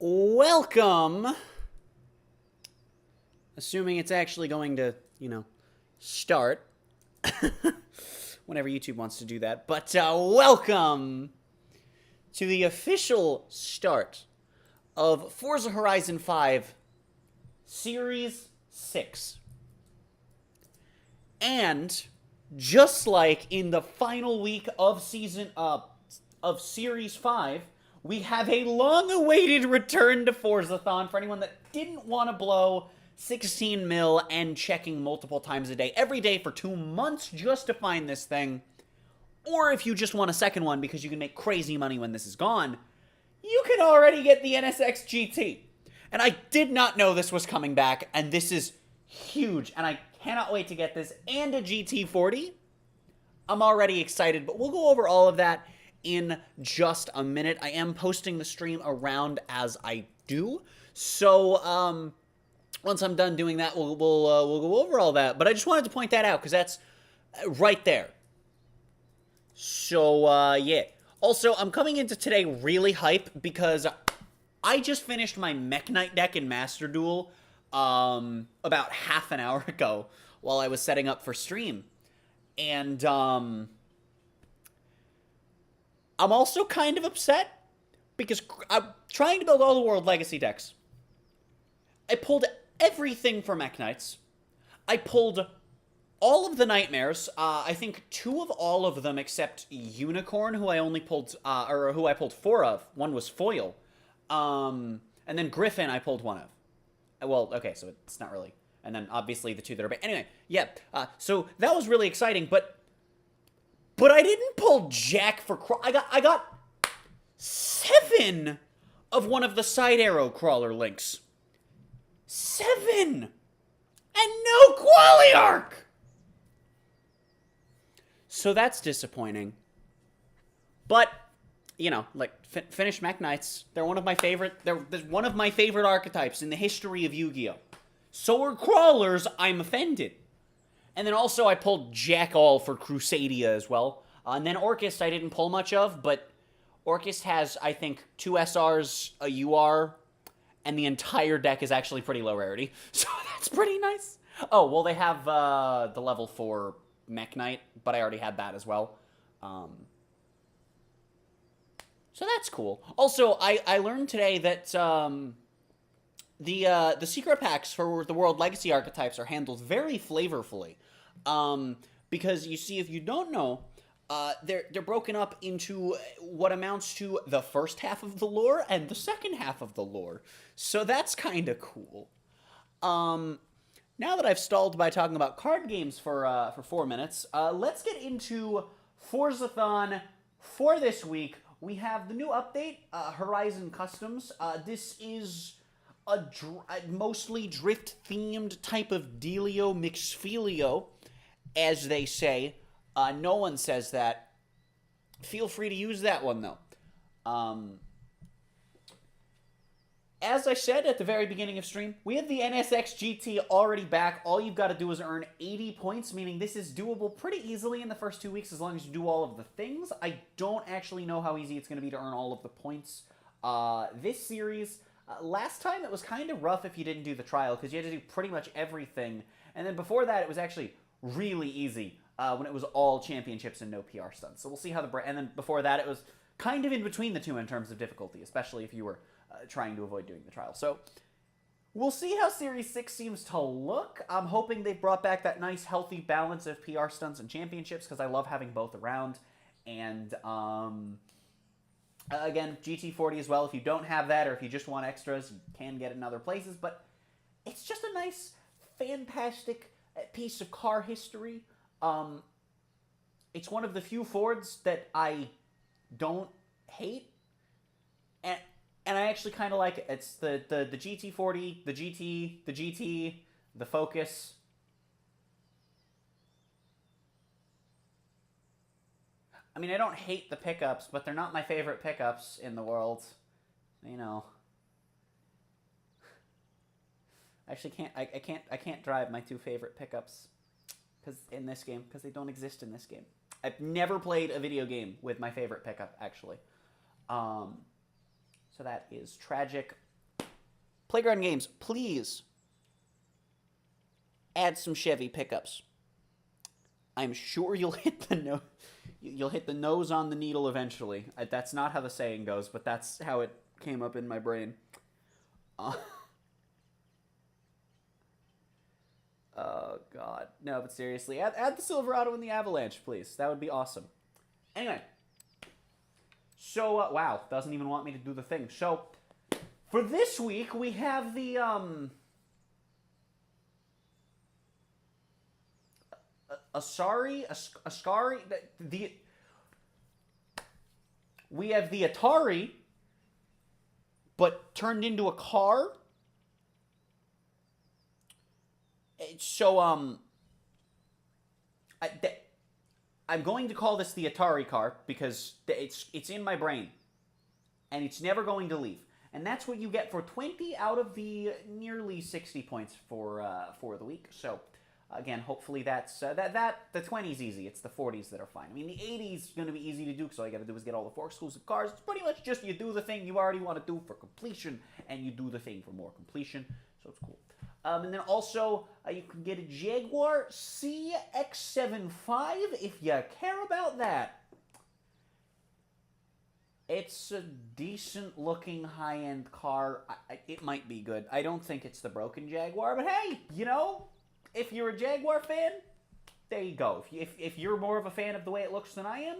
Welcome. Assuming it's actually going to, start. Whenever YouTube wants to do that. But welcome to the official start of Forza Horizon 5 Series 6. And just like in the final week of Series 5, we have a long-awaited return to Forzathon for anyone that didn't want to blow 16 mil and checking multiple times a day, every day for 2 months just to find this thing. Or if you just want a second one because you can make crazy money when this is gone, you can already get the NSX GT. And I did not know this was coming back, and this is huge, and I cannot wait to get this, and a GT40. I'm already excited, but we'll go over all of that in just a minute. I am posting the stream around as I do, so once I'm done doing that, we'll go over all that. But I just wanted to point that out because that's right there. So yeah. Also, I'm coming into today really hype because I just finished my Mech Knight deck in Master Duel about half an hour ago while I was setting up for stream, and I'm also kind of upset because I'm trying to build all the World Legacy decks. I pulled everything for Mech Knights. I pulled all of the Nightmares. I think 2 of all of them except Unicorn, who I only pulled, or who I pulled 4 of. One was Foil. And then Griffin I pulled 1 of. Well, okay, so it's not really. And then obviously the 2 that are... Anyway, yeah. So that was really exciting, but I didn't pull Jack for... I got 7 of one of the side arrow crawler links. 7! And no Quali Arc! So that's disappointing. But, finished Mech Knights. They're one of my favorite... They're one of my favorite archetypes in the history of Yu-Gi-Oh! So are crawlers. I'm offended. And then also I pulled Jack All for Crusadia as well. And then Orcust I didn't pull much of, but Orcust has, I think, 2 SRs, a UR, and the entire deck is actually pretty low rarity. So that's pretty nice. Oh, well, they have the level 4 Mech Knight, but I already had that as well. So that's cool. Also, I learned today that the secret packs for the World Legacy archetypes are handled very flavorfully. Because you see, if you don't know, they're broken up into what amounts to the first half of the lore and the second half of the lore. So that's kind of cool. Now that I've stalled by talking about card games for 4 minutes, let's get into Forzathon for this week. We have the new update, Horizon Customs. This is a mostly drift-themed type of dealio mixfilio, as they say. No one says that. Feel free to use that one, though. As I said at the very beginning of stream, we have the NSX GT already back. All you've got to do is earn 80 points, meaning this is doable pretty easily in the first 2 weeks as long as you do all of the things. I don't actually know how easy it's going to be to earn all of the points this series. Last time it was kind of rough if you didn't do the trial because you had to do pretty much everything. And then before that, it was actually really easy when it was all championships and no PR stunts. So we'll see how and then before that, it was kind of in between the two in terms of difficulty, especially if you were trying to avoid doing the trial. So we'll see how Series 6 seems to look. I'm hoping they've brought back that nice, healthy balance of PR stunts and championships because I love having both around. And again, GT40 as well. If you don't have that or if you just want extras, you can get it in other places. But it's just a nice, fantastic piece of car history. It's one of the few Fords that I don't hate. And I actually kind of like it. It's the GT40, the GT, the Focus. I mean, I don't hate the pickups, but they're not my favorite pickups in the world. Actually, I can't drive my 2 favorite pickups in this game because they don't exist in this game. I've never played a video game with my favorite pickup, actually. So that is tragic. Playground Games, please add some Chevy pickups. I'm sure you'll hit the nose on the needle eventually. That's not how the saying goes, but that's how it came up in my brain. Oh, God. No, but seriously, add the Silverado and the Avalanche, please. That would be awesome. Anyway. So, wow, doesn't even want me to do the thing. So, for this week, we have the, we have the Atari, but turned into a car. So, I'm going to call this the Atari car because it's in my brain, and it's never going to leave. And that's what you get for 20 out of the nearly 60 points for the week. So, again, hopefully that's the 20's easy. It's the 40's that are fine. I mean, the 80's going to be easy to do because all you got to do is get all the 4 exclusive cars. It's pretty much just you do the thing you already want to do for completion, and you do the thing for more completion. So it's cool. And then also, you can get a Jaguar CX-75 if you care about that. It's a decent-looking high-end car. It might be good. I don't think it's the broken Jaguar, but hey, you know, if you're a Jaguar fan, there you go. If you're more of a fan of the way it looks than I am,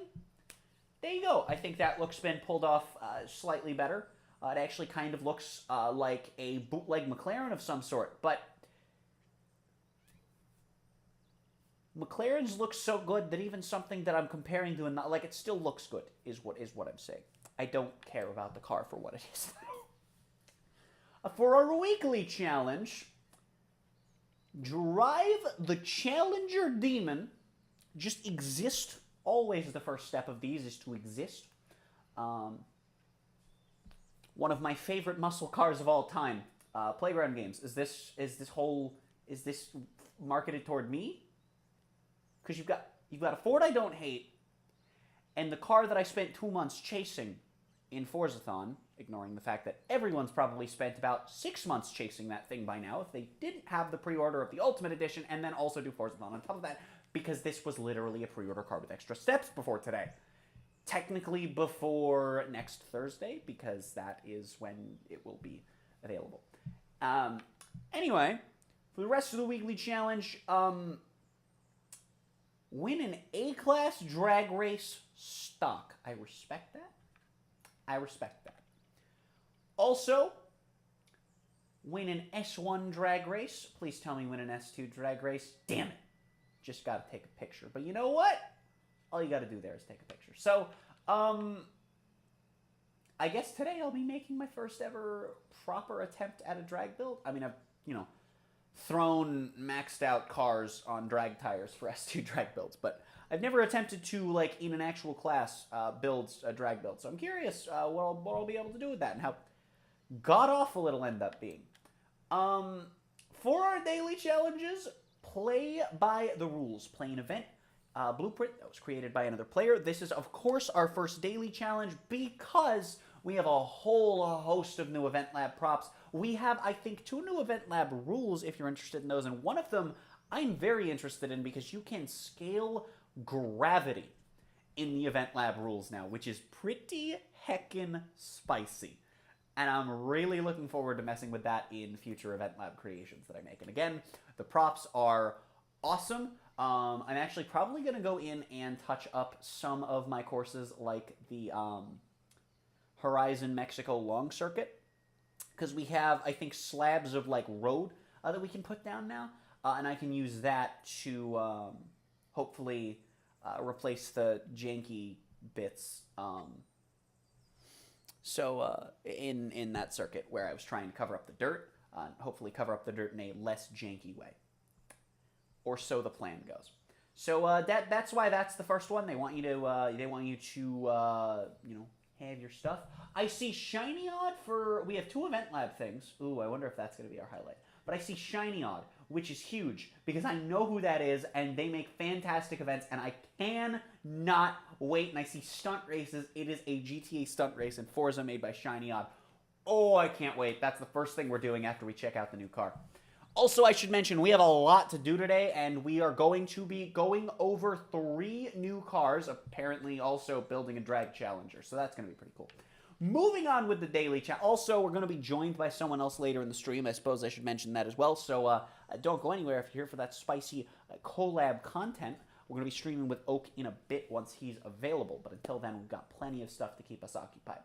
there you go. I think that look's been pulled off slightly better. It actually kind of looks like a bootleg McLaren of some sort, but McLaren's look so good that even something that I'm comparing to, like, it still looks good, is what I'm saying. I don't care about the car for what it is. For our weekly challenge, drive the Challenger Demon. Just exist. Always the first step of these is to exist. One of my favorite muscle cars of all time. Playground Games. Is this marketed toward me? Because you've got a Ford I don't hate, and the car that I spent 2 months chasing in Forzathon, ignoring the fact that everyone's probably spent about 6 months chasing that thing by now if they didn't have the pre-order of the Ultimate Edition and then also do Forzathon on top of that, because this was literally a pre-order car with extra steps before today. Technically before next Thursday, because that is when it will be available. Anyway, for the rest of the weekly challenge, win an A-Class drag race stock. I respect that. Also, win an S1 drag race. Please tell me win an S2 drag race. Damn it. Just got to take a picture. But you know what? All you got to do there is take a picture. So, I guess today I'll be making my first ever proper attempt at a drag build. I mean, I've, thrown maxed out cars on drag tires for S2 drag builds, but I've never attempted to, like, in an actual class, build a drag build. So I'm curious what I'll be able to do with that and how god-awful it'll end up being. For our daily challenges, play by the rules. Play an event blueprint that was created by another player. This is, of course, our first daily challenge because we have a whole host of new Event Lab props. We have, I think, 2 new Event Lab rules, if you're interested in those, and one of them I'm very interested in because you can scale gravity in the Event Lab rules now, which is pretty heckin' spicy. And I'm really looking forward to messing with that in future Event Lab creations that I make. And again, the props are awesome. I'm actually probably going to go in and touch up some of my courses like the Horizon Mexico Long Circuit, because we have, I think, slabs of, like, road that we can put down now, and I can use that to hopefully replace the janky bits in that circuit where I was trying to cover up the dirt, hopefully cover up the dirt in a less janky way. Or so the plan goes. So that's why that's the first one. They want you to have your stuff. I see Shiny Odd for... We have 2 Event Lab things. Ooh, I wonder if that's going to be our highlight. But I see Shiny Odd, which is huge, because I know who that is, and they make fantastic events, and I cannot wait. And I see Stunt Races. It is a GTA stunt race in Forza made by Shiny Odd. Oh, I can't wait. That's the first thing we're doing after we check out the new car. Also, I should mention, we have a lot to do today, and we are going to be going over 3 new cars, apparently also building a drag challenger, so that's going to be pretty cool. Moving on with the daily chat. Also, we're going to be joined by someone else later in the stream. I suppose I should mention that as well, so don't go anywhere if you're here for that spicy collab content. We're going to be streaming with Oak in a bit once he's available, but until then, we've got plenty of stuff to keep us occupied.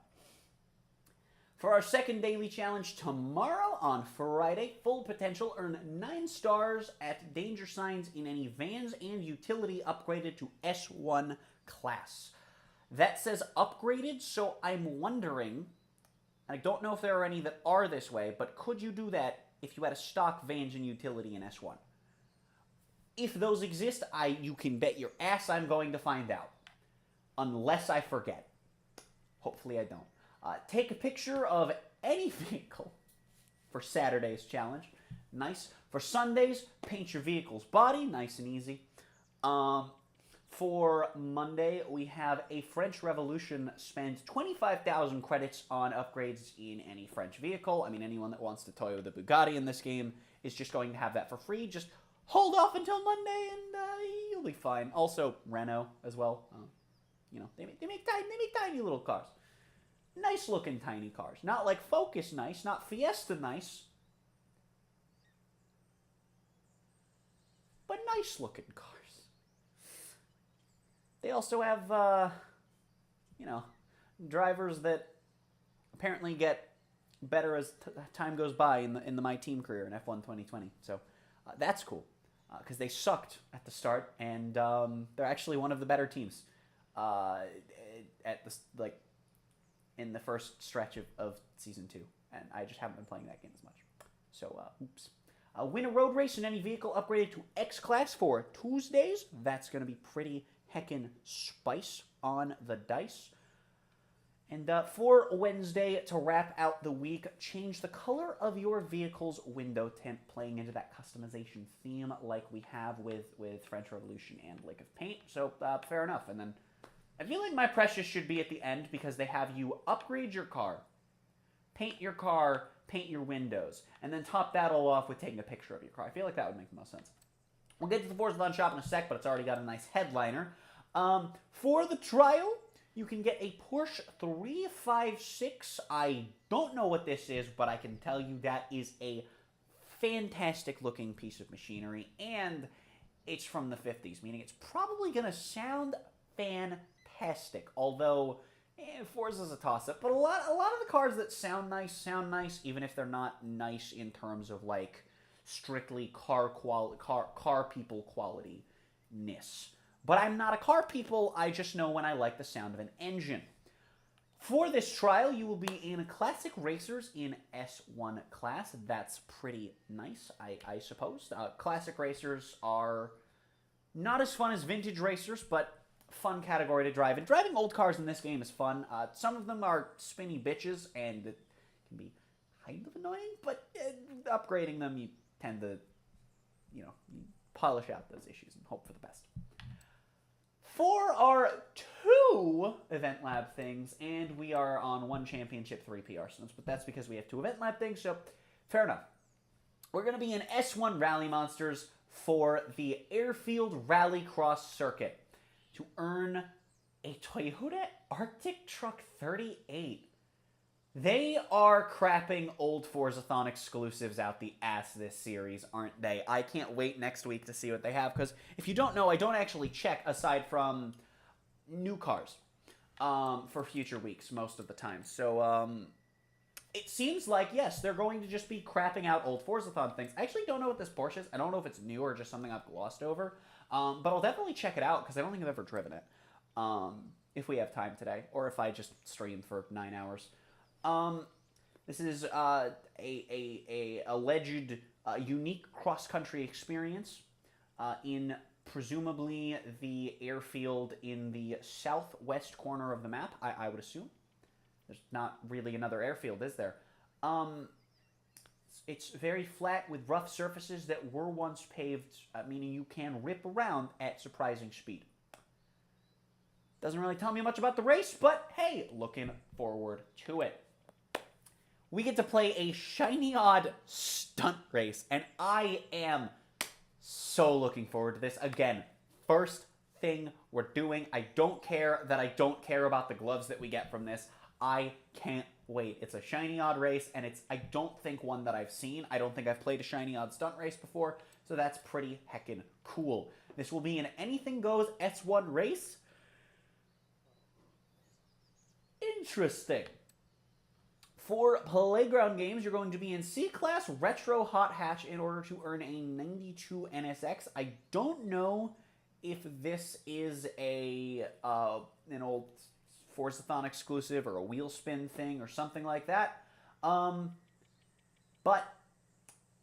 For our second daily challenge tomorrow on Friday, full potential, earn 9 stars at danger signs in any vans and utility upgraded to S1 class. That says upgraded, so I'm wondering, I don't know if there are any that are this way, but could you do that if you had a stock vans and utility in S1? If those exist, you can bet your ass I'm going to find out. Unless I forget. Hopefully I don't. Take a picture of any vehicle for Saturday's challenge. Nice. For Sundays, paint your vehicle's body. Nice and easy. For Monday, we have a French Revolution spend 25,000 credits on upgrades in any French vehicle. I mean, anyone that wants to toy the Bugatti in this game is just going to have that for free. Just hold off until Monday and you'll be fine. Also, Renault as well. You know, they make tiny little cars. Nice looking tiny cars. Not like Focus nice, not Fiesta nice. But nice looking cars. They also have, you know, drivers that apparently get better as time goes by in the My Team career in F1 2020. So that's cool. Because they sucked at the start, and they're actually one of the better teams at the, like, in the first stretch of Season 2. And I just haven't been playing that game as much. So, oops. Win a road race in any vehicle upgraded to X-Class for Tuesdays. That's going to be pretty heckin' spice on the dice. And for Wednesday, to wrap out the week, change the color of your vehicle's window tint, playing into that customization theme like we have with French Revolution and Lake of Paint. So, fair enough. And then I feel like my precious should be at the end because they have you upgrade your car, paint your car, paint your windows, and then top that all off with taking a picture of your car. I feel like that would make the most sense. We'll get to the Forzathon shop in a sec, but it's already got a nice headliner. For the trial, you can get a Porsche 356. I don't know what this is, but I can tell you that is a fantastic looking piece of machinery, and it's from the 50s, meaning it's probably going to sound fantastic, although Forza's a toss-up. But a lot of the cars that sound nice, even if they're not nice in terms of, like, strictly car people quality-ness. But I'm not a car people, I just know when I like the sound of an engine. For this trial, you will be in Classic Racers in S1 class. That's pretty nice, I suppose. Classic Racers are not as fun as Vintage Racers, but fun category to drive. And driving old cars in this game is fun. Some of them are spinny bitches, and it can be kind of annoying, but upgrading them, you tend to, you know, you polish out those issues and hope for the best. For our 2 Event Lab things, and we are on 1 Championship, 3 PR stones, but that's because we have 2 Event Lab things, so fair enough. We're going to be in S1 Rally Monsters for the Airfield Rallycross Circuit to earn a Toyota Arctic Truck 38. They are crapping old Forzathon exclusives out the ass this series, aren't they? I can't wait next week to see what they have, because if you don't know, I don't actually check aside from new cars for future weeks most of the time. So it seems like, yes, they're going to just be crapping out old Forzathon things. I actually don't know what this Porsche is. I don't know if it's new or just something I've glossed over, but I'll definitely check it out, because I don't think I've ever driven it, if we have time today, or if I just stream for 9 hours. This is a alleged unique cross-country experience in presumably the airfield in the southwest corner of the map, I would assume. There's not really another airfield, is there? It's very flat with rough surfaces that were once paved, meaning you can rip around at surprising speed. Doesn't really tell me much about the race, but hey, looking forward to it. we get to play a Shiny Odd stunt race, and I am so looking forward to this. Again, first thing we're doing. I don't care that I don't care about the gloves that we get from this. I can't wait. It's a Shiny Odd race, and it's, I don't think, one that I've seen. I don't think I've played a Shiny Odd stunt race before, so that's pretty heckin' cool. This will be an Anything Goes S1 race. Interesting. For Playground Games, you're going to be in C-Class Retro Hot Hatch in order to earn a 92 NSX. I don't know if this is an old Forzathon exclusive or a wheel spin thing or something like that. But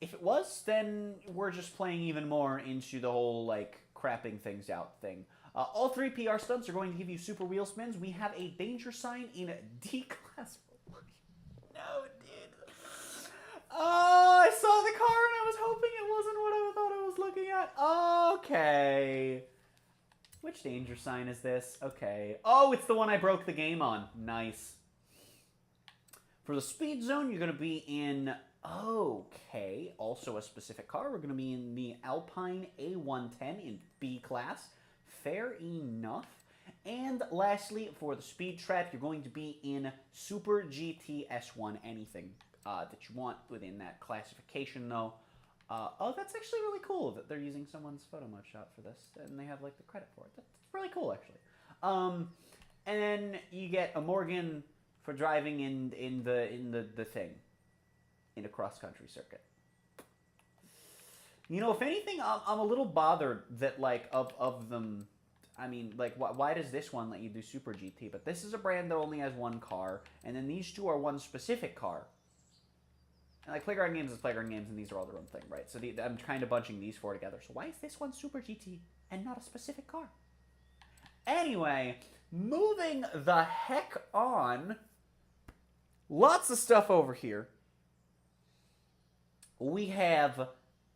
if it was, then we're just playing even more into the whole, like, crapping things out thing. All 3 PR stunts are going to give you super wheel spins. We have a danger sign in D-Class. No, dude. Oh, I saw the car and I was hoping it wasn't what I thought I was looking at. Okay. Which danger sign is this? Okay. Oh, it's the one I broke the game on. Nice. For the speed zone, you're going to be in... Okay. Also a specific car. We're going to be in the Alpine A110 in B class. Fair enough. And lastly, for the speed trap, you're going to be in Super GT S1. Anything that you want within that classification, though. Oh, that's actually really cool that they're using someone's photo mode shot for this, and they have, like, the credit for it. That's really cool, actually. And then you get a Morgan for driving in the thing, in a cross-country circuit. You know, if anything, I'm a little bothered that, like, of them... I mean, like, why does this one let you do Super GT? But this is a brand that only has one car, and then these two are one specific car. And, like, Playground Games is Playground Games, and these are all their own thing, right? So I'm kind of bunching these 4 together. So why is this one Super GT and not a specific car? Anyway, moving the heck on. Lots of stuff over here. We have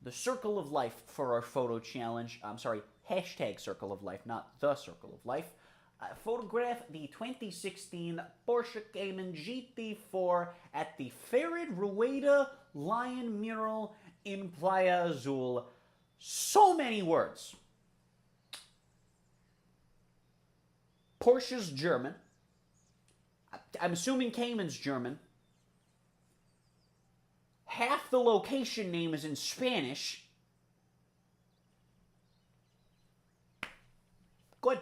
the Circle of Life for our photo challenge. I'm sorry, hashtag Circle of Life, not the Circle of Life. Photograph the 2016 Porsche Cayman GT4 at the Ferret Rueda Lion Mural in Playa Azul. So many words. Porsche's German. I'm assuming Cayman's German. Half the location name is in Spanish. Good.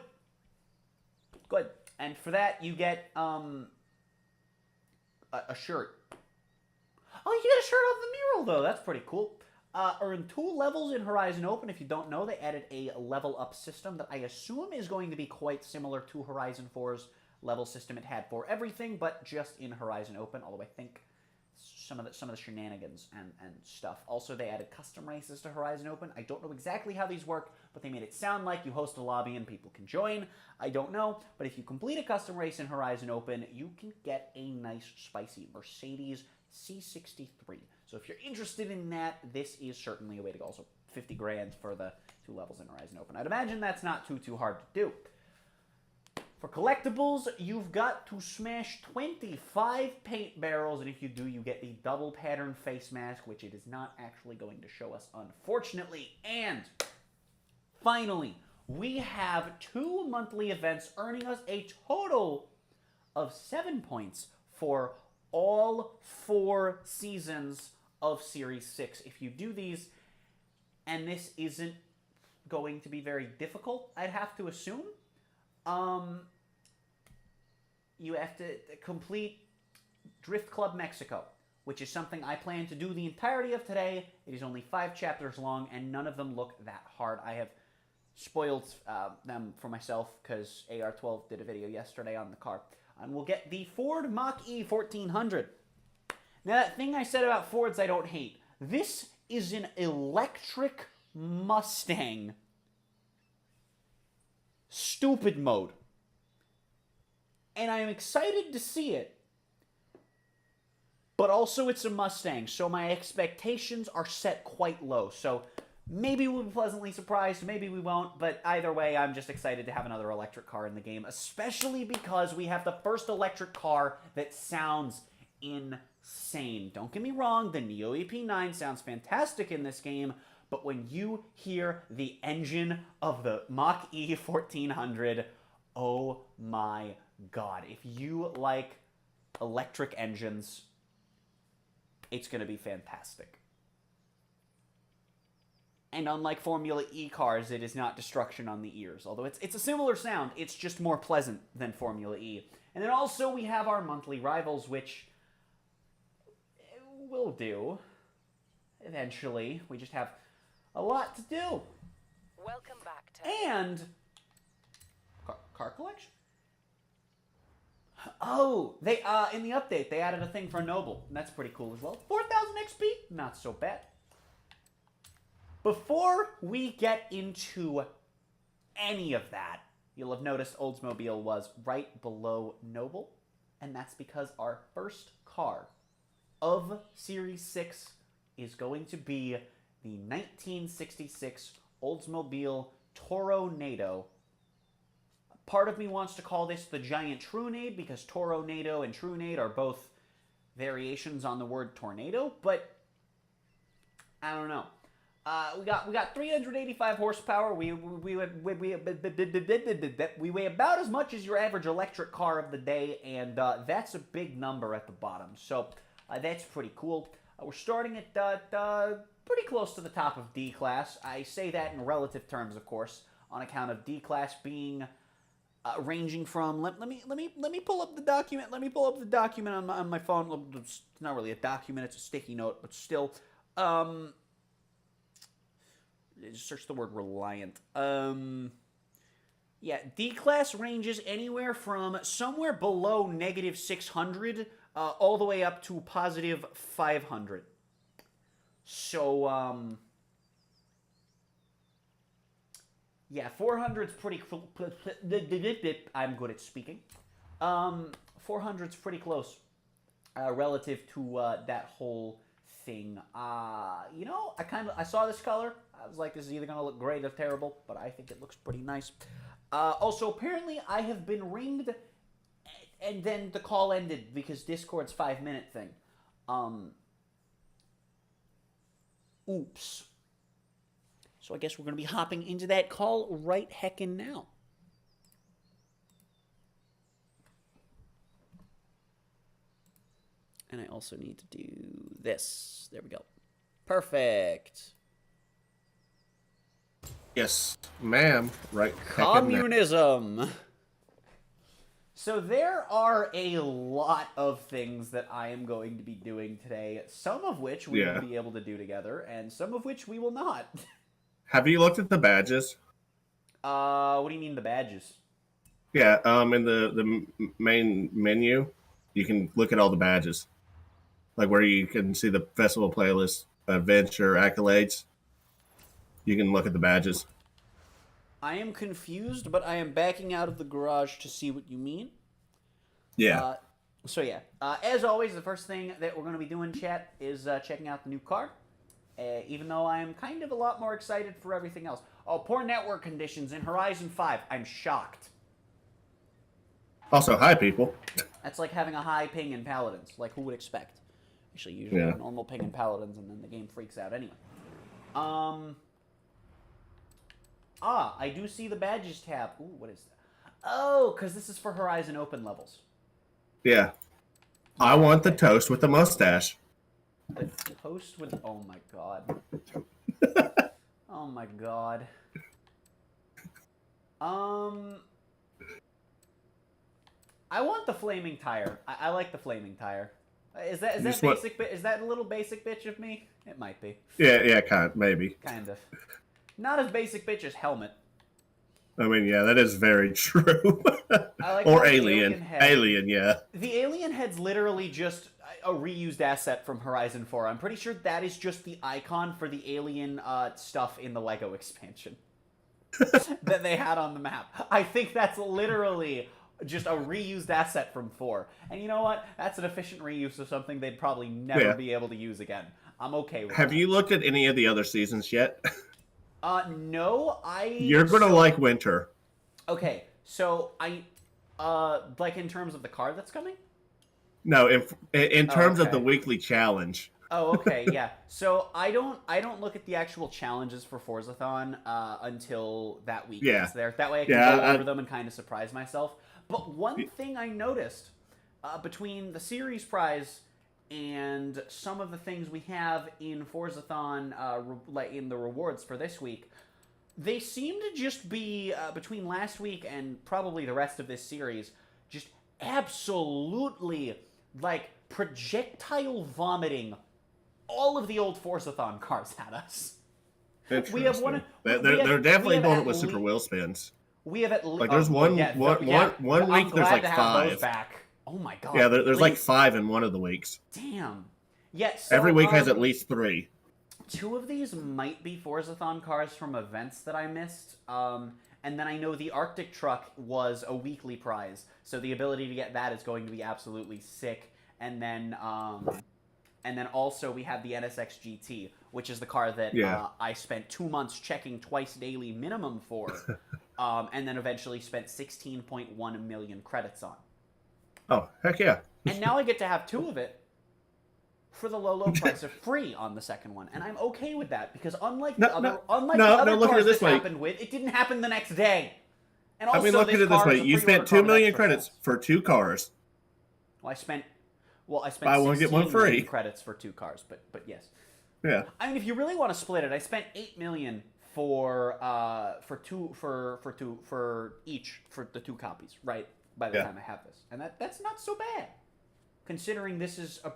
Good. And for that, you get a shirt. Oh, you get a shirt off the mural, though. That's pretty cool. Earn 2 levels in Horizon Open. If you don't know, they added a level-up system that I assume is going to be quite similar to Horizon 4's level system it had for everything, but just in Horizon Open, although I think some of the shenanigans and stuff. Also, they added custom races to Horizon Open. I don't know exactly how these work, but they made it sound like you host a lobby and people can join. I don't know, but if you complete a custom race in Horizon Open, you can get a nice, spicy Mercedes C63. So if you're interested in that, this is certainly a way to go. Also, 50 grand for the 2 levels in Horizon Open. I'd imagine that's not too hard to do. For collectibles, you've got to smash 25 paint barrels, and if you do, you get the double pattern face mask, which it is not actually going to show us, unfortunately. And finally, we have 2 monthly events earning us a total of 7 points for all 4 seasons of Series 6. If you do these, and this isn't going to be very difficult, I'd have to assume, you have to complete Drift Club Mexico, which is something I plan to do the entirety of today. It is only 5 chapters long, and none of them look that hard. I have spoiled them for myself because AR12 did a video yesterday on the car. And we'll get the Ford Mach-E 1400. Now, that thing I said about Fords I don't hate. This is an electric Mustang. Stupid mode. And I'm excited to see it. But also it's a Mustang, so my expectations are set quite low. So maybe we'll be pleasantly surprised, maybe we won't, but either way, I'm just excited to have another electric car in the game, especially because we have the first electric car that sounds insane. insane. Don't get me wrong, the Neo EP9 sounds fantastic in this game, but when you hear the engine of the Mach E 1400, oh my god. If you like electric engines, it's going to be fantastic. And unlike Formula E cars, it is not destruction on the ears. Although it's a similar sound, it's just more pleasant than Formula E. And then also we have our monthly rivals, which will do eventually. We just have a lot to do. Welcome back to... And car collection? Oh, they in the update they added a thing for Noble, and that's pretty cool as well. 4,000 XP, not so bad. Before we get into any of that, you'll have noticed Oldsmobile was right below Noble, and that's because our first car of Series 6 is going to be the 1966 Oldsmobile Toronado. Part of me wants to call this the Giant Trunade because Toronado and Trunade are both variations on the word tornado, but I don't know. We got 385 horsepower. We weigh about as much as your average electric car of the day, and that's a big number at the bottom. So that's pretty cool. We're starting at pretty close to the top of D class. I say that in relative terms, of course, on account of D class being ranging from. Let me pull up the document. Let me pull up the document on my phone. It's not really a document; it's a sticky note, but still. Just search the word reliant. Yeah, D-Class ranges anywhere from somewhere below negative 600 all the way up to positive 500. So, yeah, 400's pretty... I'm good at speaking. 400's pretty close relative to that whole thing. You know, I saw this color. I was like, this is either going to look great or terrible, but I think it looks pretty nice. Also, apparently, I have been ringed, and then the call ended because Discord's 5-minute thing. Oops. So I guess we're going to be hopping into that call right heckin' now. And I also need to do this. There we go. Perfect. Yes, ma'am. Right. Communism. So there are a lot of things that I am going to be doing today, some of which we will be able to do together, and some of which we will not. Have you looked at the badges? What do you mean the badges? Yeah, in the main menu, you can look at all the badges. Like where you can see the festival playlist, adventure, accolades. You can look at the badges. I am confused, but I am backing out of the garage to see what you mean. Yeah. So yeah, as always, the first thing that we're going to be doing, chat, is checking out the new car. Even though I am kind of a lot more excited for everything else. Oh, poor network conditions in Horizon 5. I'm shocked. Also, hi, people. That's like having a high ping in Paladins. Like, who would expect? Actually, usually a normal ping in Paladins, and then the game freaks out anyway. I do see the badges tab. Ooh, what is that? Oh, because this is for Horizon Open levels. Yeah. I want the toast with the mustache. The toast with... Oh, my God. Oh, my God. I want the flaming tire. I like the flaming tire. Is that basic? Is that a little basic bitch of me? It might be. Yeah, kind of, maybe. Kind of. Not as basic bitch as helmet. I mean, yeah, that is very true. I like or alien. Alien, yeah. The alien head's literally just a reused asset from Horizon 4. I'm pretty sure that is just the icon for the alien stuff in the LEGO expansion that they had on the map. I think that's literally just a reused asset from 4. And you know what? That's an efficient reuse of something they'd probably never be able to use again. I'm okay with Have that. you looked at any of the other seasons yet? No, You're gonna like Winter. Okay, so I, like in terms of the car that's coming? No, in Oh, terms of the okay. weekly challenge. Oh, okay, yeah. So I don't look at the actual challenges for Forzathon until that week Yeah, gets there. That way I can yeah, go over them and kind of surprise myself. But one I, thing I noticed between the series prize and some of the things we have in Forzathon, like in the rewards for this week, they seem to just be between last week and probably the rest of this series, just absolutely like projectile vomiting all of the old Forzathon cars at us. We have one. interesting. We, we have They're we definitely have doing it at with super least wheel spins. we have at least. Like there's Well, yeah, yeah. one I'm week there's glad to like have those five. back. Oh my Yeah, god, there's like please. 5 in one of the weeks. Damn. Yeah. Every So week has at least 3. two of these might be Forzathon cars from events that I missed. And then I know the Arctic truck was a weekly prize, so the ability to get that is going to be absolutely sick. And then also we have the NSX GT, which is the car that Yeah. I spent 2 months checking twice daily minimum for, and then eventually spent 16.1 million credits on. Oh, heck yeah. And now I get to have two of it for the low price of free on the second one, and I'm okay with that because unlike the other Look at it cars this this way. happened with, it didn't happen the next day. And I also, mean, look this at it this car way. is a You pre-order spent car 2 with million extra credits stats. for 2 cars. Well, I spent Buy one, get 16 one free. million credits for 2 cars, but yes. Yeah. I mean, if you really want to split it, I spent 8 million for each for the 2 copies, right? By the Yeah. time I have this, and that's not so bad, considering this is a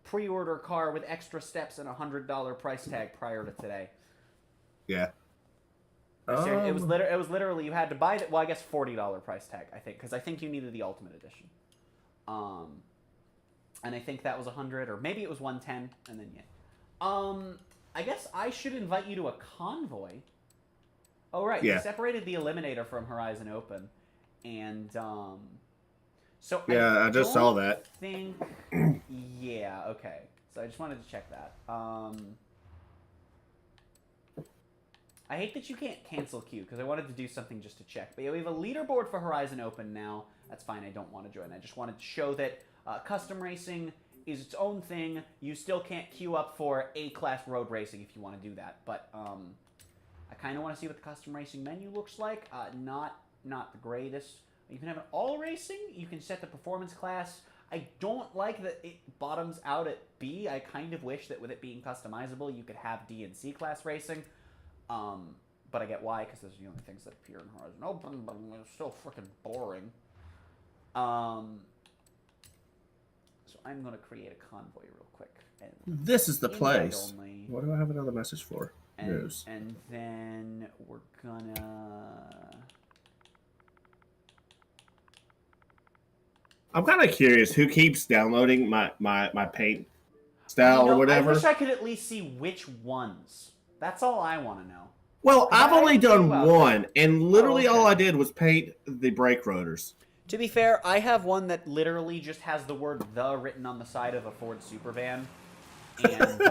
pre-order car with extra steps and $100 price tag prior to today. Yeah. It was literally you had to buy that. Well, I guess $40 price tag, I think, because I think you needed the Ultimate Edition. And I think that was 100, or maybe it was 110, and then yeah. I guess I should invite you to a convoy. Oh right, Yeah. they separated the Eliminator from Horizon Open, and so Yeah, I just saw that. Think yeah, okay. So I just wanted to check that. I hate that you can't cancel queue because I wanted to do something just to check. But yeah, we have a leaderboard for Horizon Open now. That's fine. I don't want to join. I just wanted to show that custom racing is its own thing. You still can't queue up for A-class road racing if you want to do that. But I kind of want to see what the custom racing menu looks like. Not the greatest. You can have an all racing. You can set the performance class. I don't like that it bottoms out at B. I kind of wish that with it being customizable, you could have D and C class racing. But I get why, because those are the only things that appear in Horizon Open, but it's still freaking boring. So I'm going to create a convoy real quick. And This is the invite place. only. What do I have another message for? News. And then we're gonna... I'm kind of curious who keeps downloading my paint style or whatever. I wish I could at least see which ones. That's all I want to know. Well, I've I only have two done out one, and literally okay. all I did was paint the brake rotors. To be fair, I have one that literally just has the word "the" written on the side of a Ford Supervan, and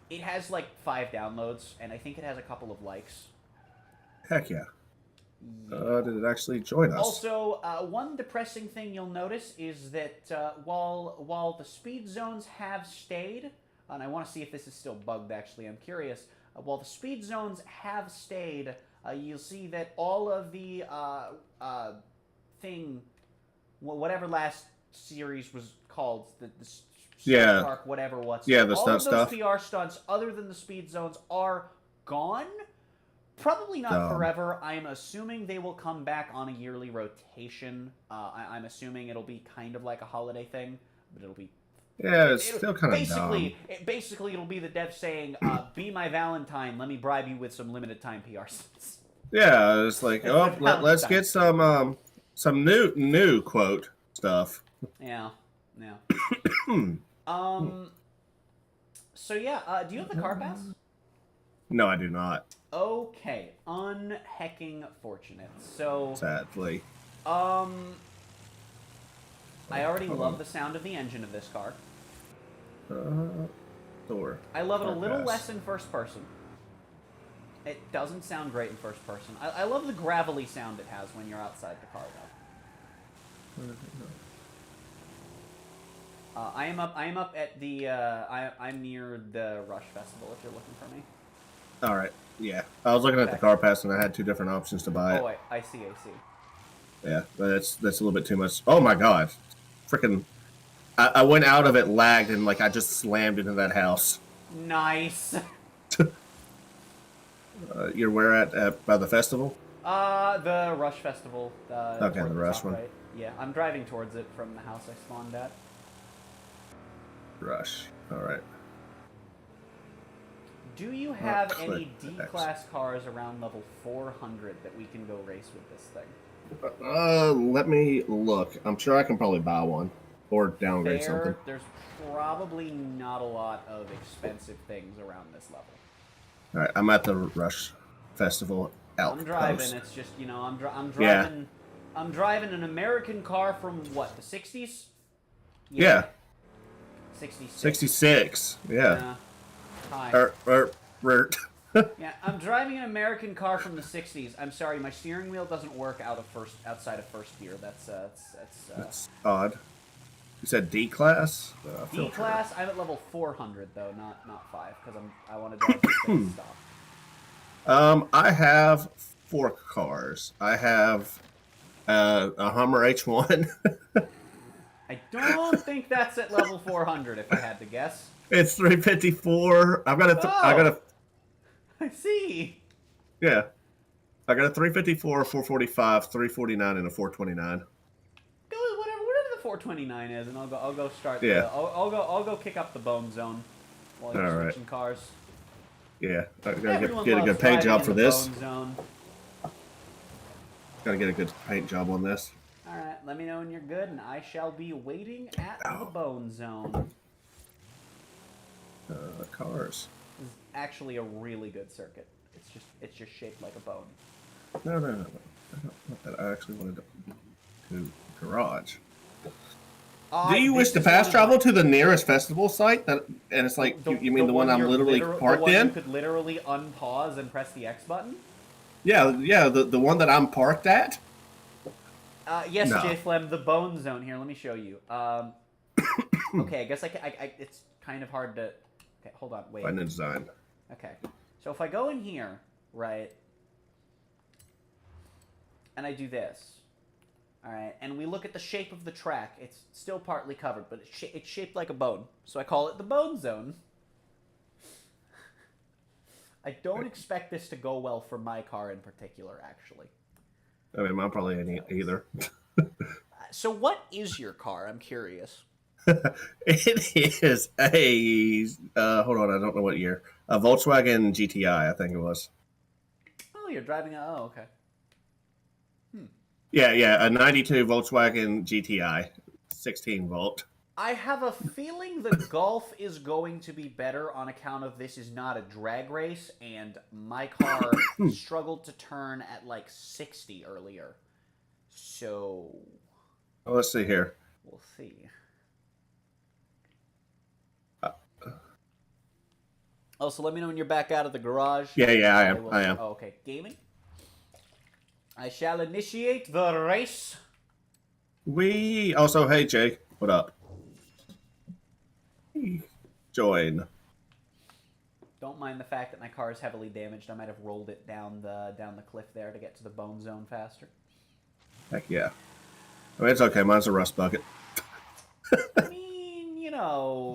it has like 5 downloads, and I think it has a couple of likes. Heck yeah. Did it actually join us? Also, one depressing thing you'll notice is that while the speed zones have stayed, and I want to see if this is still bugged. Actually, I'm curious. While the speed zones have stayed, you'll see that all of the whatever last series was called, the Yeah. Park, whatever what's Yeah, the all stunt of those stuff. PR stunts, other than the speed zones, are gone. Probably not forever. I'm assuming they will come back on a yearly rotation. I'm assuming it'll be kind of like a holiday thing, but it'll be... Yeah, it's still kind of dumb. Basically, it'll be the dev saying, "Be my Valentine. Let me bribe you with some limited time PR stunts." Yeah, it's like, let's get some new quote stuff. Yeah. So yeah, do you have the car pass? No, I do not. Okay, unhecking fortunate. So Sadly. I already love the sound of the engine of this car. Door. I love it a little pass. less in first person. It doesn't sound great in first person. I love the gravelly sound it has when you're outside the car, though. I am up at the. I'm near the Rush Festival. If you're looking for me. All right. Yeah. I was looking at the Okay. car pass and I had two different options to buy it. Oh, I see. I see. Yeah, but that's a little bit too much. Oh my god, freaking! I went out of it lagged and like I just slammed into that house. Nice. You're where at by the festival? The Rush Festival. Okay, Toward the the Rush top one. right. Yeah, I'm driving towards it from the house I spawned at. Rush. All right. Do you have click any X. D-class cars around level 400 that we can go race with this thing? Let me look. I'm sure I can probably buy one or downgrade something. There's probably not a lot of expensive things around this level. All right, I'm at the Rush Festival outpost. I'm driving. It's just I'm driving. Yeah. I'm driving an American car from what, the 60s? Yeah. 66. 66. Yeah. Hi. Er. Yeah, I'm driving an American car from the 60s. I'm sorry, my steering wheel doesn't work outside of first gear. That's odd. You said D class? D class. I'm at level 400 though, not 5, because I want to drive this thing stop. I have 4 cars. I have a Hummer H1. I don't think that's at level 400 if I had to guess. It's 354. I got a I see. yeah. I got a 354, 445, 349, and a 429. Go whatever the 429 is, and I'll go start. Yeah. I'll go kick up the bone zone while you're All right. switching cars. Yeah, I gotta Everyone get a loves good paint driving job in for the this. Bone zone. Gotta get a good paint job on this. All right, let me know when you're good, and I shall be waiting at the bone zone. Cars. This is actually a really good circuit. It's just shaped like a bone. No. I actually wanted to do garage. Do you wish to fast travel to the nearest festival site? And it's like, you mean the one I'm literally parked in? You could literally unpause and press the X button? Yeah, the one that I'm parked at? Yes, No. J Flem, the bone zone. Here, let me show you. Okay, I guess it's kind of hard to... Okay, hold on, wait. Find the design. Okay, so if I go in here, right, and I do this, all right, and we look at the shape of the track, it's still partly covered, but it's shaped like a bone, so I call it the bone zone. I don't expect this to go well for my car in particular, actually. I mean, mine probably ain't either. So what is your car? I'm curious. It is a hold on, I don't know what year. A Volkswagen GTI, I think it was. Oh, you're driving a... Oh, okay. Yeah, a 92 Volkswagen GTI, 16 volt. I have a feeling the Golf is going to be better on account of this is not a drag race, and my car struggled to turn at like 60 earlier. So... Well, let's see here. We'll see. Oh, so let me know when you're back out of the garage. Yeah, I am. Oh, okay. Gaming? I shall initiate the race. We also, hey Jake, what up? Join. Don't mind the fact that my car is heavily damaged. I might have rolled it down the cliff there to get to the bone zone faster. Heck yeah. I mean, it's okay. Mine's a rust bucket. I mean,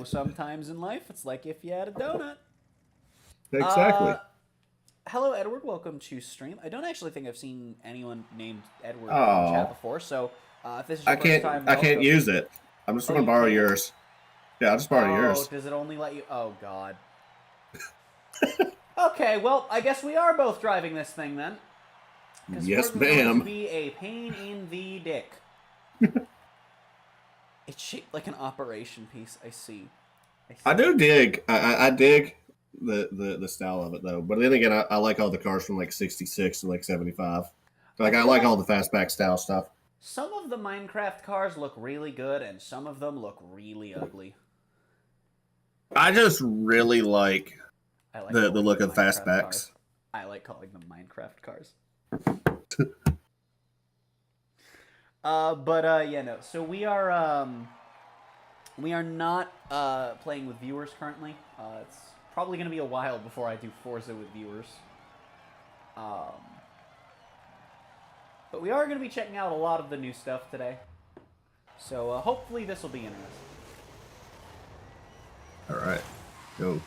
sometimes in life it's like if you had a donut. Exactly. Hello, Edward. Welcome to stream. I don't actually think I've seen anyone named Edward in Oh. the chat before, so if this is your first time, I can't welcome. use it. I'm just going to borrow yours. Yeah, I'll just borrow yours. Does it only let you? Oh, God. Okay, well, I guess we are both driving this thing then. Yes, we're going ma'am. to be a pain in the dick. It's shaped like an operation piece. I see. I do dig. I dig the style of it though. But then again, I like all the cars from like 66 to like 75. Like I like all the fastback style stuff. Some of the Minecraft cars look really good, and some of them look really ugly. I just really like the calling look them of Minecraft fastbacks. cars. I like calling them Minecraft cars. Yeah, no. So we are We are not playing with viewers currently. It's probably going to be a while before I do Forza with viewers. But we are going to be checking out a lot of the new stuff today. So hopefully this will be interesting. All right, go.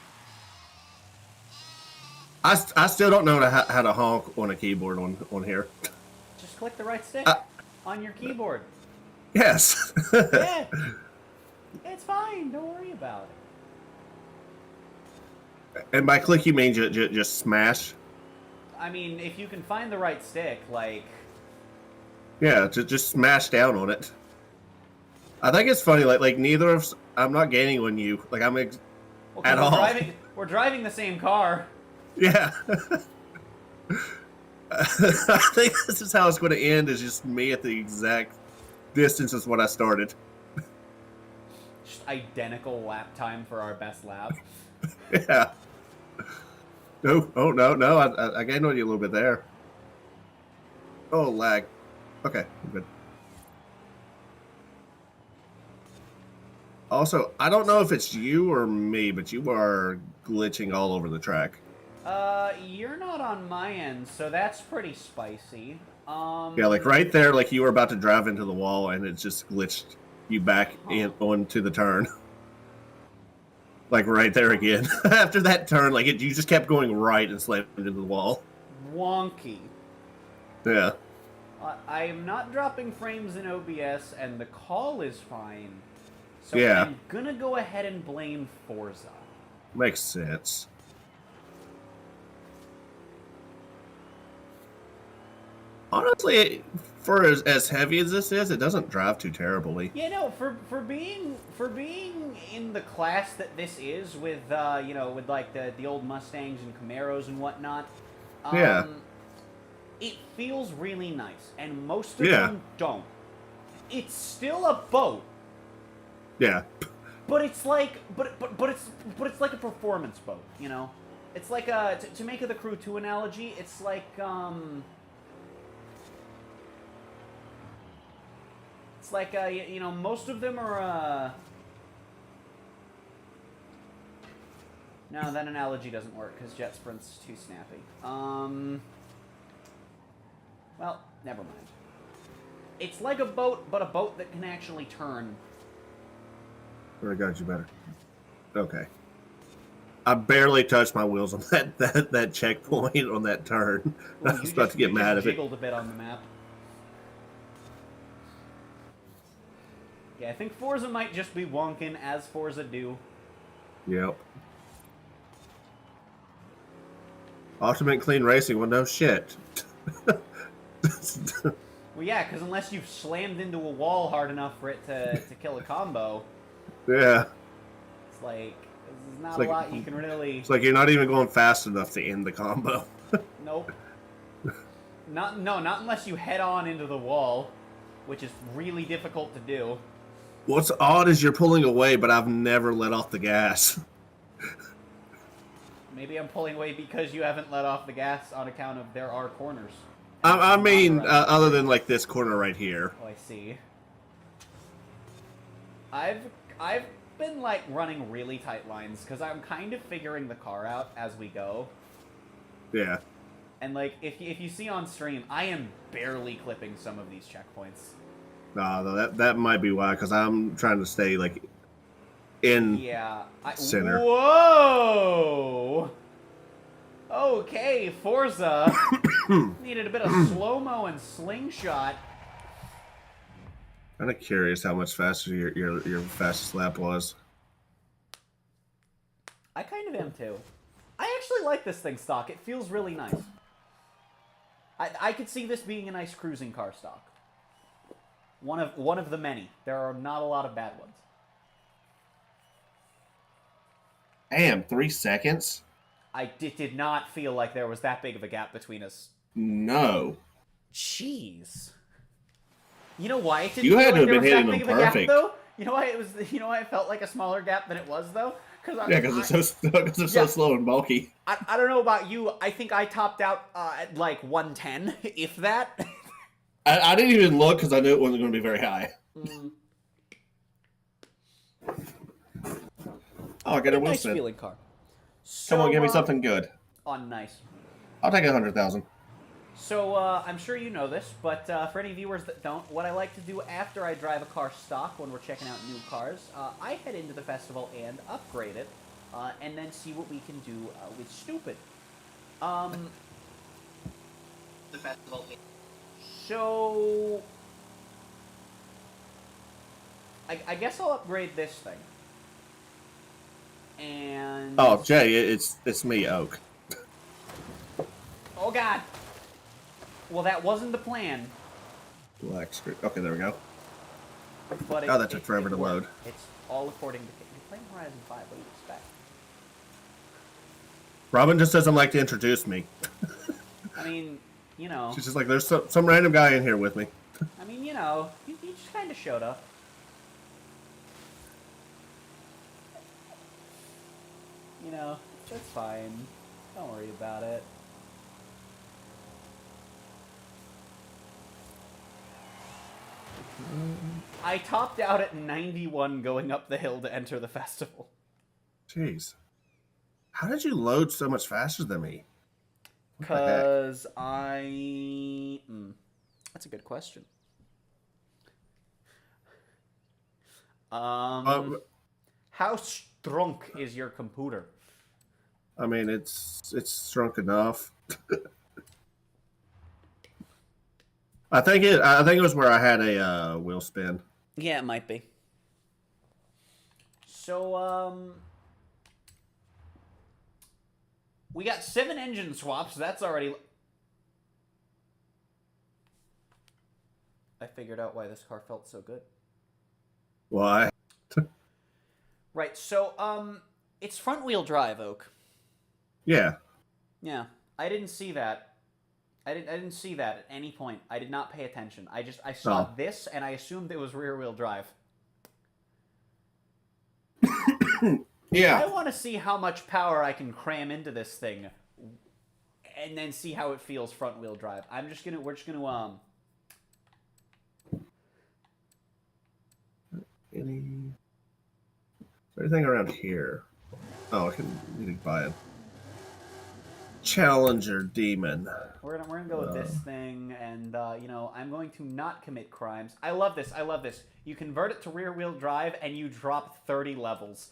I still don't know how to honk on a keyboard on here. Just click the right stick on your keyboard. Yes. Yeah. It's fine. Don't worry about it. And by click you mean just smash? I mean, if you can find the right stick, like... Yeah, just smash down on it. I think it's funny, like neither of us, I'm not gaining on you. Like I'm at all. We're driving the same car. Yeah. I think this is how it's going to end, is just me at the exact distance as what I started. Just identical lap time for our best lap. Yeah. No, oh, no, I gained on you a little bit there. Oh, lag. Okay, I'm good. Also, I don't know if it's you or me, but you are glitching all over the track. You're not on my end, so that's pretty spicy. Yeah, like right there, like you were about to drive into the wall, and it just glitched you back in onto the turn. Like right there again. After that turn, like you just kept going right and slammed into the wall. Wonky. Yeah. I am not dropping frames in OBS, and the call is fine. So Yeah. I'm gonna go ahead and blame Forza. Makes sense. Honestly, for as heavy as this is, it doesn't drive too terribly. Yeah, no, for being in the class that this is, with you know, with like the old Mustangs and Camaros and whatnot. Yeah. It feels really nice, and most of Yeah. them don't. It's still a boat, Yeah. but it's like but it's like a performance boat, you know. It's like to make a the Crew 2 analogy, it's like it's like you know, most of them are no, that analogy doesn't work because Jet Sprint's too snappy. Well, never mind. It's like a boat, but a boat that can actually turn. I got you better. Okay. I barely touched my wheels on that checkpoint on that turn. Ooh, I was about to get mad at it. Jiggled a bit on the map. Yeah, I think Forza might just be wonking as Forza do. Yep. Ultimate clean racing. Well, no shit. Well, yeah, because unless you've slammed into a wall hard enough for it to kill a combo, Yeah. it's like, there's not It's a like- lot you can really... It's like you're not even going fast enough to end the combo. Nope. Not unless you head on into the wall, which is really difficult to do. What's odd is you're pulling away, but I've never let off the gas. Maybe I'm pulling away because you haven't let off the gas on account of there are corners. I mean, other than like this corner right here. Oh, I see. I've been like running really tight lines because I'm kind of figuring the car out as we go. Yeah. And like if you see on stream, I am barely clipping some of these checkpoints. No, that might be why, because I'm trying to stay like in center. Whoa! Okay, Forza needed a bit of slow-mo and slingshot. Kind of curious how much faster your fastest lap was. I kind of am too. I actually like this thing stock. It feels really nice. I could see this being a nice cruising car stock. One of the many. There are not a lot of bad ones. Damn, 3 seconds? I did not feel like there was that big of a gap between us. No. Jeez. You know why it didn't You feel had like to there have was been that hitting big them of a gap, perfect. though? You know why it was? You know why it felt like a smaller gap than it was, though? Yeah, because it's so slow and bulky. I don't know about you. I think I topped out at like 110, if that. I didn't even look because I knew it wasn't going to be very high. Oh, I got a wheel Nice spin. feeling car. Come on, So, give me something good. Oh, nice. I'll take 100,000. So, I'm sure you know this, but for any viewers that don't, what I like to do after I drive a car stock when we're checking out new cars, I head into the festival and upgrade it, and then see what we can do with stupid. The festival. So, I guess I'll upgrade this thing. And Oh, Jay, it's me, Oak. oh god. Well, that wasn't the plan. Black screen. Okay, there we go. But Oh, that took forever to load. It's all according to you're playing Horizon 5. What do you expect? Robin just doesn't like to introduce me. I mean, you know. She's just like, there's some random guy in here with me. I mean, you know, you just kind of showed up. You know, that's fine. Don't worry about it. I topped out at 91 going up the hill to enter the festival. Jeez. How did you load so much faster than me? Because I... that's a good question. How strong is your computer? I mean, it's shrunk enough. I think it was where I had a wheel spin. Yeah, it might be. So, we got 7 engine swaps. That's already... I figured out why this car felt so good. Why? Right, so, it's front-wheel drive, Oak. Yeah. Yeah, I didn't see that. I didn't see that at any point. I did not pay attention. I saw this, and I assumed it was rear-wheel drive. Yeah. I want to see how much power I can cram into this thing, and then see how it feels front-wheel drive. We're just gonna Anything around here? Oh, I need to buy a Challenger Demon. We're gonna go with this thing, and you know, I'm going to not commit crimes. I love this. I love this. You convert it to rear-wheel drive, and you drop 30 levels.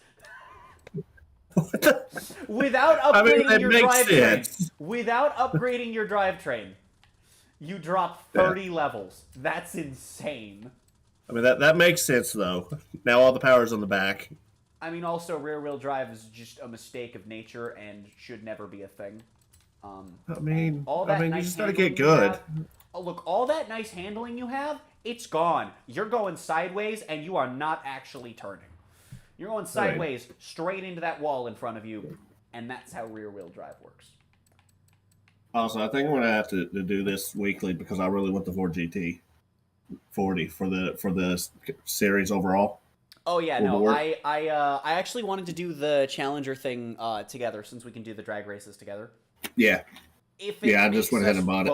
Without upgrading your drivetrain. Without upgrading your drivetrain, you drop 30 levels. That's insane. I mean, that makes sense though. Now all the power's on the back. I mean, also rear-wheel drive is just a mistake of nature and should never be a thing. I mean, nice you just gotta get good. Look, all that nice handling you have, it's gone. You're going sideways, and you are not actually turning. You're going sideways, straight into that wall in front of you, and that's how rear-wheel drive works. Also, I think I'm gonna have to do this weekly because I really want the Ford GT 40 for the series overall. Oh yeah, no, I actually wanted to do the Challenger thing together since we can do the drag races together. Yeah. I just went ahead and bought it.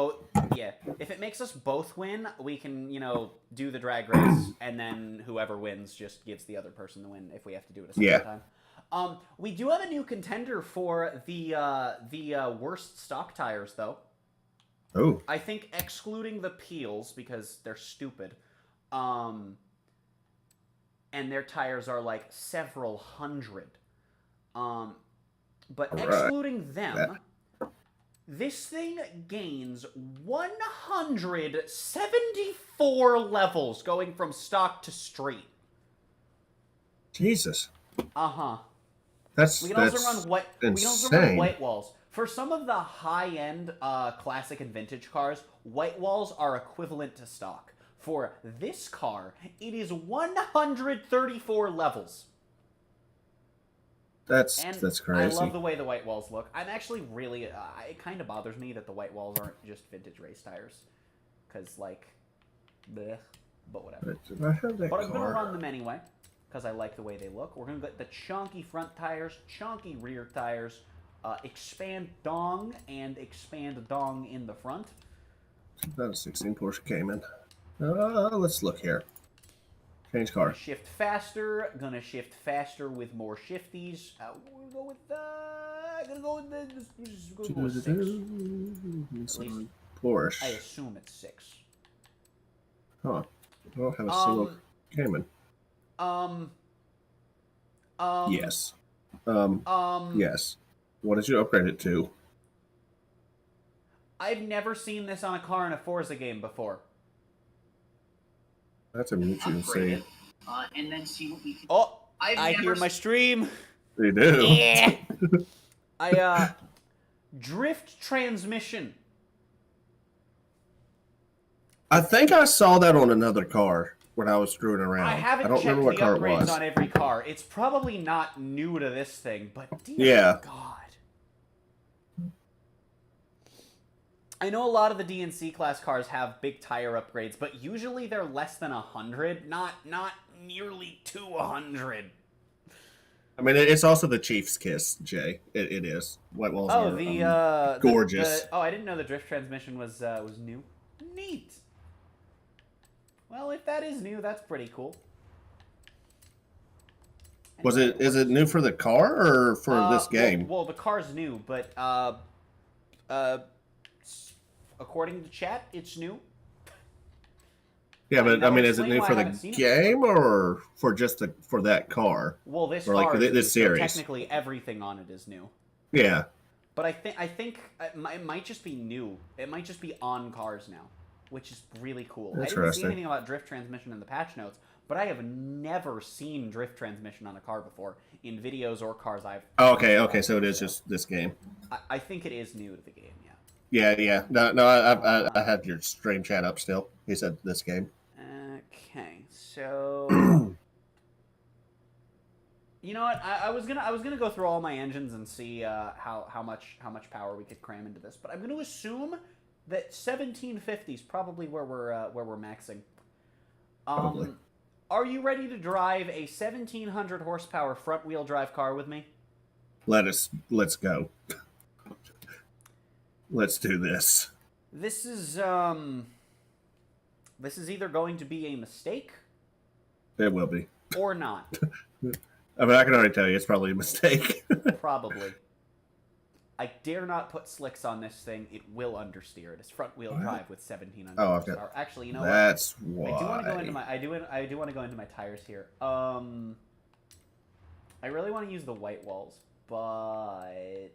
Yeah, if it makes us both win, we can, you know, do the drag race, and then whoever wins just gives the other person the win if we have to do it a second time. We do have a new contender for the worst stock tires, though. Oh. I think excluding the peels because they're stupid, and their tires are like several hundred. But excluding them. This thing gains 174 levels going from stock to street. Jesus. Uh-huh. We can also run white walls. For some of the high-end classic and vintage cars, white walls are equivalent to stock. For this car, it is 134 levels. That's crazy. I love the way the white walls look. I'm actually really... it kind of bothers me that the white walls aren't just vintage race tires. Because, like... bleh. But whatever. But I'm going to run them anyway. Because I like the way they look. We're going to get the chunky front tires, chunky rear tires, expand dong, and expand dong in the front. That 16 Porsche Cayman. Let's look here. Change car. Shift faster. Gonna shift faster with more shifties. We'll go with gonna go with the. Go with 6. At least Porsche. I assume it's 6. Huh. I don't have a single Cayman. Yes. Yes. What did you upgrade it to? I've never seen this on a car in a Forza game before. That's amusing to see. And then see what we can. Oh, I hear my stream. You do. Yeah. Drift transmission. I think I saw that on another car when I was screwing around. I haven't don't checked remember what the car it upgrades was. on every car. It's probably not new to this thing, but dear Yeah. God. I know a lot of the DNC class cars have big tire upgrades, but usually they're less than 100, not nearly 200. I mean, it's also the Chief's kiss, Jay. It is. White walls are gorgeous. I didn't know the drift transmission was new. Neat. Well, if that is new, that's pretty cool. Anyway, Is it new for the car or for this game? Well, the car's new, but according to chat, it's new. Yeah, but I mean, is it new for the game or for just for that car? Well, this or car like is this new, so series. technically everything on it is new. Yeah. But I think it might just be new. It might just be on cars now, which is really cool. I didn't see anything about drift transmission in the patch notes, but I have never seen drift transmission on a car before in videos or cars I've. Oh, okay, so it is just this game. I think it is new to the game. Yeah. Yeah. No. I had your stream chat up still. He said this game. Okay, so you know what? I was gonna go through all my engines and see how much power we could cram into this, but I'm gonna assume that 1750 is probably where we're maxing. Probably. Are you ready to drive a 1700 horsepower front wheel drive car with me? Let's go. Let's do this. This is either going to be a mistake. It will be. Or not. I mean, I can already tell you it's probably a mistake. Probably. I dare not put slicks on this thing. It will understeer. It is front wheel drive with 1700 okay. horsepower. Actually, you know That's what? why. I do want to go into my I do want to go into my tires here. I really want to use the white walls, but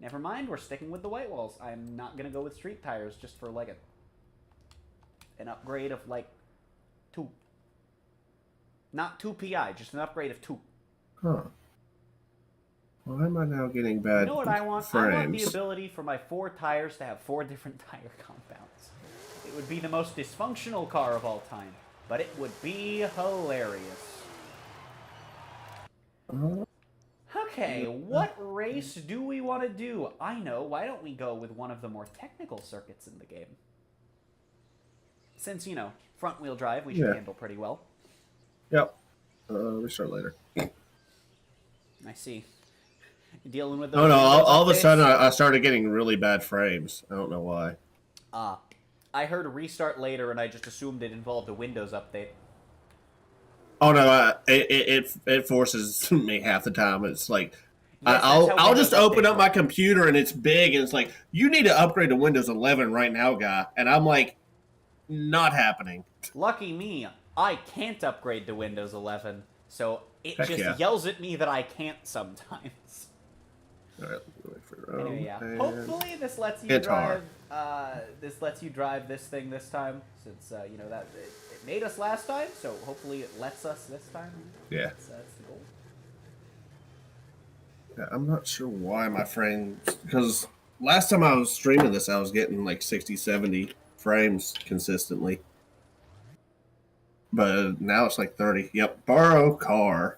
never mind. We're sticking with the white walls. I'm not gonna go with street tires just for like an upgrade of like 2. Not 2 PI, just an upgrade of 2. Huh. Why am I now getting bad You know what I want? frames? I want the ability for my 4 tires to have 4 different tire compounds. It would be the most dysfunctional car of all time, but it would be hilarious. Okay, what race do we want to do? I know, why don't we go with one of the more technical circuits in the game? Since, you know, front-wheel drive we should handle pretty well. Yep. Restart later. I see. Dealing with those. Oh no! All of a sudden, I started getting really bad frames. I don't know why. I heard restart later, and I just assumed it involved a Windows update. Oh no! It forces me half the time. It's like Yes, I'll just open up my computer and it's big, and it's like you need to upgrade to Windows 11 right now, guy. And I'm like, not happening. Lucky me, I can't upgrade to Windows 11, so it Heck just yeah. yells at me that I can't sometimes. All right, wait for Anyway, yeah. and Hopefully, this lets you guitar. drive. This lets you drive this thing this time, since you know that it made us last time. So hopefully, it lets us this time. Yeah. That's the goal. Yeah, I'm not sure why my frames, because last time I was streaming this, I was getting like 60, 70 frames consistently. But now it's like 30. Yep, borrow car.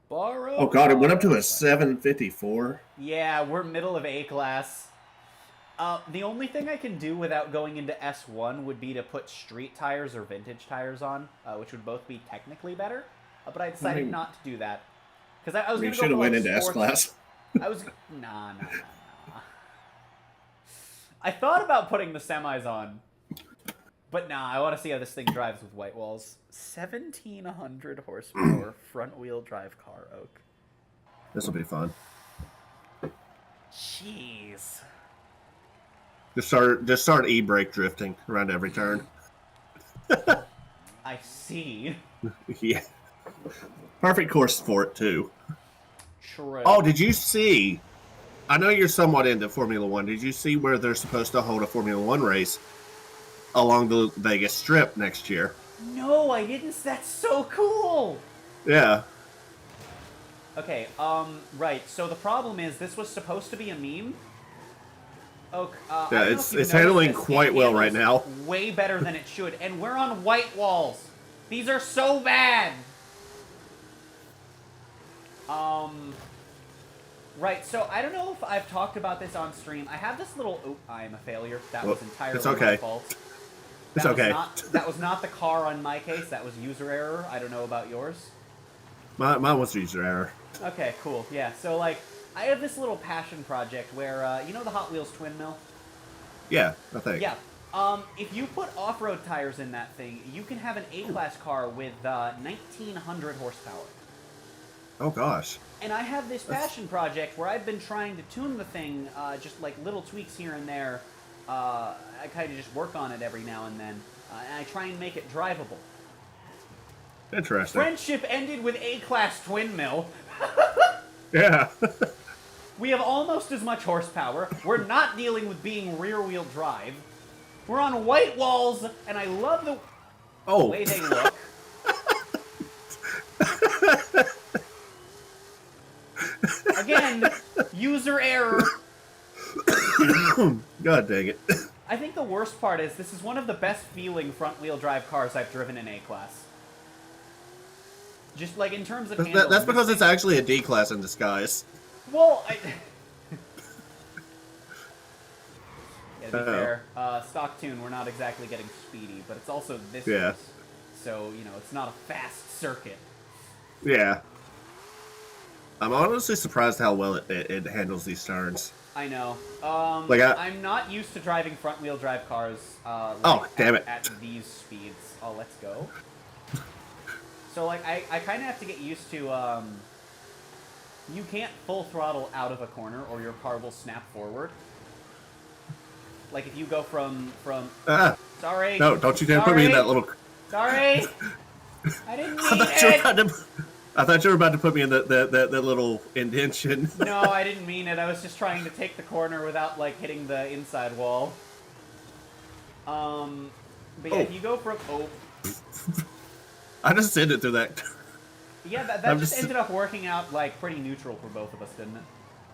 Borrow. Oh god, it went up to a 754. Yeah, we're middle of A class. The only thing I can do without going into S1 would be to put street tires or vintage tires on, which would both be technically better. But I decided not to do that. Because I was going to go should have for, went like, into S class. I was... Nah. I thought about putting the semis on. But nah, I want to see how this thing drives with white walls. 1,700 horsepower front-wheel drive car, Oak. This will be fun. Jeez. Just start e-brake drifting around every turn. I see. Yeah. Perfect course for it, too. True. Oh, did you see? I know you're somewhat into Formula One. Did you see where they're supposed to hold a Formula One race along the Vegas Strip next year? No, I didn't. That's so cool. Yeah. Okay, right. So the problem is this was supposed to be a meme. Oak, I Yeah, don't know it's if you've handling noticed this, quite it well right now. handles way better than it should, and we're on white walls. These are so bad. Right. So I don't know if I've talked about this on stream. I have this little. Oh, I am a failure. That was entirely it's okay. my fault. It's That was okay. that was not the car on my case. That was user error. I don't know about yours. Mine was user error. Okay, cool. Yeah. So like, I have this little passion project where you know the Hot Wheels twin mill. Yeah, I think. Yeah. If you put off-road tires in that thing, you can have an A-class car with 1,900 horsepower. Oh gosh. And I have this passion project where I've been trying to tune the thing, just like little tweaks here and there. I kind of just work on it every now and then, and I try and make it drivable. Interesting. Friendship ended with A-class twin mill. Yeah. We have almost as much horsepower. We're not dealing with being rear-wheel drive. We're on white walls, and I love the way they look. Again, user error. God dang it. I think the worst part is this is one of the best feeling front-wheel drive cars I've driven in A-class. Just like in terms of handling. That's because it's actually a D class in disguise. Well, yeah, to be fair, stock tune, we're not exactly getting speedy, but it's also this Yeah. race, so, you know, it's not a fast circuit. Yeah. I'm honestly surprised how well it handles these turns. I know. I'm not used to driving front-wheel drive cars. Damn it. At these speeds. Oh, let's go. So, like, I kind of have to get used to, you can't full throttle out of a corner or your car will snap forward. Like, if you go from sorry. No, don't you dare put me in that little... Sorry! I didn't mean I thought you were about to put me in that little indention. No, I didn't mean it. I was just trying to take the corner without, like, hitting the inside wall. But yeah, if you go from... Oh. I just sent it through that. Yeah, that just ended up working out, like, pretty neutral for both of us, didn't it?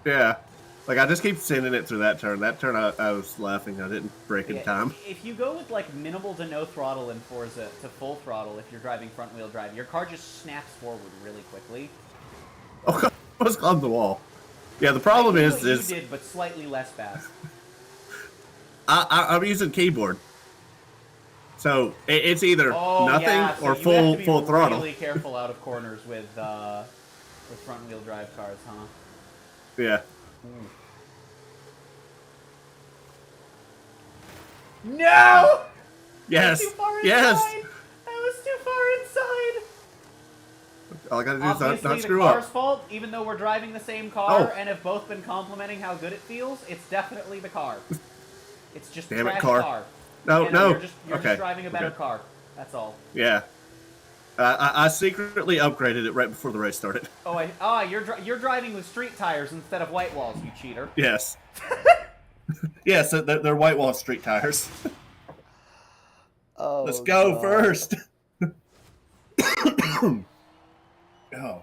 Yeah. Like, I just keep sending it through that turn. That turn, I was laughing. I didn't break in time. If you go with, like, minimal to no throttle in Forza to full throttle, if you're driving front-wheel drive, your car just snaps forward really quickly. Oh, God, I was on the wall. Yeah, the problem is... You did, but slightly less fast. I'm using keyboard. So, it's either nothing so or you full throttle. Really careful out of corners with front-wheel drive cars, huh? Yeah. No! Yes. Too far Yes. inside. That was too far inside. All I gotta do Obviously, is not screw the car's up. fault, even though we're driving the same car and have both been complimenting how good it feels, it's definitely the car. It's just a Damn it, trash car. car. No, Yeah, no. You're just Okay. driving a better Okay. car. That's all. Yeah. I secretly upgraded it right before the race started. Oh, you're driving with street tires instead of white walls, you cheater. Yes. Yes, they're white wall street tires. Oh, Let's go first. Oh.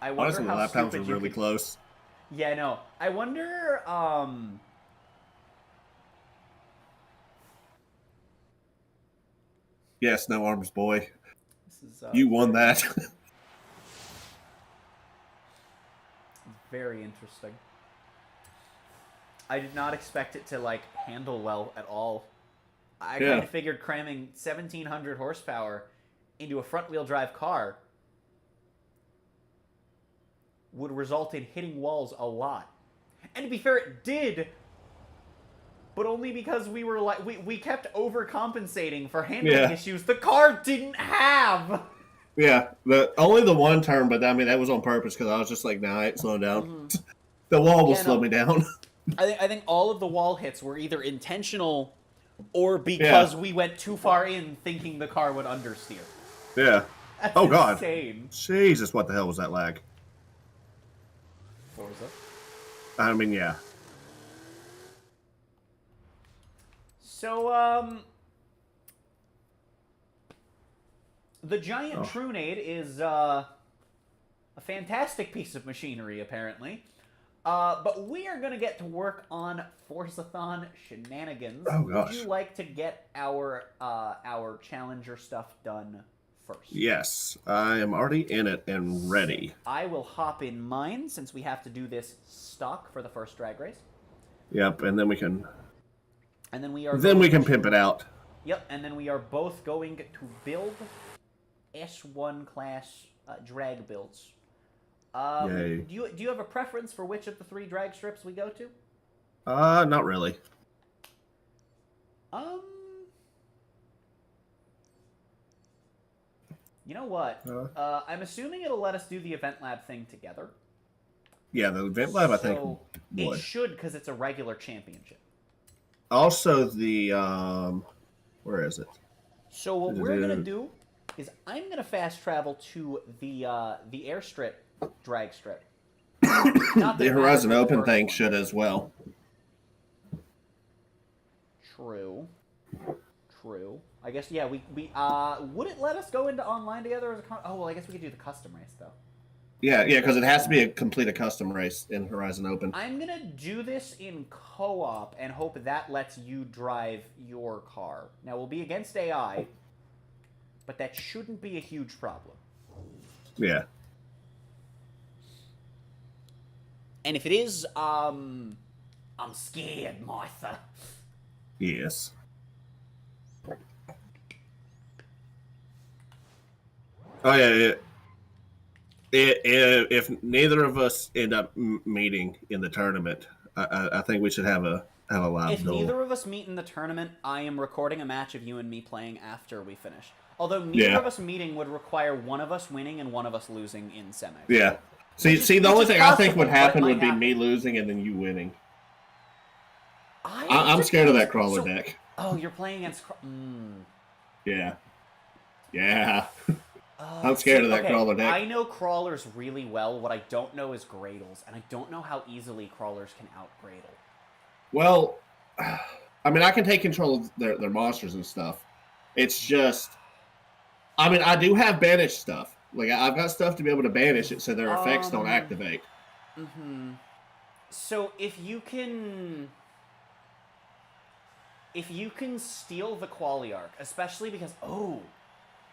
I wonder Honestly, the how lap times are stupid you really could... close. Yeah, no. I wonder, Yes, no arms, boy. This is, You won that. very interesting. I did not expect it to, like, handle well at all. I kind of figured cramming 1,700 horsepower into a front-wheel drive car would result in hitting walls a lot. And to be fair, it did, but only because we were like we kept overcompensating for handling issues the car didn't have. Yeah, only the one turn, but I mean that was on purpose because I was just like, nah, I ain't slowing down. Mm-hmm. The wall will slow me down. I think all of the wall hits were either intentional or because we went too far in thinking the car would understeer. Yeah. That's God. Insane. Jesus, what the hell was that lag? Forza. I mean, yeah. So, the giant Trunade is a fantastic piece of machinery, apparently. But we are going to get to work on Forzathon shenanigans. Oh, gosh. Would you like to get our Challenger stuff done first? Yes, I am already in it and ready. I will hop in mine since we have to do this stock for the first drag race. Yep, and then we can... And then we are... Then we can pimp it out. Yep, and then we are both going to build S1 class drag builds. Yay. Do you have a preference for which of the 3 drag strips we go to? Not really. You know what? I'm assuming it'll let us do the Event Lab thing together. Yeah, the Event Lab, I think, it would. should, because it's a regular championship. Also, the, where is it? So what we're going to do is I'm going to fast travel to the airstrip drag strip. Not The Horizon Open thing should as well. True. I guess, yeah, we would it let us go into online together as a oh, well, I guess we could do the custom race, though. Yeah, because it has to be a custom race in Horizon Open. I'm going to do this in co-op and hope that lets you drive your car. Now, we'll be against AI, but that shouldn't be a huge problem. Yeah. And if it is, I'm scared, Martha. Yes. Oh, yeah. If neither of us end up meeting in the tournament, I think we should have a live If duel. neither of us meet in the tournament, I am recording a match of you and me playing after we finish. Although neither of us meeting would require one of us winning and one of us losing in semis. Yeah. See, the only thing I think would happen would be me losing and then you winning. I'm scared of that crawler deck. Oh, you're playing against... Yeah. Yeah. I'm scared of that crawler deck. I know crawlers really well. What I don't know is Gradles, and I don't know how easily crawlers can out-Gradle. Well, I mean, I can take control of their monsters and stuff. It's just... I mean, I do have banish stuff. Like, I've got stuff to be able to banish it so their effects don't activate. Mm-hmm. So, if you can steal the Qualiarch, especially because...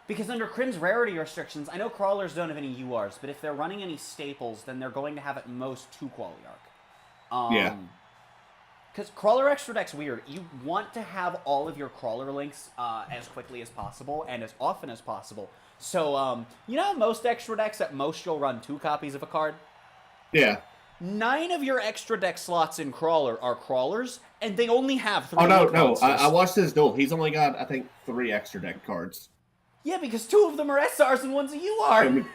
Because under Crim's rarity restrictions, I know crawlers don't have any URs, but if they're running any staples, then they're going to have at most 2 Qualiarch. Yeah. Because crawler extra deck's weird. You want to have all of your crawler links as quickly as possible and as often as possible. So, you know how most extra decks, at most, you'll run 2 copies of a card? Yeah. 9 of your extra deck slots in crawler are crawlers, and they only have 3 Oh, no. monsters. I watched his duel. He's only got, I think, 3 extra deck cards. Yeah, because 2 of them are SRs and 1's a UR.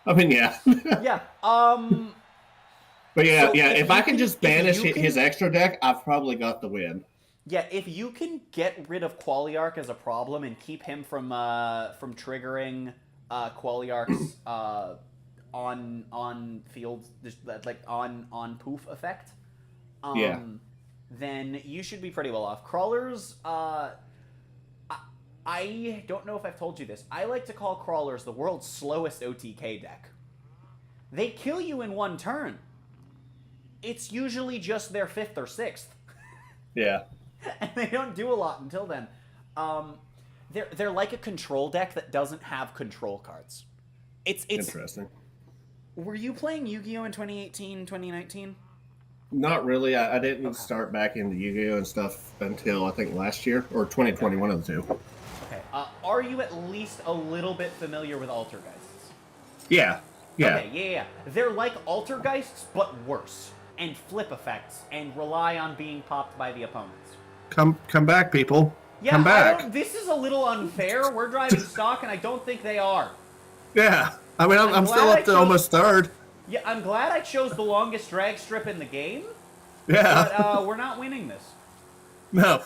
I mean, yeah. Yeah, But yeah, So if I can just banish his extra deck, I've probably got the win. Yeah, if you can get rid of Qualiarch as a problem and keep him from triggering Qualiarch's on field, like on poof effect, then you should be pretty well off. Crawlers, I don't know if I've told you this. I like to call crawlers the world's slowest OTK deck. They kill you in 1 turn. It's usually just their 5th or 6th. Yeah. And they don't do a lot until then. They're like a control deck that doesn't have control cards. It's interesting. Were you playing Yu-Gi-Oh in 2018, 2019? Not really. I didn't start back into Yu-Gi-Oh and stuff until I think last year or 2020, one of the 2. Okay. Are you at least a little bit familiar with Altergeists? Yeah. Okay, yeah. They're like Altergeists, but worse. and flip effects and rely on being popped by the opponents. Come back, people. Yeah, Come back. this is a little unfair. We're driving stock, and I don't think they are. Yeah. I mean, I'm still up to almost third. Yeah, I'm glad I chose the longest drag strip in the game, Yeah. but we're not winning this. No.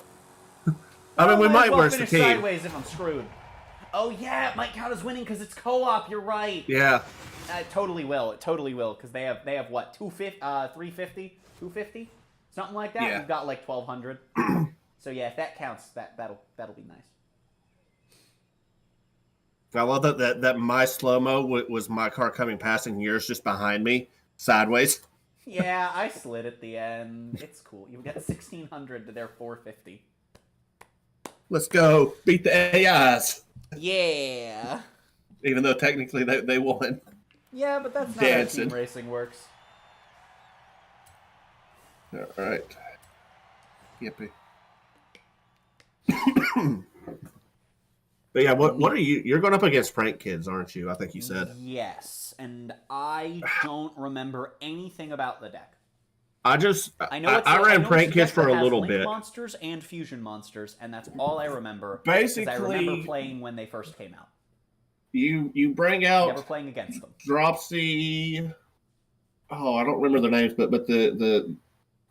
I mean, we might worse the finish team. sideways if I'm screwed. Oh yeah, it might count as winning because it's co-op. You're right. Yeah. It totally will. It totally will because they have what 350, 250, something like that. Yeah. We've got like 1,200. So yeah, if that counts, that'll be nice. I love that my slow-mo was my car coming past and yours just behind me, sideways. Yeah, I slid at the end. It's cool. You get 1,600 to their 450. Let's go. Beat the AIs. Yeah. Even though technically they won. Yeah, but that's not Dancing. how team racing works. All right. Yippee. But yeah, what are you? You're going up against prank kids, aren't you? I think you said. Yes, and I don't remember anything about the deck. I ran prank kids for a little bit. Monsters and fusion monsters, and that's all I remember. Basically, I remember playing when they first came out. You bring out Never playing against them. Dropsy. Oh, I don't remember the names, but the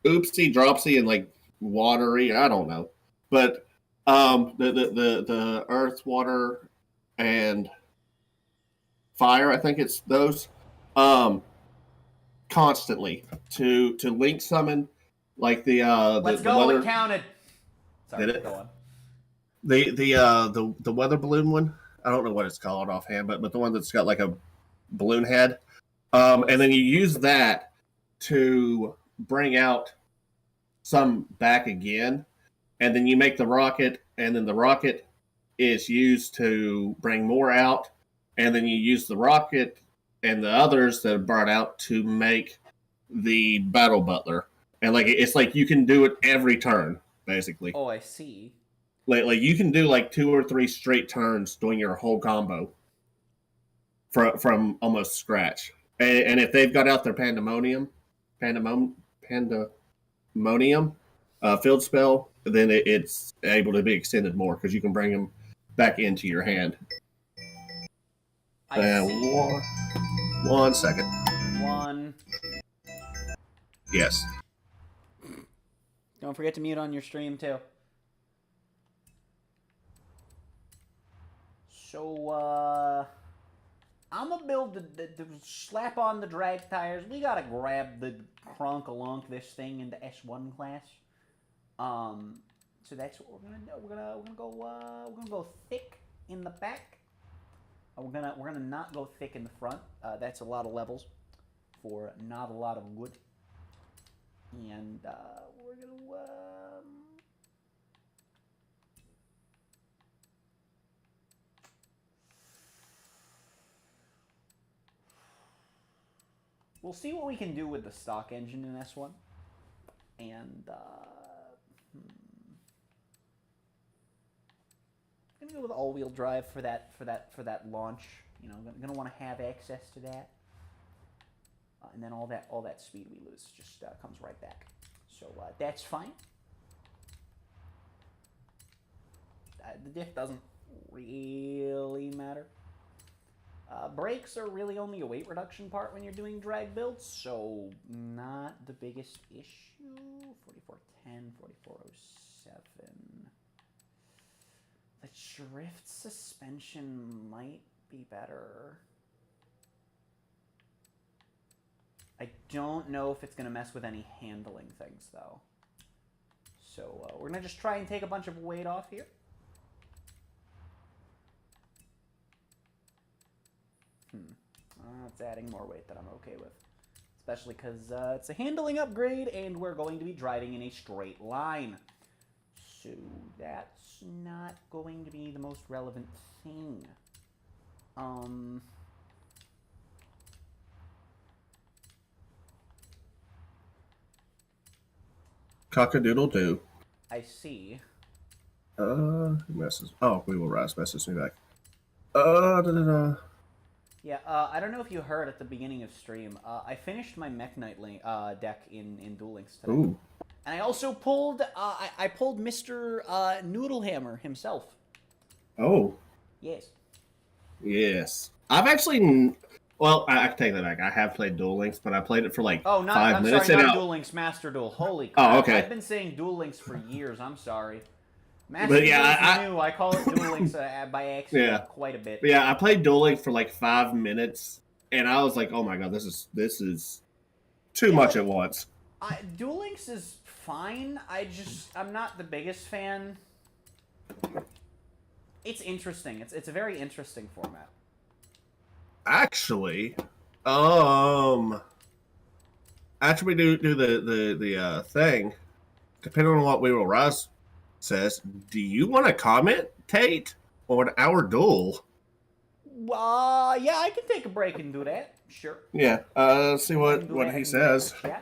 Oopsie, Dropsy, and like Watery. I don't know, but the Earth, Water, and Fire. I think it's those. Constantly to link summon like the Let's the go. weather, It counted. Sorry, did it? go on. The weather balloon one. I don't know what it's called offhand, but the one that's got like a balloon head. And then you use that to bring out some back again, and then you make the rocket, and then the rocket is used to bring more out, and then you use the rocket and the others that are brought out to make the battle butler. And like it's like you can do it every turn, basically. Oh, I see. Like you can do like 2 or 3 straight turns doing your whole combo from almost scratch. And if they've got out their pandemonium field spell, then it's able to be extended more because you can bring them back into your hand. I see. 1 second. 1. Yes. Don't forget to mute on your stream too. So, I'm gonna build the slap on the drag tires. We gotta grab the crunk along this thing into S1 class. So that's what we're gonna do. We're gonna go thick in the back. We're gonna not go thick in the front. That's a lot of levels for not a lot of wood. And we're gonna we'll see what we can do with the stock engine in S1. And I'm gonna go with all-wheel drive for that launch. You know, I'm gonna want to have access to that, and then all that speed we lose just comes right back. So that's fine. The diff doesn't really matter. Brakes are really only a weight reduction part when you're doing drag builds, so not the biggest issue. 4410, 4407. The drift suspension might be better. I don't know if it's going to mess with any handling things, though. So we're going to just try and take a bunch of weight off here. It's adding more weight that I'm okay with. Especially because it's a handling upgrade, and we're going to be driving in a straight line. So that's not going to be the most relevant thing. Cock-a-doodle-doo. I see. Who messes? Oh, we will rise. Message me back. Yeah, I don't know if you heard at the beginning of stream. I finished my Mech Knight deck in Duel Links today. Ooh. And I also pulled, I pulled Mr. Noodlehammer himself. Oh. Yes. Yes. I've actually... Well, I can take that back. I have played Duel Links, but I played it for like 5 minutes. Sorry, not Duel Links, Master Duel. Holy crap. Oh, okay. I've been saying Duel Links for years. I'm sorry. Master Duel is new. I call it Duel Links by accident quite a bit. Yeah, I played Duel Links for like 5 minutes, and I was like, oh my god, this is too much at once. Duel Links is fine. I'm not the biggest fan. It's interesting. It's a very interesting format. Actually, after we do the thing, depending on what We Will Rise says, do you want to commentate on our duel? Yeah, I can take a break and do that. Sure. Yeah. Let's see what he says. Yeah.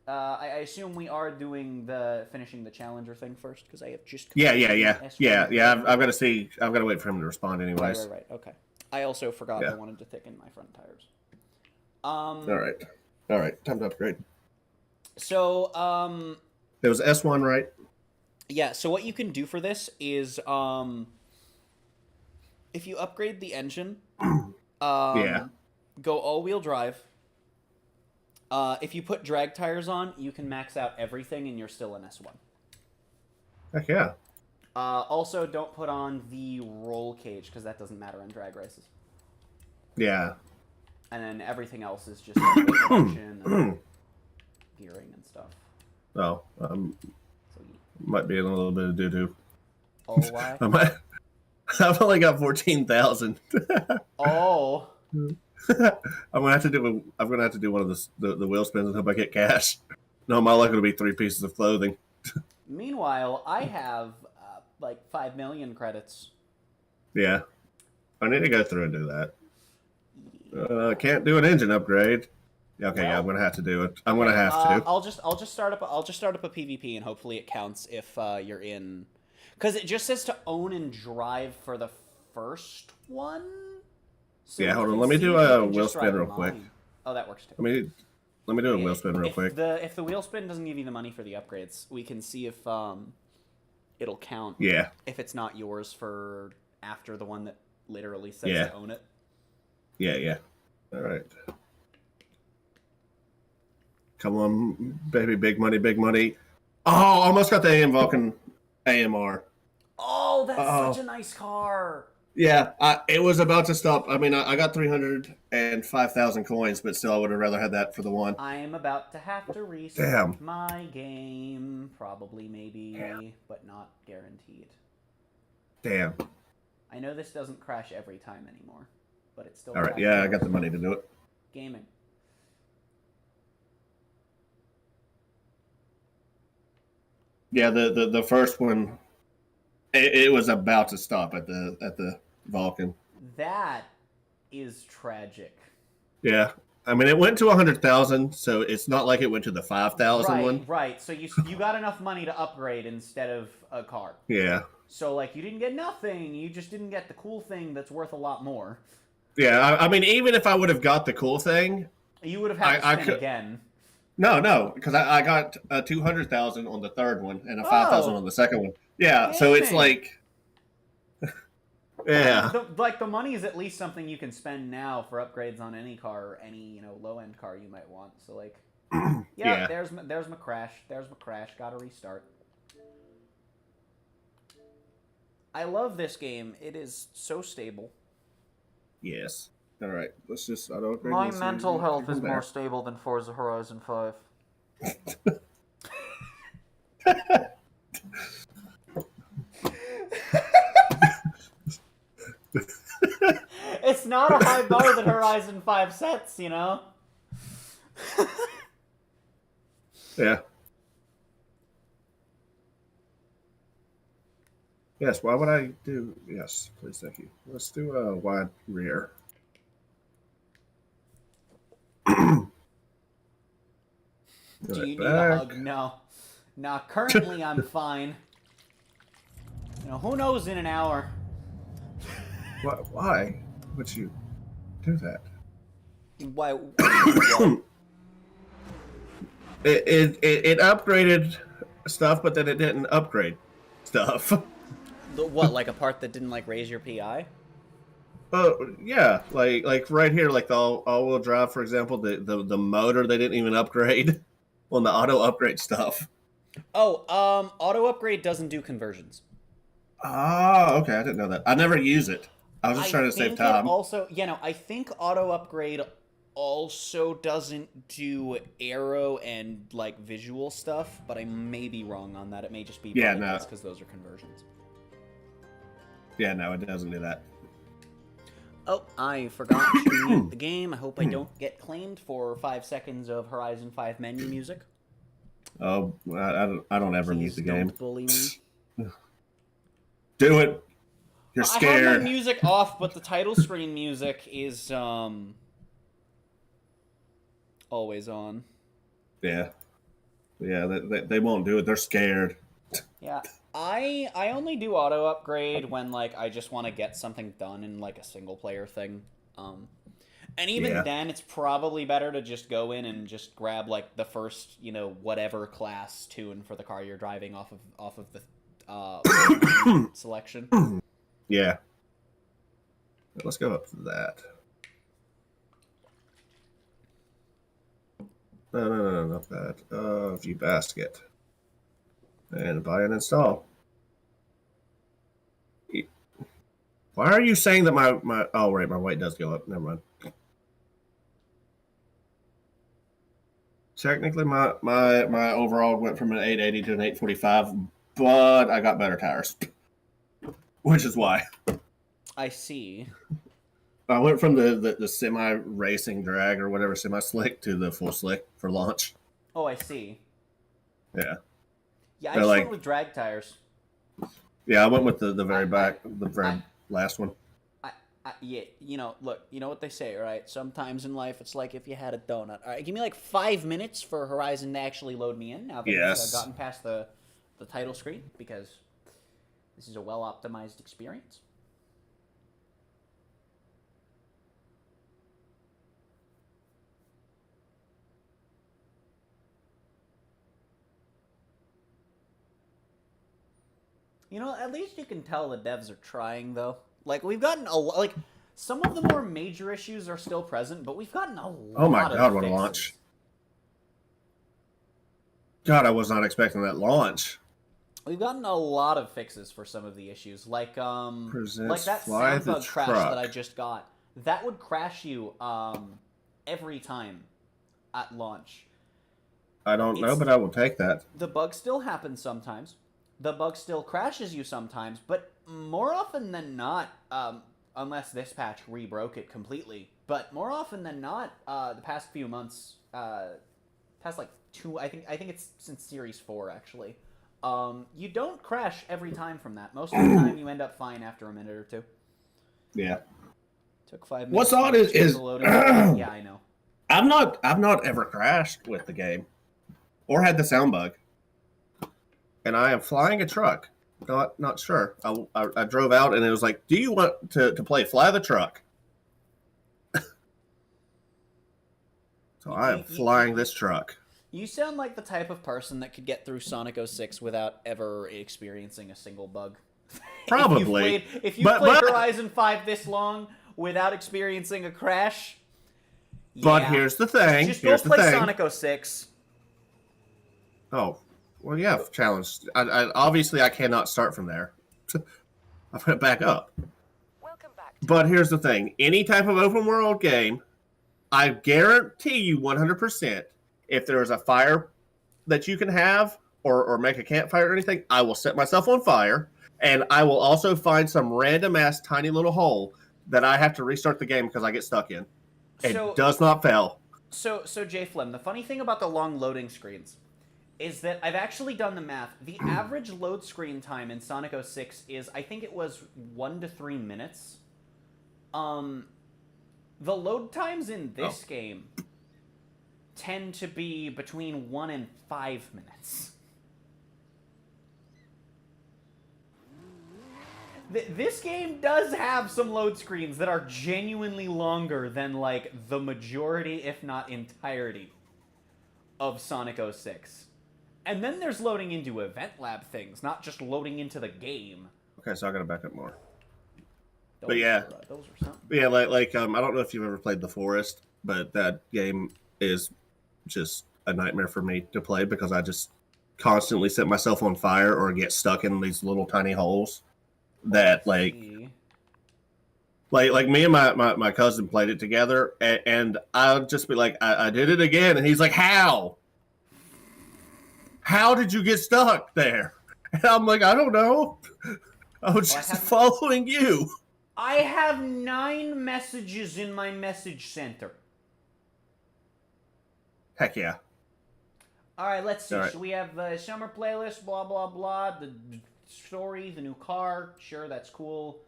I assume we are doing finishing the challenger thing first because I have just Yeah. I've got to see. I've got to wait for him to respond, anyways. Right. Okay. I also forgot I wanted to thicken my front tires. All right. Time to upgrade. So it was S1, right? Yeah. So what you can do for this is if you upgrade the engine, go all-wheel drive. If you put drag tires on, you can max out everything and you're still an S1. Heck yeah. Also, don't put on the roll cage because that doesn't matter on drag races. Yeah. And then everything else is just production and gearing and stuff. Oh, might be in a little bit of doo-doo. Oh, why? I've only got 14,000. Oh. I'm gonna have to do one of the wheel spins and hope I get cash. No, my luck will be 3 pieces of clothing. Meanwhile, I have like 5 million credits. Yeah, I need to go through and do that. Can't do an engine upgrade. Okay, I'm gonna have to do it. I'm gonna have to. I'll just start up a PvP and hopefully it counts if you're in, because it just says to own and drive for the first one. So yeah, hold on. Let me do a wheel spin real quick. Oh, that works too. Let me do a wheel spin real quick. If the wheel spin doesn't give you the money for the upgrades, we can see if it'll count. Yeah. If it's not yours for after the one that literally says to own it. Yeah. All right. Come on, baby, big money, big money. Oh, almost got the AM Vulcan AMR. Oh, that's such a nice car. Yeah, it was about to stop. I mean, I got 305,000 coins, but still, I would have rather had that for the one. I am about to have to restart my game. Probably, maybe, but not guaranteed. Damn. I know this doesn't crash every time anymore, but it's still... All right, yeah, I got the money to do it. Gaming. Yeah, the first one, it was about to stop at the Vulcan. That is tragic. Yeah, I mean it went to 100,000, so it's not like it went to the 5,000 one. Right. So you got enough money to upgrade instead of a car. Yeah. So like you didn't get nothing. You just didn't get the cool thing that's worth a lot more. Yeah, I mean even if I would have got the cool thing, you would have had to spin again. No, because I got 200,000 on the third one and a 5,000 on the second one. Yeah, so it's like, yeah. The money is at least something you can spend now for upgrades on any car or any low end car you might want. So like, yeah. There's my crash. There's my crash. Got to restart. I love this game. It is so stable. Yes. All right, let's just auto upgrade. My mental health is more stable than Forza Horizon 5. It's not a high bar that Horizon 5 sets, Yeah. Yes, why would I do... Yes, please, thank you. Let's do a wide rear. Do you need a hug? No. Nah, currently I'm fine. Who knows in an hour? Why would you do that? Why? What? It upgraded stuff, but then it didn't upgrade stuff. What? Like a part that didn't like raise your PI? Yeah, like right here, like the all-wheel drive, for example, the motor they didn't even upgrade on the auto upgrade stuff. Oh, auto upgrade doesn't do conversions. Oh, okay, I didn't know that. I never use it. I was just I trying to save think it time. also, I think auto upgrade also doesn't do arrow and like visual stuff, but I may be wrong on that. It may just be Yeah, no. because those are conversions. Yeah, no, it doesn't do that. Oh, I forgot to mute the game. I hope I don't get claimed for 5 seconds of Horizon 5 menu music. Oh, I don't ever mute Please the game. don't bully me. Do it. You're I have my scared. music off, but the title screen music is always on. Yeah, they won't do it. They're scared. Yeah, I only do auto upgrade when like I just want to get something done in like a single player thing. And even then, it's probably better to just go in and just grab like the first whatever class tune for the car you're driving off of the selection. Yeah. Let's go up to that. No, not that. View basket. And buy and install. Why are you saying that my oh right, my weight does go up. Never mind. Technically my overall went from an 880 to an 845, but I got better tires. Which is why. I see. I went from the semi-racing drag or whatever, semi-slick to the full slick for launch. Oh, I see. Yeah. Yeah, I just went with drag tires. Yeah, I went with the very back, the very last one. Yeah, look, you know what they say, right? Sometimes in life, it's like if you had a donut. All right, give me like 5 minutes for Horizon to actually load me in now that I've gotten past the title screen, because this is a well-optimized experience. At least you can tell the devs are trying, though. Like, we've gotten some of the more major issues are still present, but we've gotten a lot of Oh my god, what a fixes. launch. God, I was not expecting that launch. We've gotten a lot of fixes for some of the issues, like that Fly sound the bug crash truck. that I just got. That would crash you every time at launch. I don't know, but I will take that. The bug still happens sometimes. The bug still crashes you sometimes, but more often than not, unless this patch rebroke it completely, but more often than not, the past few months, past like 2, I think it's since Series 4 actually. You don't crash every time from that. Most of the time, you end up fine after a minute or two. Yeah. Took 5 minutes. What's odd is yeah, I know. I've not ever crashed with the game, or had the sound bug, and I am flying a truck. Not sure. I drove out and it was like, "Do you want to play Fly the Truck?" So I am flying this truck. You sound like the type of person that could get through Sonic 06 without ever experiencing a single bug. Probably. If you played Horizon 5 this long without experiencing a crash, but here's the thing. Just go play Sonic 06. Oh, well, yeah, challenge. Obviously, I cannot start from there. I put it back up. Welcome back. But here's the thing. Any type of open world game, I guarantee you 100%, if there is a fire that you can have or make a campfire or anything, I will set myself on fire, and I will also find some random-ass tiny little hole that I have to restart the game because I get stuck in. It does not fail. So Jay Flem, the funny thing about the long loading screens is that I've actually done the math. The average load screen time in Sonic 06 is, I think it was 1 to 3 minutes. The load times in this game tend to be between 1 and 5 minutes. This game does have some load screens that are genuinely longer than, like, the majority, if not entirety, of Sonic 06. And then there's loading into event lab things, not just loading into the game. Okay, so I gotta back up more. Those But yeah. those are something. But yeah, like I don't know if you've ever played The Forest, but that game is just a nightmare for me to play because I just constantly set myself on fire or get stuck in these little tiny holes that like me and my cousin played it together, and I'll just be like, I did it again, and he's like, how did you get stuck there? And I'm like, I don't know, I was just following you. I have 9 messages in my message center. Heck yeah. Alright, let's see. All right. So we have the summer playlist, blah, blah, blah. The story, the new car. Sure, that's cool.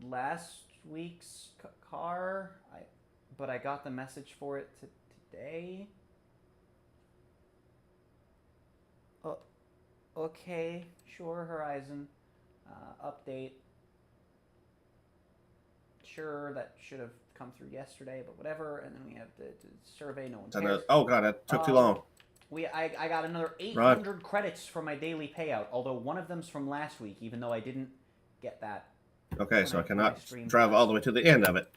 Last week's car. But I got the message for it today. Okay. Sure, Horizon. Update. Sure, that should have come through yesterday, but whatever. And then we have the survey. No one cares. Oh god, that took too long. I got another 800 credits for my daily payout, although one of them's from last week, even though I didn't get that. Okay, so I cannot drive all the way to the end of it.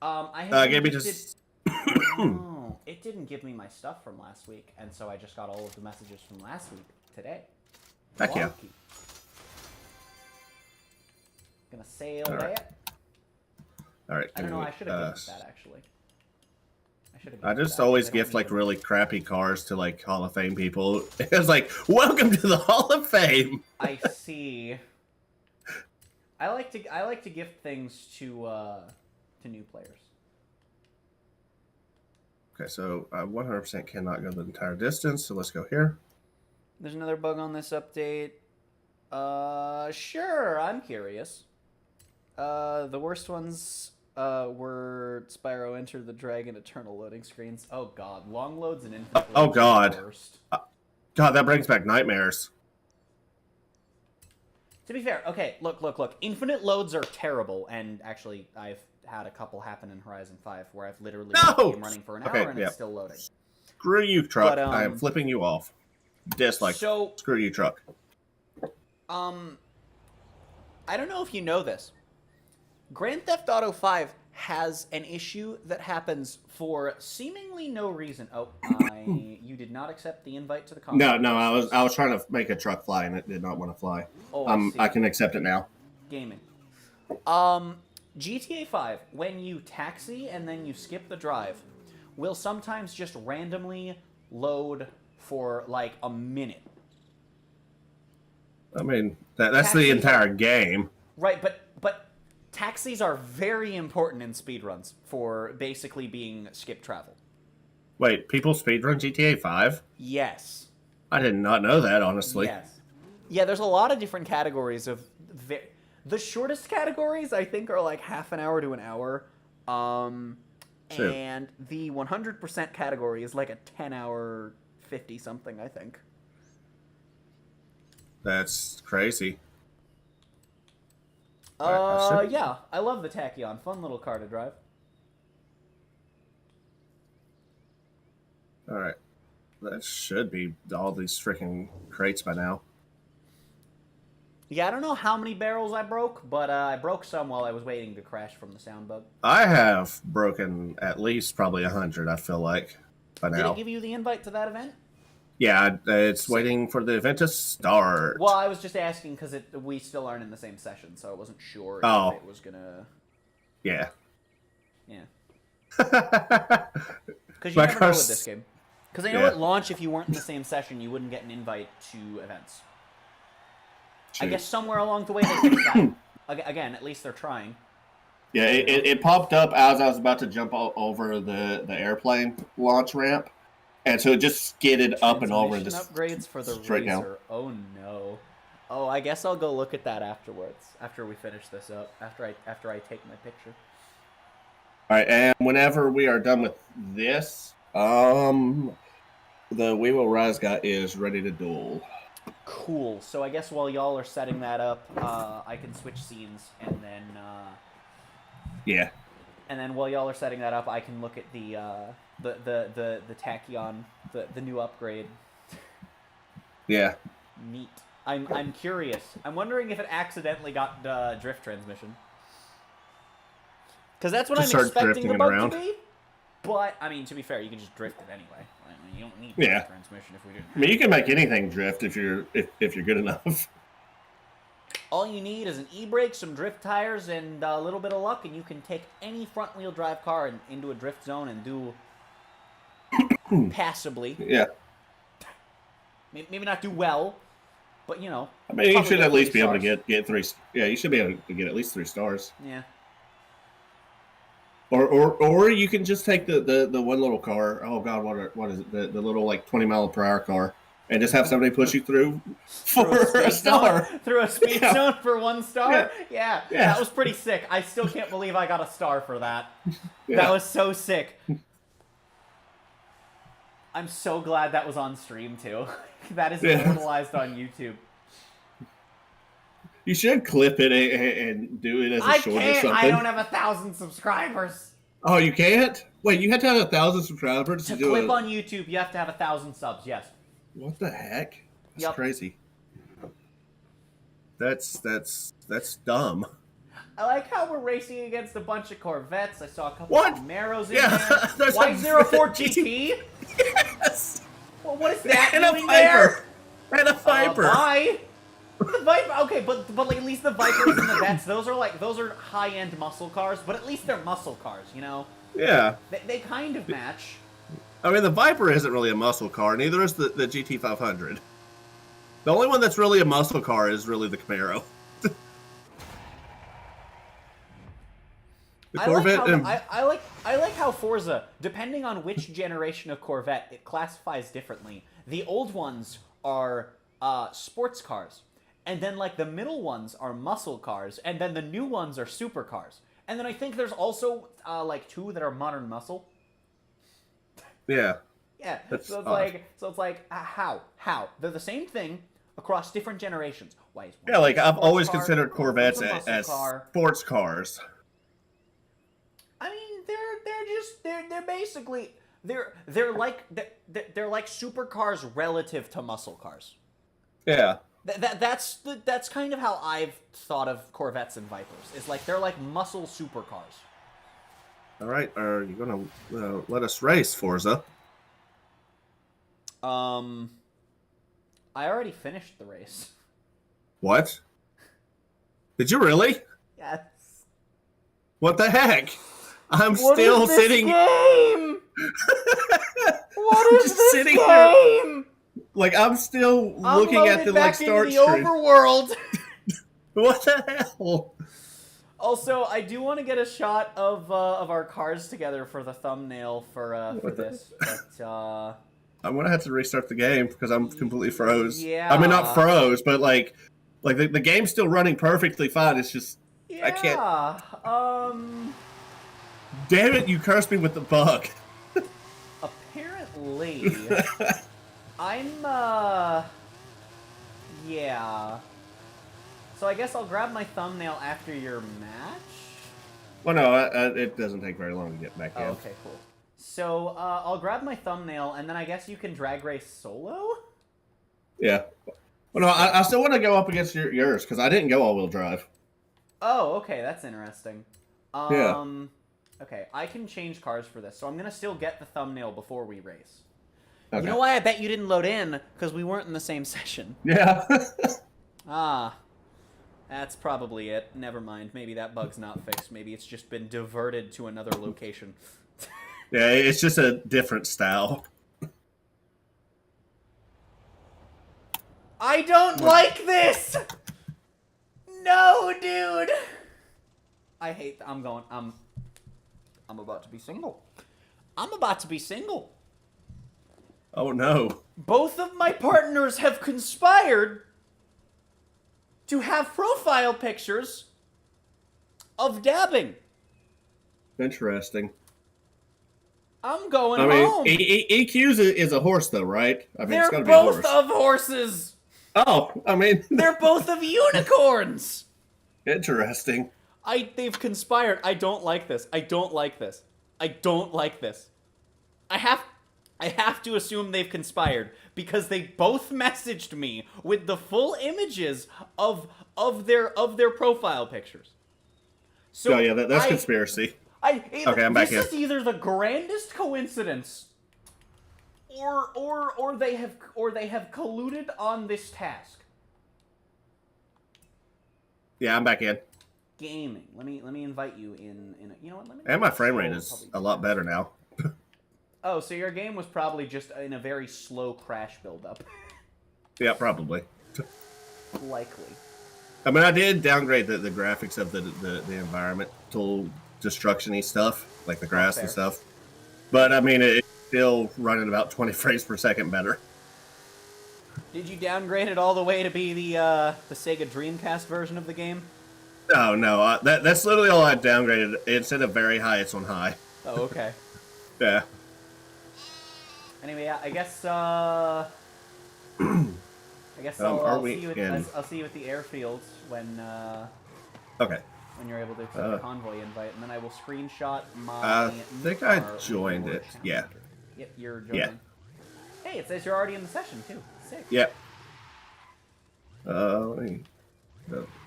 Gave me just. No, it didn't give me my stuff from last week, and so I just got all of the messages from last week today. Heck yeah. Gonna sail Alright. that. All right. I don't know. I should have given that actually. I just always gift like really crappy cars to like Hall of Fame people. It's like, welcome to the Hall of Fame. I see. I like to gift things to new players. Okay, so 100% cannot go the entire distance. So let's go here. There's another bug on this update. Sure. I'm curious. The worst ones were Spyro Enter the Dragon Eternal loading screens. Oh god, long loads and infinite loads. Oh god. Are the worst. God, that brings back nightmares. To be fair, okay, look. Infinite loads are terrible, and actually, I've had a couple happen in Horizon 5 where I've literally left the game running for an hour and it's still loading. Screw you, truck. But, I am flipping you off. Dislike. So, screw you, truck. I don't know if you know this. Grand Theft Auto 5 has an issue that happens for seemingly no reason. Oh, you did not accept the invite to the conference. No, I was trying to make a truck fly and it did not want to fly. Oh, I can accept it now. Gaming. GTA 5, when you taxi and then you skip the drive, will sometimes just randomly load for like a minute. I mean, that's the entire game. Right, but taxis are very important in speedruns for basically being skip travel. Wait, people speedrun GTA 5? Yes. I did not know that, honestly. Yes. Yeah, there's a lot of different categories of... The shortest categories, I think, are like half an hour to an hour. And the 100% category is like a 10-hour 50-something, I think. That's crazy. Yeah, I love the Tachyon. Fun little car to drive. Alright. That should be all these freaking crates by now. Yeah, I don't know how many barrels I broke, but I broke some while I was waiting to crash from the sound bug. I have broken at least probably 100, I feel like, by now. Did it give you the invite to that event? Yeah, it's waiting for the event to start. Well, I was just asking because we still aren't in the same session, so I wasn't sure if it was gonna... Yeah. Yeah. Because you never know with this game. Because I know at launch, if you weren't in the same session, you wouldn't get an invite to events. I guess somewhere along the way they fixed that. Again, at least they're trying. Yeah, it popped up as I was about to jump over the airplane launch ramp. And so it just skidded up and over and just upgrades for the straight Razor. down. Oh no. Oh, I guess I'll go look at that afterwards. After we finish this up. After I take my picture. All right, and whenever we are done with this, the We Will Rise guy is ready to duel. Cool. So I guess while y'all are setting that up, I can switch scenes, and Yeah. then while y'all are setting that up, I can look at the Tachyon, the new upgrade. Yeah. Neat. I'm curious. I'm wondering if it accidentally got drift transmission. Because that's what Just I'm start expecting the drifting it bug around. to be. But I mean, to be fair, you can just drift it anyway. I mean, you don't need Yeah. drift transmission if we do. I mean, you can make anything drift if you're good enough. All you need is an e-brake, some drift tires, and a little bit of luck, and you can take any front-wheel drive car into a drift zone and do passably. Yeah. Maybe not do well, but you know. I mean, you probably should get at least 3 be able to stars. get 3. Yeah, you should be able to get at least 3 stars. Yeah. Or you can just take the one little car. Oh God, what is it? The little like 20-mile-per-hour car, and just have somebody push you through for a star. Through a speed Yeah. zone for 1 star? Yeah. That was pretty sick. I still can't believe I got a star for that. Yeah. That was so sick. I'm so glad that was on stream, too. That is Yeah. immortalized on YouTube. You should clip it and do it as a I short or can't. something. I don't have 1,000 subscribers. Oh, you can't? Wait, you have to have 1,000 subscribers To to do clip it. on YouTube, you have to have 1,000 subs, yes. What the heck? That's Yep. crazy. That's dumb. I like how we're racing against a bunch of Corvettes. I saw a couple What? of Camaros in Yeah, there. there's Why a 04 GT? Yes. Well, what is that And a doing there? Viper. And a Viper. Bye. The Viper. Okay, but like at least the Vipers and the Vets, those are high-end muscle cars, but at least they're muscle cars, you know. Yeah. They kind of match. I mean, the Viper isn't really a muscle car. Neither is the GT500. The only one that's really a muscle car is really the Camaro. The Corvette. I like how Forza, depending on which generation of Corvette, it classifies differently. The old ones are sports cars, and then like the middle ones are muscle cars, and then the new ones are supercars. And then I think there's also like 2 that are modern muscle. Yeah. Yeah. That's So it's odd. like how they're the same thing across different generations. Why is one Yeah, like I've sports always car, considered one's Corvettes a muscle as car? sports cars. I mean, they're basically they're like supercars relative to muscle cars. Yeah. That's kind of how I've thought of Corvettes and Vipers. It's like they're like muscle supercars. All right. Are you gonna let us race, Forza? I already finished the race. What? Did you really? Yes. What the heck? I'm What still is this sitting. game? What is just this sitting game? here. Like I'm still I'm looking at loaded the back like start into the screen. overworld. What the hell? Also, I do want to get a shot of our cars together for the thumbnail for this, but I'm gonna have to restart the game because I'm completely froze. Yeah. I mean, not froze, but like the game's still running perfectly fine. It's just yeah. I can't. Damn it! You cursed me with the bug. Apparently, I'm yeah. So I guess I'll grab my thumbnail after your match. Well, no, it doesn't take very long to get back in. Oh, okay, cool. So I'll grab my thumbnail, and then I guess you can drag race solo. Yeah. Well, no, I still want to go up against yours because I didn't go all-wheel drive. Oh, okay, that's interesting. Yeah. Okay, I can change cars for this, so I'm gonna still get the thumbnail before we race. Okay. You know why I bet you didn't load in? Because we weren't in the same session. Yeah. Ah, that's probably it. Never mind. Maybe that bug's not fixed. Maybe it's just been diverted to another location. Yeah, it's just a different style. I don't like this! No, dude! I hate I'm about to be single. I'm about to be single. Oh no. Both of my partners have conspired to have profile pictures of dabbing. Interesting. I'm going I mean, home. EQ's is a horse, though, right? I mean, it's They're got to be a both horse. of horses. Oh, I mean, They're both of unicorns. interesting. They've conspired. I don't like this. I don't like this. I don't like this. I have to assume they've conspired because they both messaged me with the full images of their profile pictures. So Oh yeah, that's conspiracy. Okay, I'm back this in. is either the grandest coincidence, or they have colluded on this task. Yeah, I'm back in. Gaming. Let me invite you in. You know what? Let me. And my frame rate I'll is probably a do lot that. better now. Oh, so your game was probably just in a very slow crash buildup. Yeah, probably. Likely. I mean, I did downgrade the graphics of the environmental destruction-y stuff, like the grass fair. and stuff. But I mean, it's still running about 20 frames per second better. Did you downgrade it all the way to be the Sega Dreamcast version of the game? Oh no, that's literally all I downgraded. Instead of very high, it's on high. Oh, okay. Yeah. Anyway, yeah, I guess I'll see you at the airfields when Okay. when you're able to accept the convoy invite, and then I will screenshot my. I think I car joined with it. your Yeah. challenger. Yep, you're joining. Yeah. Hey, it says you're already in the session too. Sick. Yep. Let me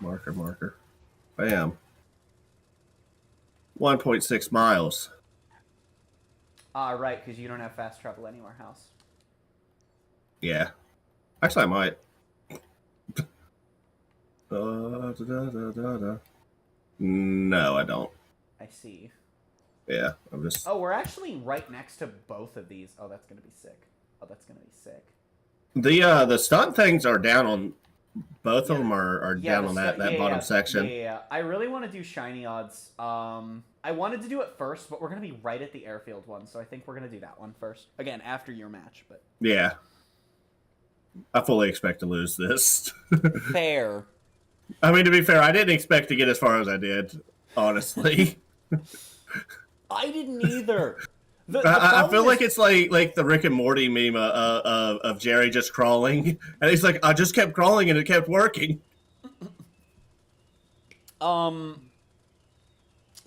marker. Bam. 1.6 miles. Right, because you don't have fast travel anywhere, house. Yeah. Actually, I might. No, I don't. I see. Yeah, I'm just. Oh, we're actually right next to both of these. Oh, that's gonna be sick. Oh, that's gonna be sick. The stunt things are down on both of them are down on that bottom section. Yeah. I really want to do shiny odds. I wanted to do it first, but we're gonna be right at the airfield one, so I think we're gonna do that one first. Again, after your match, but Yeah. I fully expect to lose this. fair. I mean, to be fair, I didn't expect to get as far as I did, honestly. I didn't either. I feel like it's like the Rick and Morty meme of Jerry just crawling, and he's like, I just kept crawling and it kept working.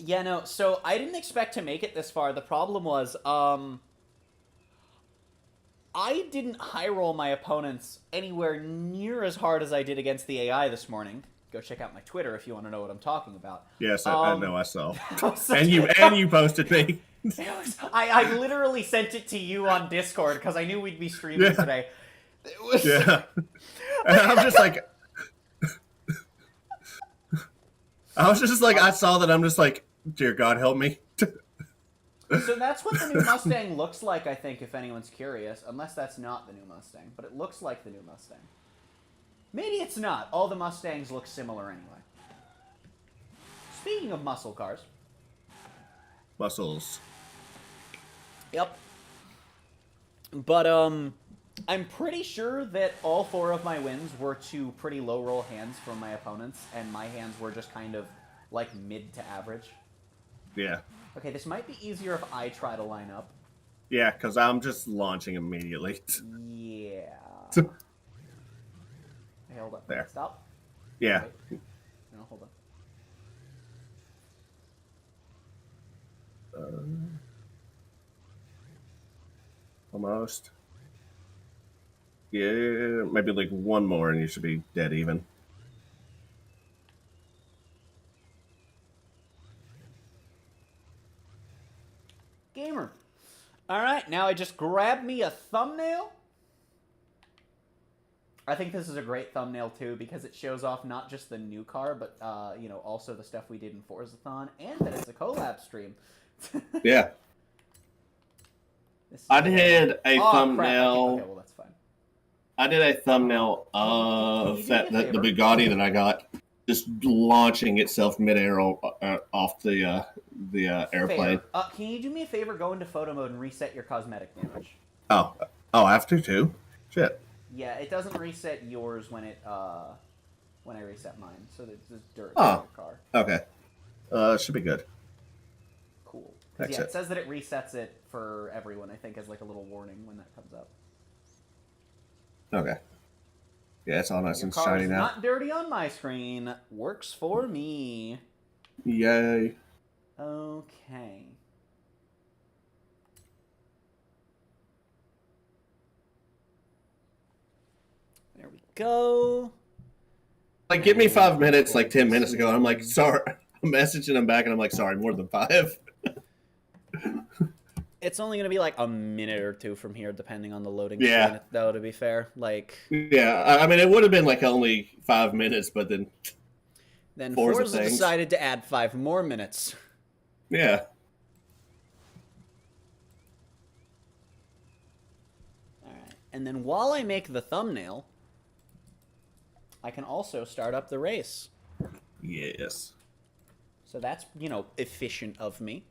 Yeah, no, so I didn't expect to make it this far. The problem was, I didn't high roll my opponents anywhere near as hard as I did against the AI this morning. Go check out my Twitter if you want to know what I'm talking about. Yes, I know, I saw. Such and you posted me. I literally sent it to you on Discord because I knew we'd be streaming today. It was, Yeah. And I'm just like, I saw that. I'm just like, dear God, help me. So that's what the new Mustang looks like, I think, if anyone's curious. Unless that's not the new Mustang. But it looks like the new Mustang. Maybe it's not. All the Mustangs look similar anyway. Speaking of muscle cars. Muscles. Yep. But, I'm pretty sure that all 4 of my wins were to pretty low roll hands from my opponents, and my hands were just kind of, like, mid to average. Yeah. Okay, this might be easier if I try to line up. Yeah, because I'm just launching immediately. Yeah. Hey, hold up. There. Stop. Yeah. Wait. No, hold on. Almost. Yeah, maybe like one more and you should be dead even. Gamer. Alright, now I just grab me a thumbnail. I think this is a great thumbnail, too, because it shows off not just the new car, but, you know, also the stuff we did in Forzathon, and that it's a collab stream. Yeah. I did a thumbnail. Crap. Okay, well, that's fine. I did a thumbnail of Can you do me a the favor? Bugatti that I got, just launching itself midair off the airplane. Fair. Can you do me a favor? Go into photo mode and reset your cosmetic damage. Oh, I have to too. Shit. Yeah, it doesn't reset yours when I reset mine. So there's just dirt Oh. in your car. Okay. Should be good. Cool. 'Cause, yeah, Exit. it says that it resets it for everyone, I think, as like a little warning when that comes up. Okay. Yeah, it's all nice Your and car's shiny now. not dirty on my screen. Works for me. Yay. Okay. There we go. Like, give me 5 minutes, like 10 minutes ago. I'm like, sorry. I'm messaging him back, and I'm like, sorry, more than 5. It's only gonna be like a minute or two from here, depending on the loading Yeah. screen. Though, to be fair, like Yeah, I mean, it would have been like only 5 minutes, but then Forza Forza things. decided to add 5 more minutes. Yeah. All right, and then while I make the thumbnail, I can also start up the race. Yes. So that's, you know, efficient of me.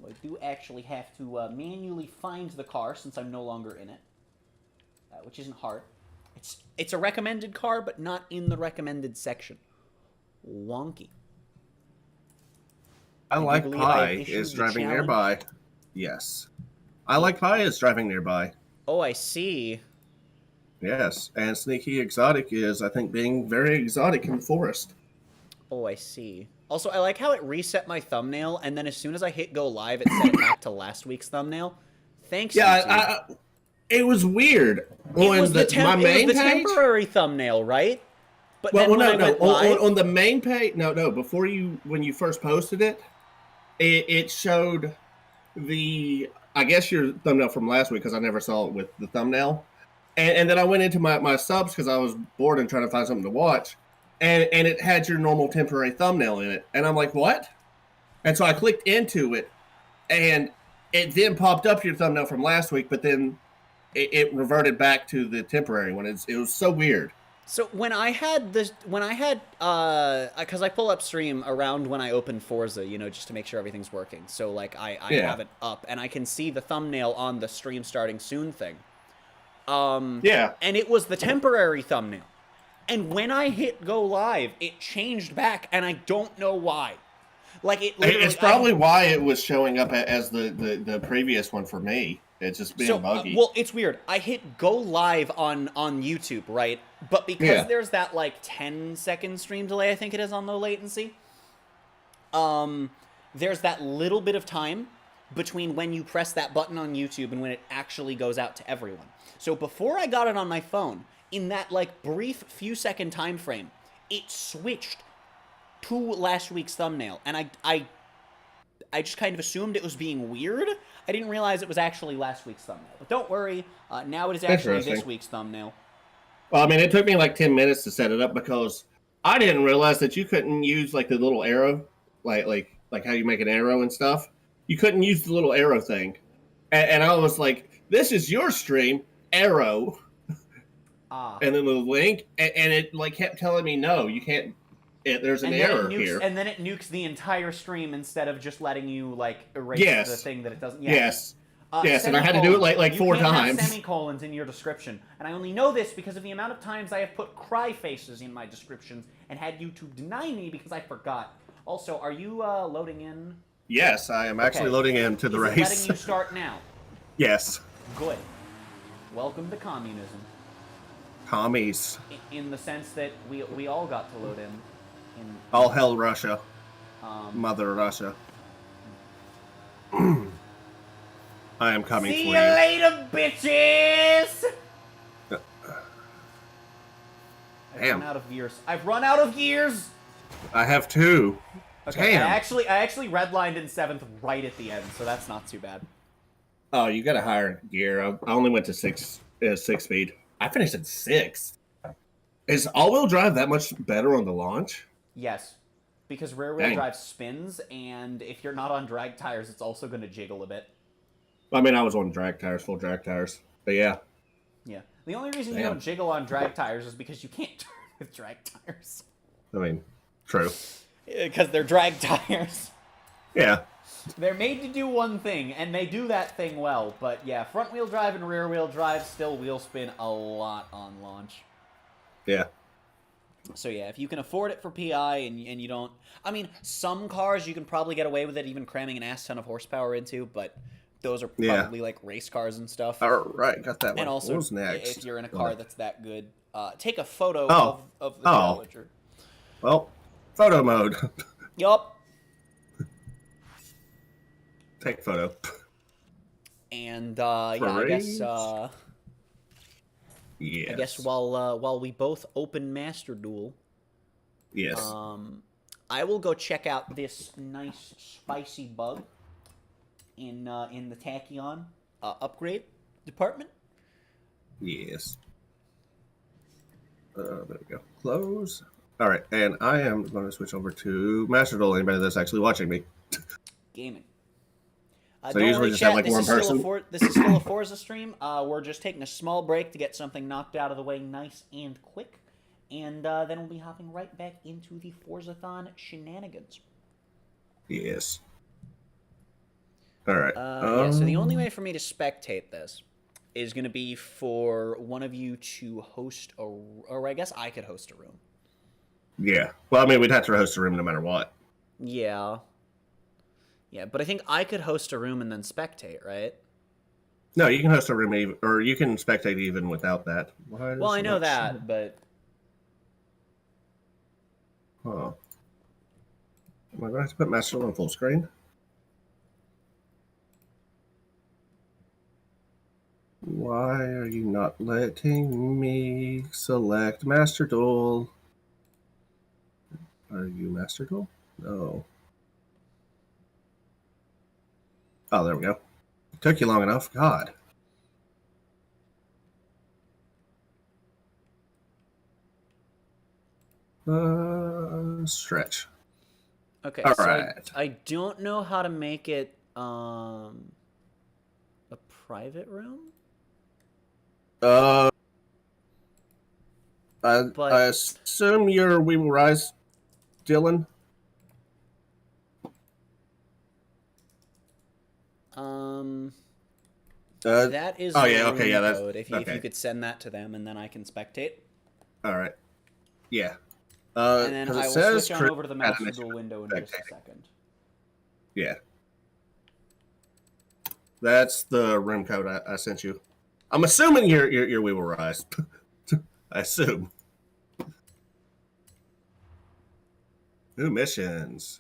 I do actually have to manually find the car since I'm no longer in it, which isn't hard. It's a recommended car, but not in the recommended section. Wonky. I like believe Pi I've issued is the driving challenge? nearby. Yes. I like Pi is driving nearby. Oh, I see. Yes. And Sneaky Exotic is, I think, being very exotic in the forest. Oh, I see. Also, I like how it reset my thumbnail, and then as soon as I hit go live, it set it back to last week's thumbnail. Thanks, YouTube. Yeah, it was weird. It was the my main page? temporary thumbnail, right? But Well, then when no, I no. went live, On the main page, no. Before when you first posted it, it showed I guess your thumbnail from last week because I never saw it with the thumbnail, and then I went into my subs because I was bored and trying to find something to watch, and it had your normal temporary thumbnail in it, and I'm like, what? And so I clicked into it, and it then popped up your thumbnail from last week, but then it reverted back to the temporary one. It was so weird. so when I had because I pull up stream around when I open Forza, you know, just to make sure everything's working. So like I have it up and I can see the thumbnail on the stream starting soon thing. Yeah. And it was the temporary thumbnail. And when I hit go live, it changed back, and I don't know why. Like It's probably why it was showing up as the previous one for me. It's just being buggy. Well, it's weird. I hit go live on YouTube, right? But because there's that like 10-second stream delay, I think it is on low latency. There's that little bit of time between when you press that button on YouTube and when it actually goes out to everyone. So before I got it on my phone, in that like brief few second time frame, it switched to last week's thumbnail, and I just kind of assumed it was being weird. I didn't realize it was actually last week's thumbnail. But don't worry, now it is actually this week's thumbnail. Well, I mean, it took me like 10 minutes to set it up because I didn't realize that you couldn't use like the little arrow, like how you make an arrow and stuff. You couldn't use the little arrow thing, and I was like, "This is your stream, arrow." And then the link, and it like kept telling me, "No, you can't." There's an error here. And then it nukes the entire stream instead of just letting you like erase the thing that it doesn't. Yes. Yes, and I had to do it like 4 times. You can't have semicolons in your description, and I only know this because of the amount of times I have put cry faces in my descriptions and had YouTube deny me because I forgot. Also, are you loading in? Yes, I am actually loading into the race. Letting you start now. Yes. Good. Welcome to communism. Commies. In the sense that we all got to load in. All hell Russia. Mother Russia. I am coming for you. See you later, bitches! I've run out of gears. I've run out of gears! I have 2. Okay, Damn. I actually redlined in 7th right at the end, so that's not too bad. Oh, you got a higher gear. I only went to 6 speed. I finished at 6. Is all-wheel drive that much better on the launch? Yes, because rear-wheel drive spins, and if you're not on drag tires, it's also going to jiggle a bit. I mean, I was on drag tires, full drag tires, but yeah. Yeah. The only reason you don't jiggle on drag tires is because you can't turn with drag tires. I mean, true. Because they're drag tires. Yeah. They're made to do one thing, and they do that thing well. But yeah, front-wheel drive and rear-wheel drive still wheel spin a lot on launch. Yeah. So yeah, if you can afford it for PI and you don't... I mean, some cars you can probably get away with it even cramming an ass ton of horsepower into, but Those are Yeah. probably like race cars and stuff. All right, got that one. And also, What was next? if you're in a car that's that good, take a photo Oh. of the Oh. Challenger. Well, photo mode. Yup. Take photo. And I guess Yes. I guess while we both open Master Duel, Yes. I will go check out this nice spicy bug in the Tachyon upgrade department. Yes. There we go. Close. All right, and I am going to switch over to Master Duel. Anybody that's actually watching me. Gaming. So Don't usually worry, just chat. have, like, This one is still person? this is still a Forza stream. We're just taking a small break to get something knocked out of the way nice and quick. And then we'll be hopping right back into the Forzathon shenanigans. Yes. All right. Yeah, so the only way for me to spectate this is going to be for one of you to host a... Or I guess I could host a room. Yeah. Well, I mean, we'd have to host a room no matter what. Yeah. Yeah, but I think I could host a room and then spectate, right? No, you can host a room, even, or you can spectate even without that. Well, I know that, but... Huh. Am I going to have to put Master Duel on full screen? Why are you not letting me select Master Duel? Are you Master Duel? No. Oh, there we go. It took you long enough. God. Stretch. Okay, All so right. I don't know how to make it a private room. I But- assume you're We Will Rise, Dylan. That is oh, the yeah, okay, room yeah, that's- code. If you okay. could send that to them, and then I can spectate. All right. Yeah. And then 'cause I it will says switch on create over to the an Master animation Duel window in just a spectating. second. Yeah. That's the room code I sent you. I'm assuming you're We Will Rise. I assume. New missions.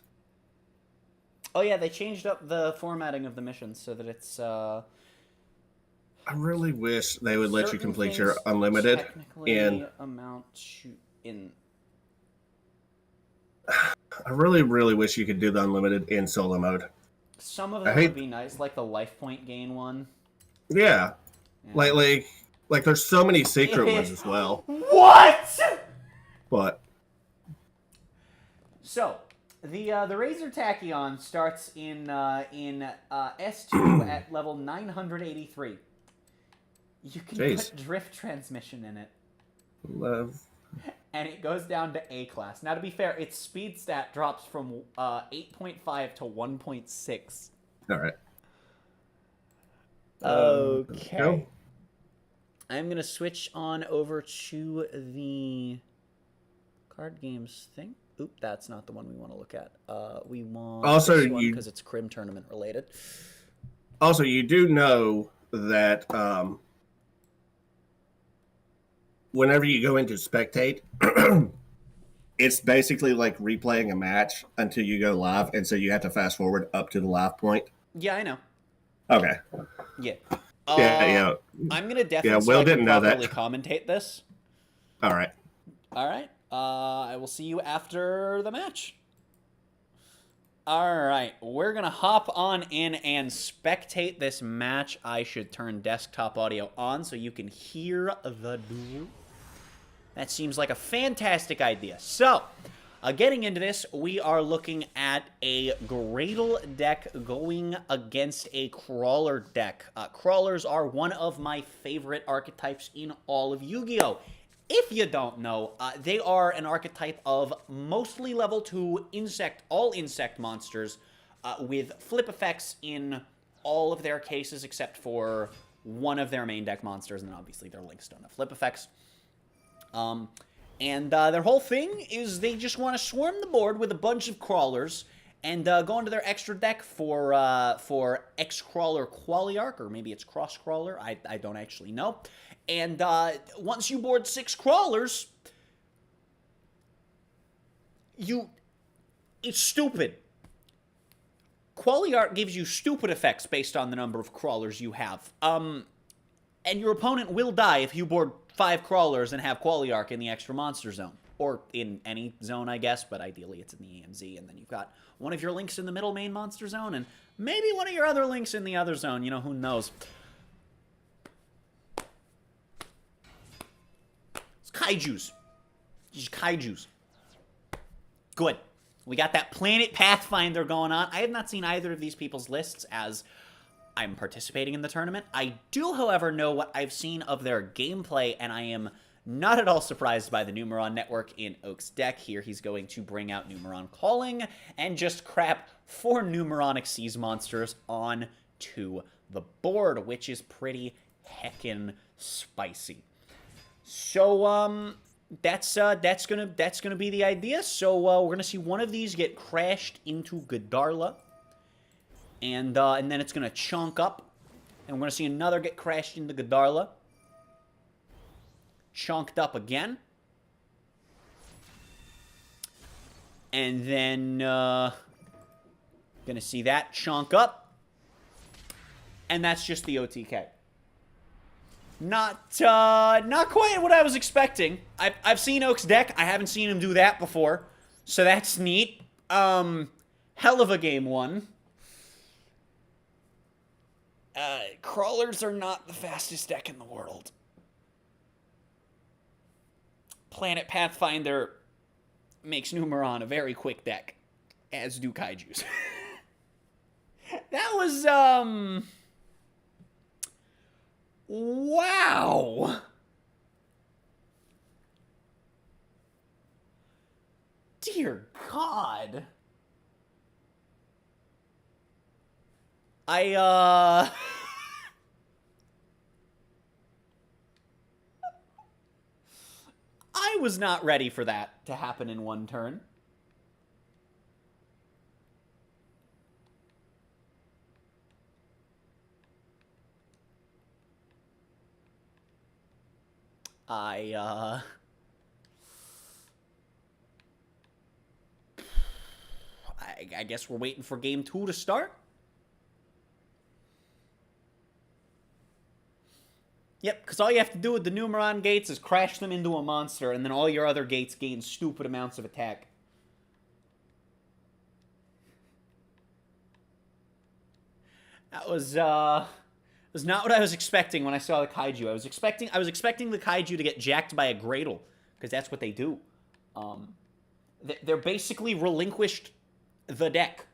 Oh yeah, they changed up the formatting of the missions so that it's I really wish they would let you certain complete your things unlimited technically in. amount to in. I really, really wish you could do the unlimited in solo mode. Some of I them hate- would be nice, like the life point gain one. Yeah. Yeah. Like there's so many secret ones as well. What? But So, the Razor Tachyon starts in S2 at level 983. You can Jeez. put drift transmission in it, love. and it goes down to A class. Now, to be fair, its speed stat drops from 8.5 to 1.6. All right. Okay. Go. I'm gonna switch on over to the card games thing. Oop, that's not the one we want to look at. We want Also, this one you- because it's Crim tournament related. Also, you do know that whenever you go into spectate, it's basically like replaying a match until you go live, and so you have to fast forward up to the live point. Yeah, I know. Okay. Yeah. Yeah. I'm gonna definitely Yeah, so Will I can didn't know that. properly commentate this. All right. All right. I will see you after the match. All right, we're gonna hop on in and spectate this match. I should turn desktop audio on so you can hear the duel. That seems like a fantastic idea. So, getting into this, we are looking at a Gradle deck going against a Crawler deck. Crawlers are one of my favorite archetypes in all of Yu-Gi-Oh! If you don't know, they are an archetype of mostly level 2 all insect monsters with flip effects in all of their cases except for one of their main deck monsters, and then obviously their links don't have flip effects. And their whole thing is they just want to swarm the board with a bunch of crawlers And go into their extra deck for X-Crawler Qualiarch, or maybe it's Cross-Crawler, I don't actually know. And once you board 6 crawlers, it's stupid. Qualiarch gives you stupid effects based on the number of crawlers you have. And your opponent will die if you board 5 crawlers and have Qualiarch in the extra monster zone. Or in any zone, I guess, but ideally it's in the EMZ, and then you've got one of your links in the middle main monster zone, and maybe one of your other links in the other zone. You know, who knows? It's kaijus. Just kaijus. Good. We got that Planet Pathfinder going on. I have not seen either of these people's lists as I'm participating in the tournament. I do, however, know what I've seen of their gameplay, and I am not at all surprised by the Numeron network in Oak's deck. Here he's going to bring out Numeron Calling and just crap 4 Numeronic Seas monsters onto the board, which is pretty heckin' spicy. So, that's gonna be the idea. So, we're gonna see one of these get crashed into Godarla. And then it's gonna chunk up. And we're gonna see another get crashed into Godarla. Chunked up again. And then, gonna see that chunk up. And that's just the OTK. Not quite what I was expecting. I've seen Oak's deck. I haven't seen him do that before. So that's neat. Hell of a game one. Crawlers are not the fastest deck in the world. Planet Pathfinder makes Numeron a very quick deck, as do Kaijus. That was, wow! Dear God. I was not ready for that to happen in one turn. I guess we're waiting for game 2 to start. Yep, because all you have to do with the Numeron gates is crash them into a monster, and then all your other gates gain stupid amounts of attack. That was not what I was expecting when I saw the Kaiju. I was expecting the Kaiju to get jacked by a Gradle, because that's what they do. They're basically relinquished the deck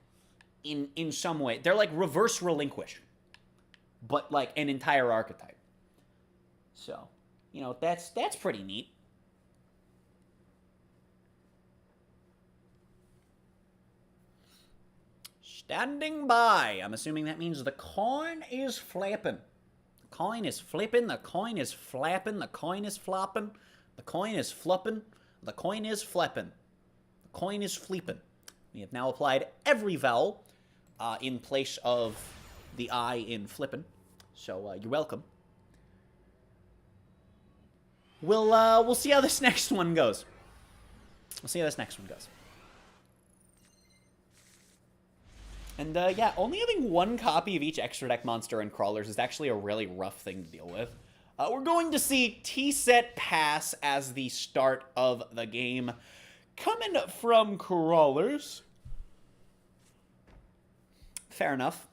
in some way. They're like reverse relinquish, but like an entire archetype. So, you know, that's pretty neat. Standing by. I'm assuming that means the coin is flapping. The coin is flipping, the coin is flapping, the coin is flopping, the coin is flipping, the coin is flipping, the coin is flipping. We have now applied every vowel in place of the I in flippin'. So, you're welcome. We'll see how this next one goes. We'll see how this next one goes. And, yeah, only having one copy of each extra deck monster and crawlers is actually a really rough thing to deal with. We're going to see T-set pass as the start of the game. Coming from crawlers. Fair enough.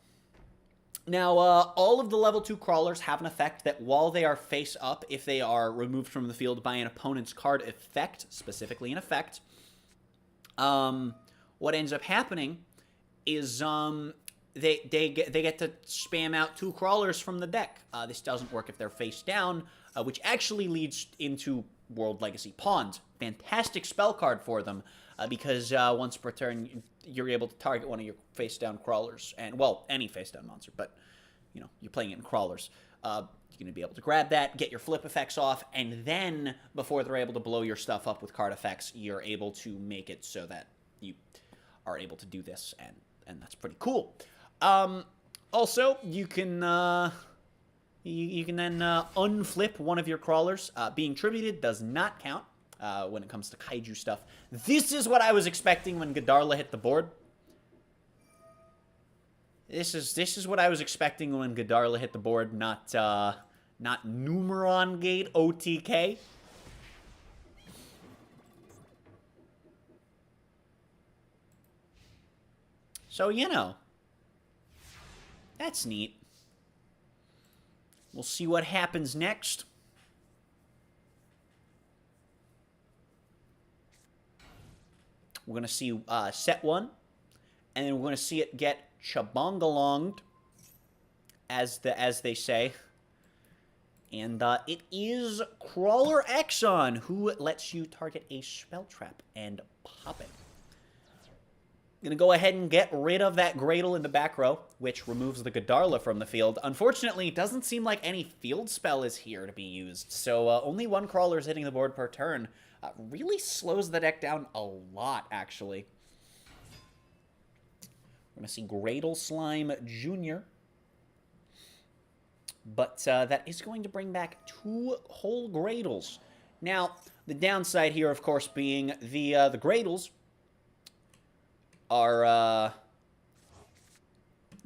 Now, all of the level 2 crawlers have an effect that while they are face up, if they are removed from the field by an opponent's card effect, specifically an effect, what ends up happening is they get to spam out 2 crawlers from the deck. This doesn't work if they're face down, which actually leads into World Legacy Pawns. Fantastic spell card for them, because once per turn, you're able to target one of your face-down crawlers, and, well, any face-down monster, but, you know, you're playing it in crawlers. You're going to be able to grab that, get your flip effects off, and then, before they're able to blow your stuff up with card effects, you're able to make it so that you are able to do this, and that's pretty cool. Also, you can you can then unflip one of your crawlers. Being tributed does not count when it comes to kaiju stuff. This is what I was expecting when Godarla hit the board. This is what I was expecting when Godarla hit the board, not Numeron Gate OTK. So, you know, that's neat. We'll see what happens next. We're going to see set 1, and then we're going to see it get chabongalonged, as they say. And it is Crawler Exxon, who lets you target a spell trap and pop it. I'm going to go ahead and get rid of that Gradle in the back row, which removes the Godarla from the field. Unfortunately, it doesn't seem like any field spell is here to be used, so only one Crawler is hitting the board per turn. Really slows the deck down a lot, actually. We're going to see Gradle Slime Jr., but that is going to bring back 2 whole Gradles. Now, the downside here, of course, being the Gradles are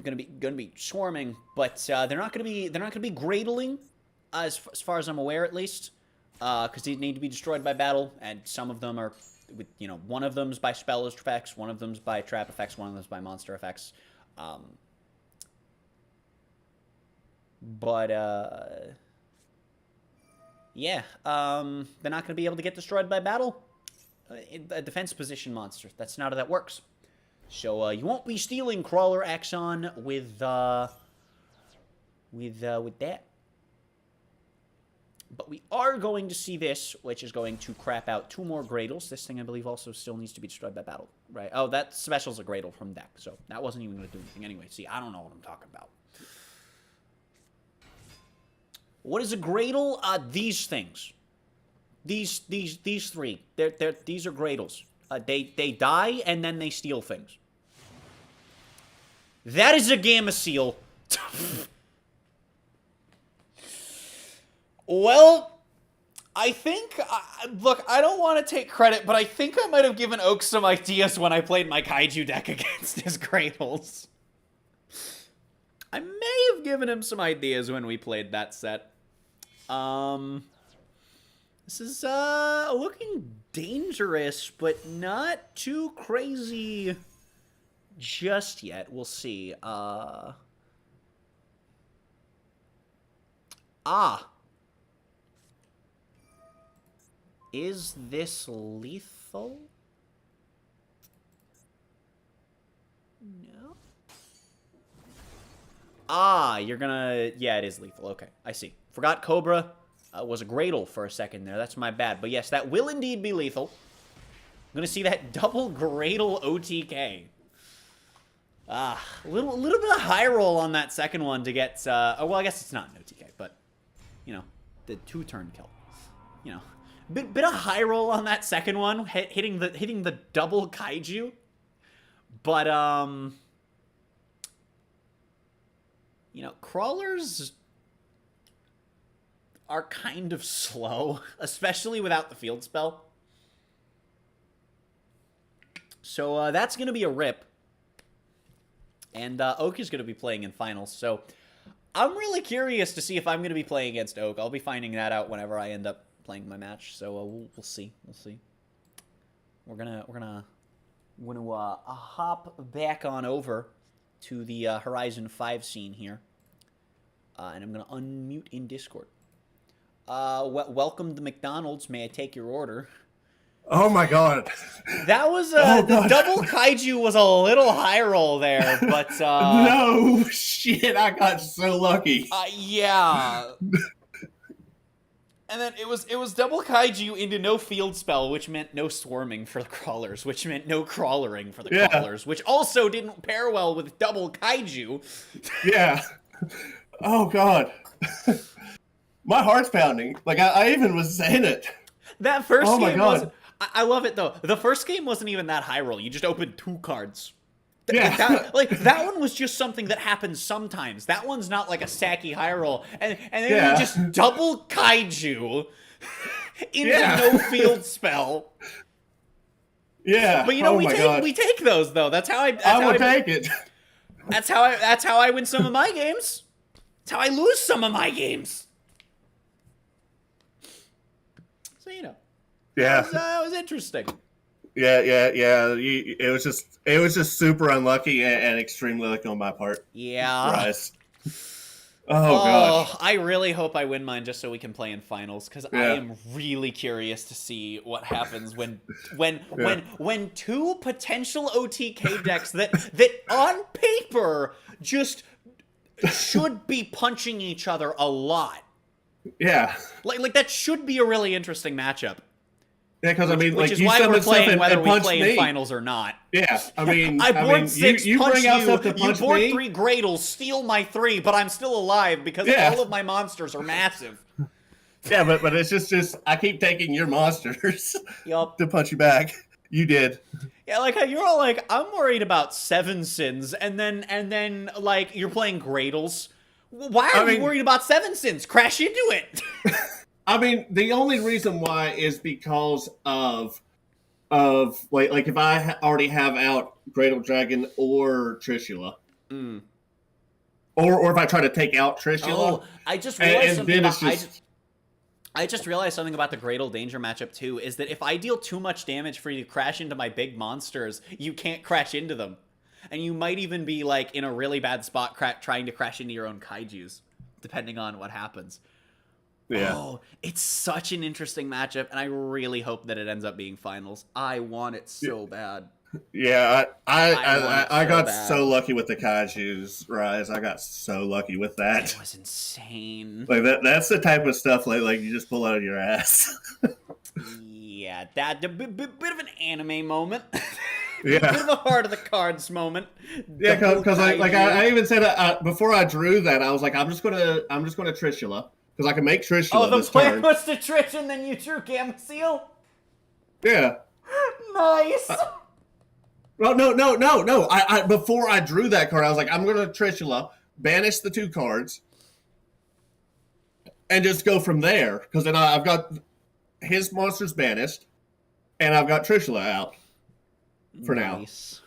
gonna be swarming, but they're not gonna be Gradling, as far as I'm aware, at least, because they need to be destroyed by battle, and some of them are, one of them's by spell effects, one of them's by trap effects, one of them's by monster effects. But yeah, they're not gonna be able to get destroyed by battle. A defense position monster. That's not how that works. So, you won't be stealing Crawler Axon with that. But we are going to see this, which is going to crap out 2 more Gradles. This thing, I believe, also still needs to be destroyed by battle, right? Oh, that special's a Gradle from deck, so that wasn't even going to do anything anyway. See, I don't know what I'm talking about. What is a Gradle? These things. These 3. These are Gradles. They die, and then they steal things. That is a Gamma Seal. Well, I think... look, I don't want to take credit, but I think I might have given Oak some ideas when I played my Kaiju deck against his Gradles. I may have given him some ideas when we played that set. This is looking dangerous, but not too crazy just yet. We'll see. Is this lethal? No. You're gonna... Yeah, it is lethal. Okay, I see. Forgot Cobra was a Gradle for a second there. That's my bad. But yes, that will indeed be lethal. I'm gonna see that double Gradle OTK. A little bit of high roll on that second one to get... well, I guess it's not an OTK, but, the 2-turn kill. Bit of high roll on that second one, hitting the double Kaiju. But, crawlers are kind of slow, especially without the field spell. So, that's going to be a rip. And Oak is going to be playing in finals, so I'm really curious to see if I'm going to be playing against Oak. I'll be finding that out whenever I end up playing my match, so we'll see. We'll see. We're gonna hop back on over to the Horizon 5 scene here, and I'm gonna unmute in Discord. Welcome to McDonald's. May I take your order? Oh my god. That was the double Kaiju was a little high roll there, but no shit, I got so lucky. Yeah. And then it was double Kaiju into no field spell, which meant no swarming for the crawlers, which meant no crawlering for the crawlers, which also didn't pair well with double Kaiju. Yeah. Oh god. My heart's pounding. Like I even was saying it. That first game was... I love it though. The first game wasn't even that high roll. You just opened 2 cards. Yeah. That one was just something that happens sometimes. That one's not like a sacky high roll. And then Yeah. you just double kaiju into Yeah. no field spell. Yeah. But you know, oh my God. we take those though. That's how I I would take it. That's how I win some of my games. That's how I lose some of my games. So you know. Yeah. That was interesting. Yeah. It was just super unlucky and extremely lucky on my part. Yeah. Rise. Oh gosh. I really hope I win mine just so we can play in finals because I Yeah. am really curious to see what happens when 2 potential OTK decks that on paper just should be punching each other a lot. Yeah. Like that should be a really interesting matchup. Yeah, because I mean, Which like is you why we're summon stuff playing and whether we punch play me. in finals or not. Yeah, I mean, I board 6, you punch bring out you, stuff to you punch board me. 3 Gradles, steal my 3, but I'm still alive because Yeah. all of my monsters are massive. Yeah, but it's just I keep taking your monsters Yup. to punch you back. You did. Yeah, like how you're all like, I'm worried about 7 sins, and then like you're playing Gradles. Why are you worried about 7 sins? Crash into it. I mean, the only reason why is because of like if I already have out Gradle Dragon or Trishula, or if I try to take out Trishula. Oh, I just realized and something then about it's I just realized something about the Gradle Danger matchup too, is that if I deal too much damage for you to crash into my big monsters, you can't crash into them. And you might even be like in a really bad spot trying to crash into your own kaijus, depending on what happens. Yeah. Oh, it's such an interesting matchup, and I really hope that it ends up being finals. I want it so bad. Yeah, I got bad. so lucky with the Kaiju's Rise. I got so lucky with that. It was insane. Like that's the type of stuff like you just pull out of your ass. Yeah, that a bit of an anime moment. Yeah. Bit of a heart of the cards moment. Yeah, because I Kaiju. even said before I drew that I was like I'm just gonna Trishula because I can make Trishula Oh, the this plan turn. was to Trish and then you drew Gamma Seal? Yeah. Nice! No. I before I drew that card I was like I'm gonna Trishula, banish the 2 cards, and just go from there because then I've got his monsters banished, and I've got Trishula out for now. Nice.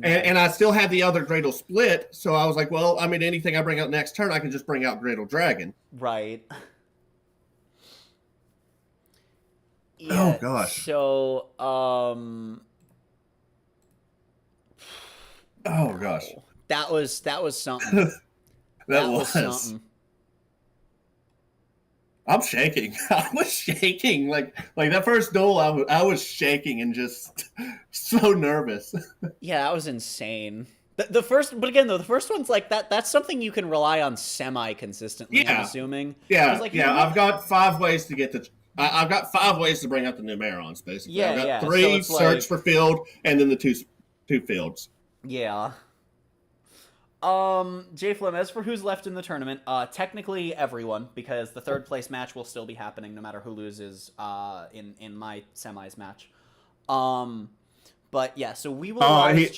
And I still had the other Gradle split, so I was like, well, I mean, anything I bring out next turn, I can just bring out Gradle Dragon. Right. Yeah, Oh, gosh. So, Oh, gosh. that was something. That was. something. I'm shaking. I was shaking. Like that first duel, I was shaking and just so nervous. Yeah, that was insane. The first, but again though, the first one's like that. That's something you can rely on semi-consistently. Yeah. I'm assuming. Yeah, 'Cause, like, yeah. I've got 5 ways to get the. I've got 5 ways to bring out the Numerons, basically. Yeah, I've got yeah. 3 So it's search like- for field, and then the two fields. Yeah. J Flem, as for who's left in the tournament, technically everyone, because the 3rd place match will still be happening no matter who loses in my semis match. But yeah, so we will. He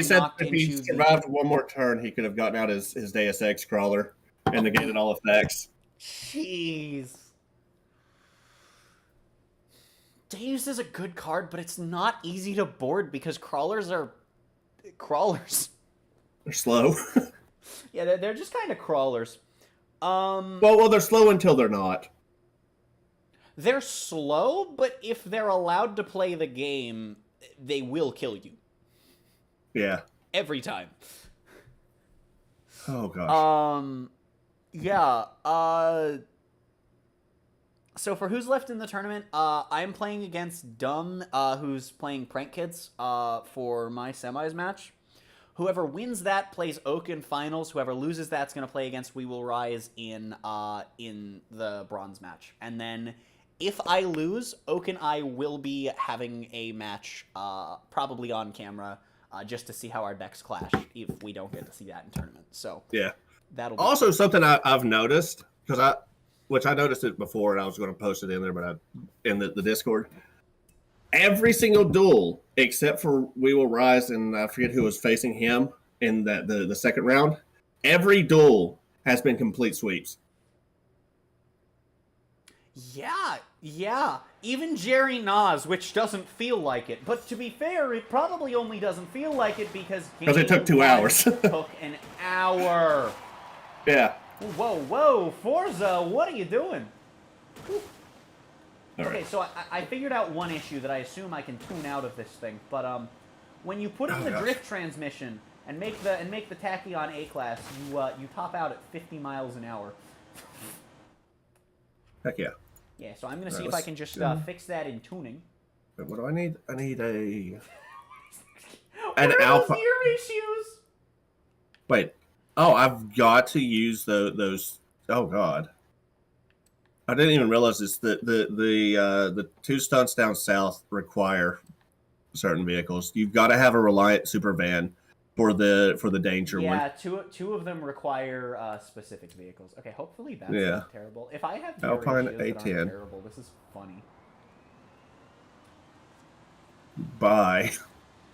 said if he survived one more turn, he could have gotten out his Deus Ex crawler and negated all effects. Jeez. Deus is a good card, but it's not easy to board because crawlers are crawlers. They're slow. Yeah, they're just kind of crawlers. Well, they're slow until they're not. They're slow, but if they're allowed to play the game, they will kill you. Yeah. Every time. Oh gosh. Yeah. So for who's left in the tournament, I'm playing against Dumb, who's playing Prank Kids, for my semis match. Whoever wins that plays Oak in finals. Whoever loses that's going to play against We Will Rise in the bronze match. And then if I lose, Oak and I will be having a match, probably on camera, just to see how our decks clash if we don't get to see that in tournament. So yeah. That'll be also something I've noticed which I noticed it before and I was going to post it in there, but in the Discord. every single duel except for We Will Rise, and I forget who was facing him in the second round. Every duel has been complete sweeps. Yeah. Even Jerry Nas, which doesn't feel like it. But to be fair, it probably only doesn't feel like it because it took 2 hours. took an hour. Yeah. Whoa, Forza, what are you doing? All Okay, right. so I figured out one issue that I assume I can tune out of this thing. But when you put in the drift transmission and make the Tachyon A-Class, you top out at 50 miles an hour. Heck yeah. Yeah, so I'm gonna see if I can just fix that in tuning. Wait, what do I need? I need a What are alpha. those gear ratios? Wait. Oh, I've got to use those. Oh God. I didn't even realize this. The two stunts down south require certain vehicles. You've got to have a Reliant super van for the danger one. Yeah, two of them require specific vehicles. Okay, hopefully that's not terrible. If I have gear Alpine ratios that aren't A10. terrible, this is funny. Bye.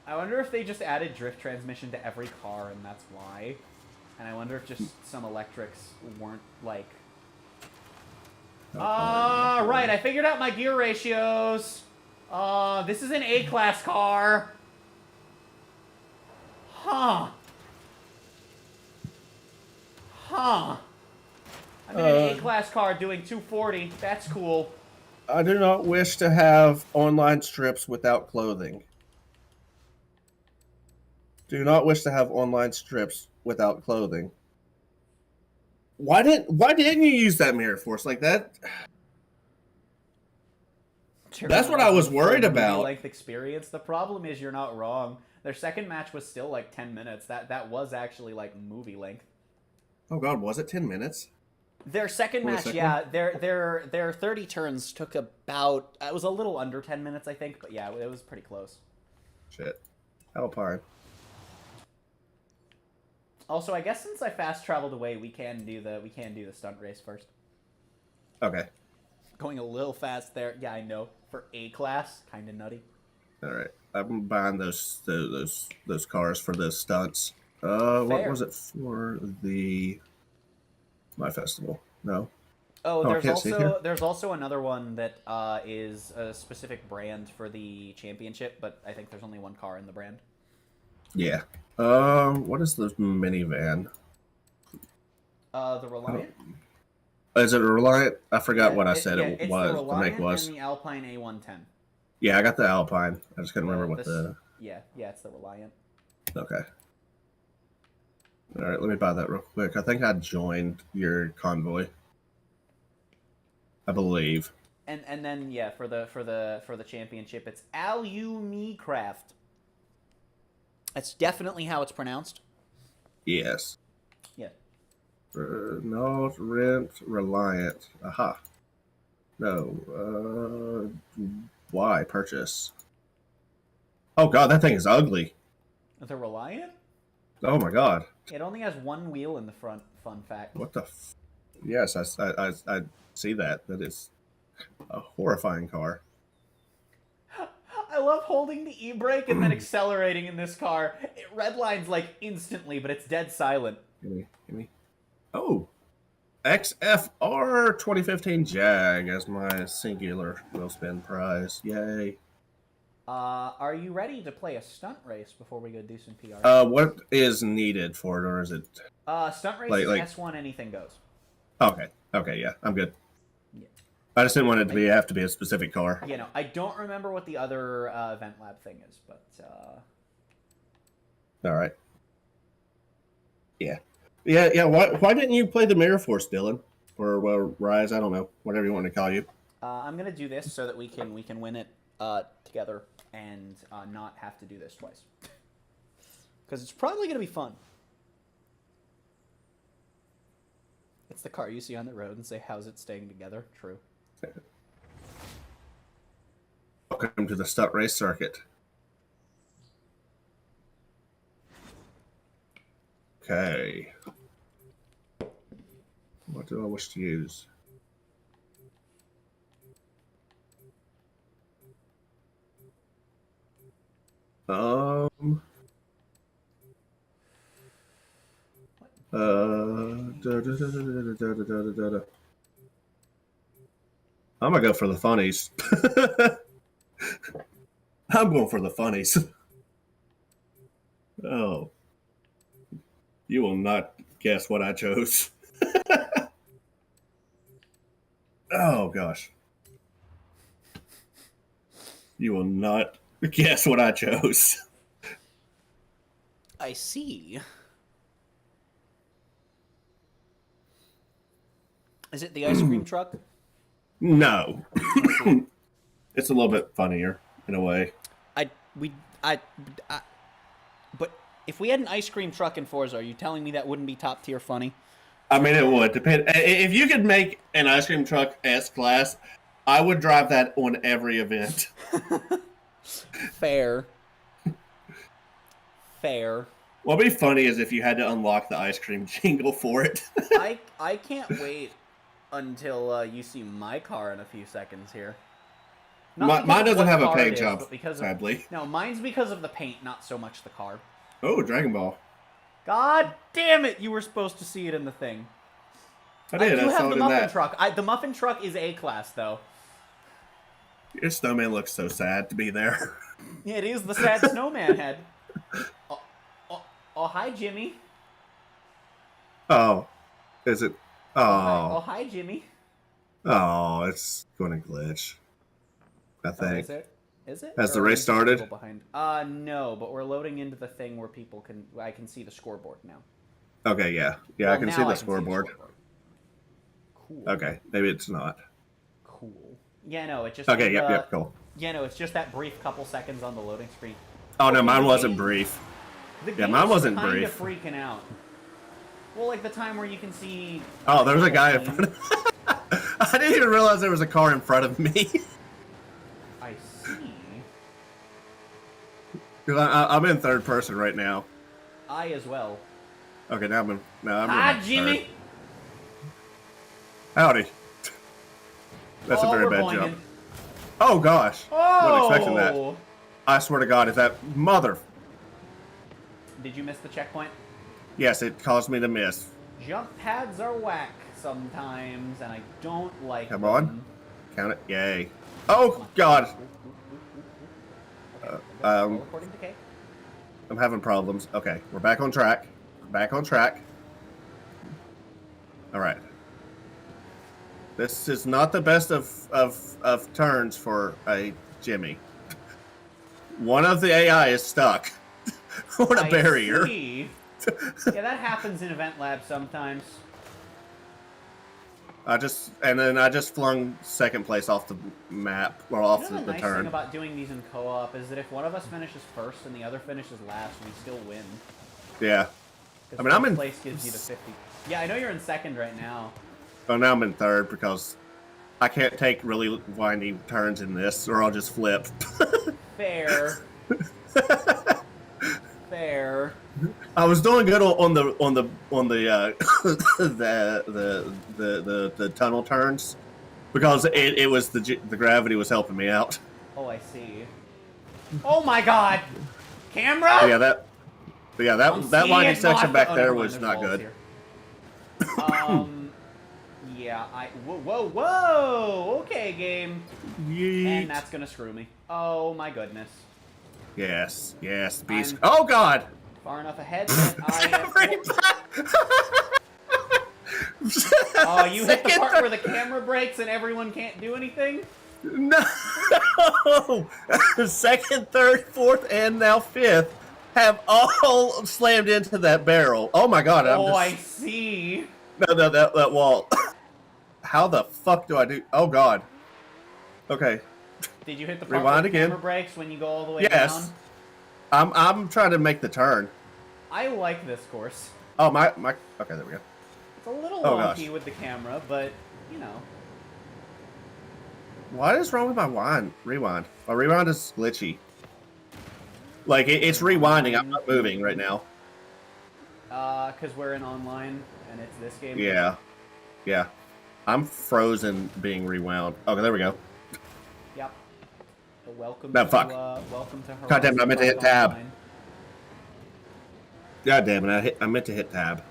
I wonder if they just added drift transmission to every car and that's why. And I wonder if just some electrics weren't like... right, I figured out my gear ratios. This is an A-Class car. Huh. I'm in an A-Class car doing 240. That's cool. I do not wish to have online strips without clothing. Do not wish to have online strips without clothing. Why didn't you use that mirror force like that? That's what I was worried about. Length experience. The problem is you're not wrong. Their second match was still like 10 minutes. That was actually like movie length. Oh God, was it 10 minutes? Their second match, yeah, their 30 turns took about, it was a little under 10 minutes, I think, but yeah, it was pretty close. Shit. Alpine. Also, I guess since I fast traveled away, we can do the stunt race first. Okay. Going a little fast there. Yeah, I know. For A-Class, kind of nutty. All right. I'm buying those cars for the stunts. What was it for my festival? No. Oh, I can't see here. there's also another one that is a specific brand for the championship, but I think there's only one car in the brand. Yeah. What is the minivan? The Reliant. Is it a Reliant? I forgot what I said it's was. The Reliant make was. and the Alpine A110. Yeah, I got the Alpine. I just couldn't remember what the. Yeah, it's the Reliant. Okay. All right, let me buy that real quick. I think I joined your convoy. I believe. And then yeah, for the championship, it's Alumicraft. That's definitely how it's pronounced. Yes. Yeah. No, rent, Reliant. Aha. No. Why purchase? Oh God, that thing is ugly. The Reliant? Oh my God. It only has one wheel in the front. Fun fact. What the? Yes, I see that. That is a horrifying car. I love holding the e-brake and then accelerating in this car. It redlines like instantly, but it's dead silent. Give me. Oh, XFR 2015 Jag as my singular wheel spin prize. Yay. Are you ready to play a stunt race before we go do some PR? What is needed for it, or is it? Stunt race is S1, anything goes. Okay, yeah, I'm good. Yeah. I just didn't want it to have to be a specific car. You know, I don't remember what the other event lab thing is, but All right. Yeah. Why didn't you play the Mirror Force, Dylan, or Rise? I don't know, whatever you want to call you. I'm gonna do this so that we can win it together and not have to do this twice, because it's probably gonna be fun. It's the car you see on the road and say, "How's it staying together?" True. Welcome to the stunt race circuit. Okay. What do I wish to use? Um. I'm gonna go for the funnies. I'm going for the funnies. Oh, you will not guess what I chose. Oh gosh, you will not guess what I chose. I see. Is it the ice cream truck? No, it's a little bit funnier in a way. I we I, I but if we had an ice cream truck in Forza, are you telling me that wouldn't be top tier funny? I mean, it would depend. If you could make an ice cream truck S class, I would drive that on every event. Fair. Fair. What'd be funny is if you had to unlock the ice cream jingle for it. I can't wait until you see my car in a few seconds here. Not because Mine of doesn't what have a car paint it is, job, but because sadly. no, mine's because of the paint, not so much the car. Oh, Dragon Ball. God damn it! You were supposed to see it in the thing. I did. I do I saw have it the in muffin that. truck. The muffin truck is A class though. Your snowman looks so sad to be there. It is the sad snowman head. Oh, hi, Jimmy. Oh, is it? Oh, Oh, hi, Jimmy. oh, it's going to glitch. I Oh, think. is it? Is it? Has the Or are race we just started? people behind? No, but we're loading into the thing where I can see the scoreboard now. Okay, yeah, yeah. Well, I can now see the scoreboard. Cool. Okay, maybe it's not. Cool. Yeah, no, it just. Okay, yep, cool. Yeah, no, it's just that brief couple seconds on the loading screen. Oh no, Okay, mine the wasn't game- brief. The Yeah, game's mine wasn't kinda brief. freaking out. Well, like the time where you can see. Oh, there's a guy in team. front of. I didn't even realize there was a car in front of me. I see. 'Cause I'm in third person right now. I as well. Okay, now I'm Hi, in Jimmy. third. Howdy. That's a very we're bad boinging. jump. Oh gosh, wasn't expecting that. Oh! I swear to God, is that mother? Did you miss the checkpoint? Yes, it caused me to miss. Jump pads are whack sometimes, and I don't like Come them. on, count it. Yay. Oh God, All according to Kay. I'm having problems. Okay, we're back on track. Back on track. All right. This is not the best of turns for a Jimmy. One of the AI is stuck on a barrier. See. Yeah, that happens in Event Lab sometimes. I just flung second place off the map or off You know the the nice turn. thing about doing these in co-op is that if one of us finishes first and the other finishes last, we still win. Yeah. 'Cause I mean, I'm first in- place gives you the 50. Yeah, I know you're in second right now. Oh, now I'm in third because I can't take really winding turns in this, or I'll just flip. Fair. Fair. I was doing good on the the tunnel turns because it was the gravity was helping me out. Oh, I see. Oh my God! Camera! But yeah, that I'm that seeing winding it, section back never there mind, was there's not walls good. here. Yeah, whoa! Okay, game. And Yeet. that's gonna screw me. Oh my goodness. Yes, beast. I'm- Oh God! Far enough ahead that Oh, you hit the part where the camera breaks and everyone can't do anything? No! Second, third, fourth, and now fifth have all slammed into that barrel. Oh my God! I see. No, that wall. How the fuck do I do? Oh God. Okay. Did you hit the part Rewind where the again. camera breaks when you go all the way Yes. down? I'm trying to make the turn. I like this course. Oh my. Okay, there we go. It's a little Oh, wonky gosh. with the camera, but you know. What is wrong with my rewind? My rewind is glitchy. Like it's rewinding. I'm not moving right now. Cause we're in online and it's this game. Yeah. I'm frozen being rewound. Okay, there we go. Yep. Welcome No, to fuck. welcome to God damn it, I meant to hit Forzathon tab. Online. God damn it, I meant to hit tab.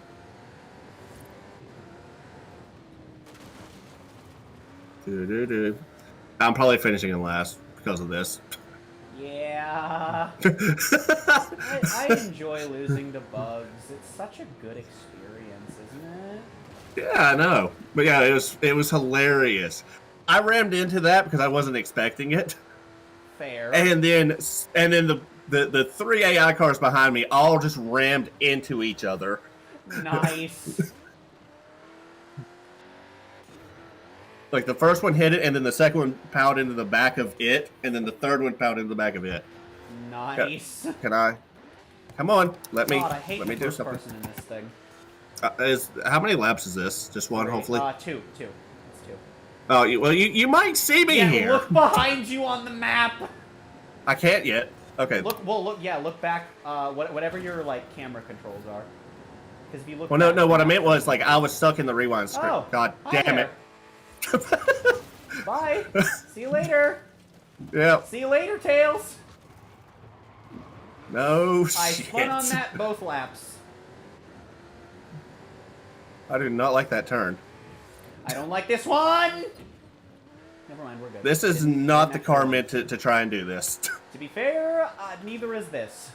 I'm probably finishing in last because of this. Yeah. I enjoy losing to bugs. It's such a good experience, isn't it? Yeah, I know. But yeah, it was hilarious. I rammed into that because I wasn't expecting it. Fair. And then the three AI cars behind me all just rammed into each other. Nice. Like the first one hit it, and then the second one powered into the back of it, and then the third one powered into the back of it. Nice. Can I? Come on, let me God, I hate the do first something. person in this thing. How many laps is this? Just one, hopefully. Two. It's two. Oh, you might see me Yeah, here. look behind you on the map. I can't yet. Okay. Look back. Whatever your like camera controls are. Because if you look. Well, no. What I meant was like I was stuck in the rewind script. Oh, God hi damn there. it. Bye. See you later. Yeah. See you later, Tails. No I shit. spun on that both laps. I do not like that turn. I don't like this one. Never mind, we're good. This is not the car meant to try and do this. To be fair, neither is this.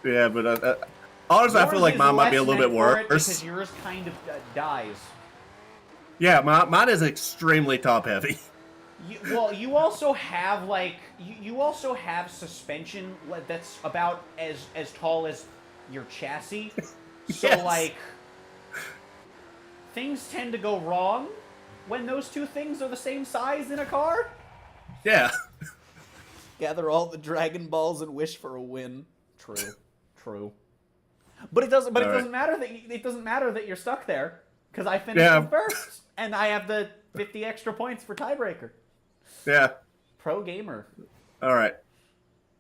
Yeah, but honestly, I feel like mine might be a little bit worse. Because yours kind of dies. Yeah, mine is extremely top heavy. You also have like you also have suspension that's about as tall as your chassis. So Yes. like things tend to go wrong when those two things are the same size in a car. Yeah. Gather all the Dragon Balls and wish for a win. True. But it doesn't. But All it right. doesn't matter that it doesn't matter that you're stuck there because I finished in first and I have the 50 extra points for tiebreaker. Yeah. Pro gamer. All right.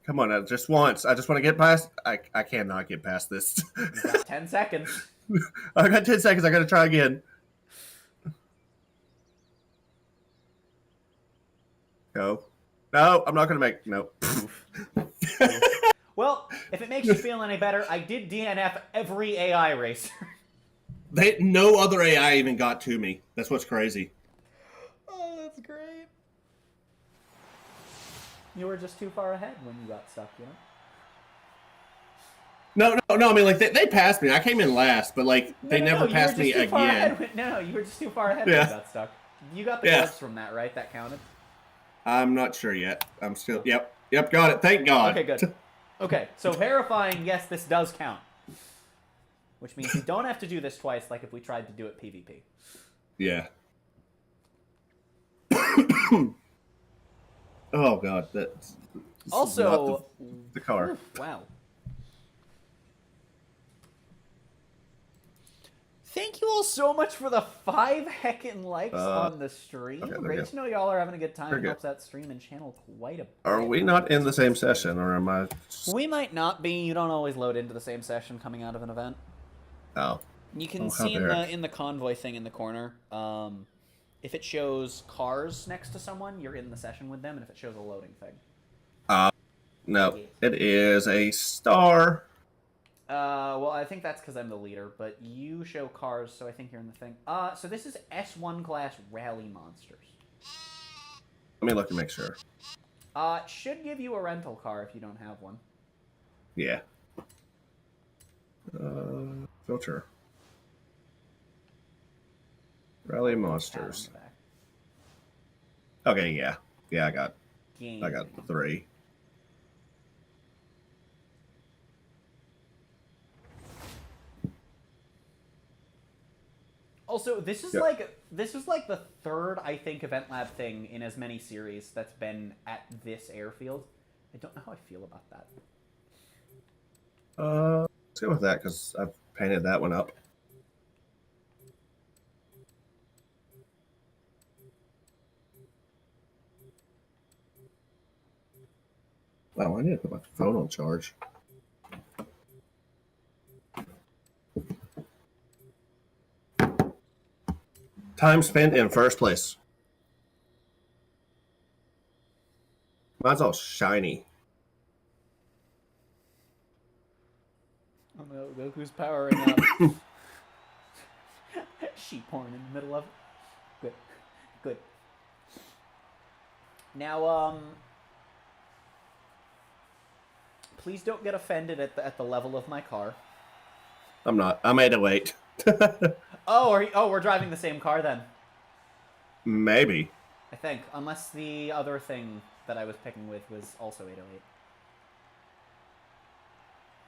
Come on, just once. I just want to get past. I cannot get past this. You got 10 seconds. I got 10 seconds. I got to try again. Go. No, I'm not going to make. No. Well, if it makes you feel any better, I did DNF every AI racer. No other AI even got to me. That's what's crazy. Oh, that's great. You were just too far ahead when you got stuck, you know? No. I mean, like they passed me. I came in last, but like they never you passed were me just too far again. ahead. No, you were just too far ahead Yeah. when you got stuck. You got the Yeah. gloves from that, right? That counted? I'm not sure yet. I'm still. Yep. Got it. Thank God. Okay, good. Okay, so verifying, yes, this does count. Which means you don't have to do this twice like if we tried to do it PvP. Yeah. Oh God, that's Also, not the car. wow. Thank you all so much for the 5 heckin' likes on the stream. okay, there Great we go. to know y'all are having a good time. We're It good. helps that stream and channel quite a bit. Are we not in the same session, or am I? We might not be. You don't always load into the same session coming out of an event. Oh. You can Oh, how see dare. in the convoy thing in the corner, if it shows cars next to someone, you're in the session with them, and if it shows a loading thing. No, it is a star. Well, I think that's because I'm the leader, but you show cars, so I think you're in the thing. So this is S1 class rally monsters. Let me look and make sure. It should give you a rental car if you don't have one. Yeah. Filter. Rally monsters. Tab on the back. Okay, yeah. I got Game. 3. Also, this is Yep. like the third, I think, Event Lab thing in as many series that's been at this airfield. I don't know how I feel about that. Let's go with that because I've painted that one up. Wow, I need to put my phone on charge. Time spent in first place. Mine's all shiny. Oh no, Goku's powering up. Sheep porn in the middle of it. Good. Good. Now, please don't get offended at the level of my car. I'm not. I'm 808. Oh, we're driving the same car then. Maybe. I think, unless the other thing that I was picking with was also 808.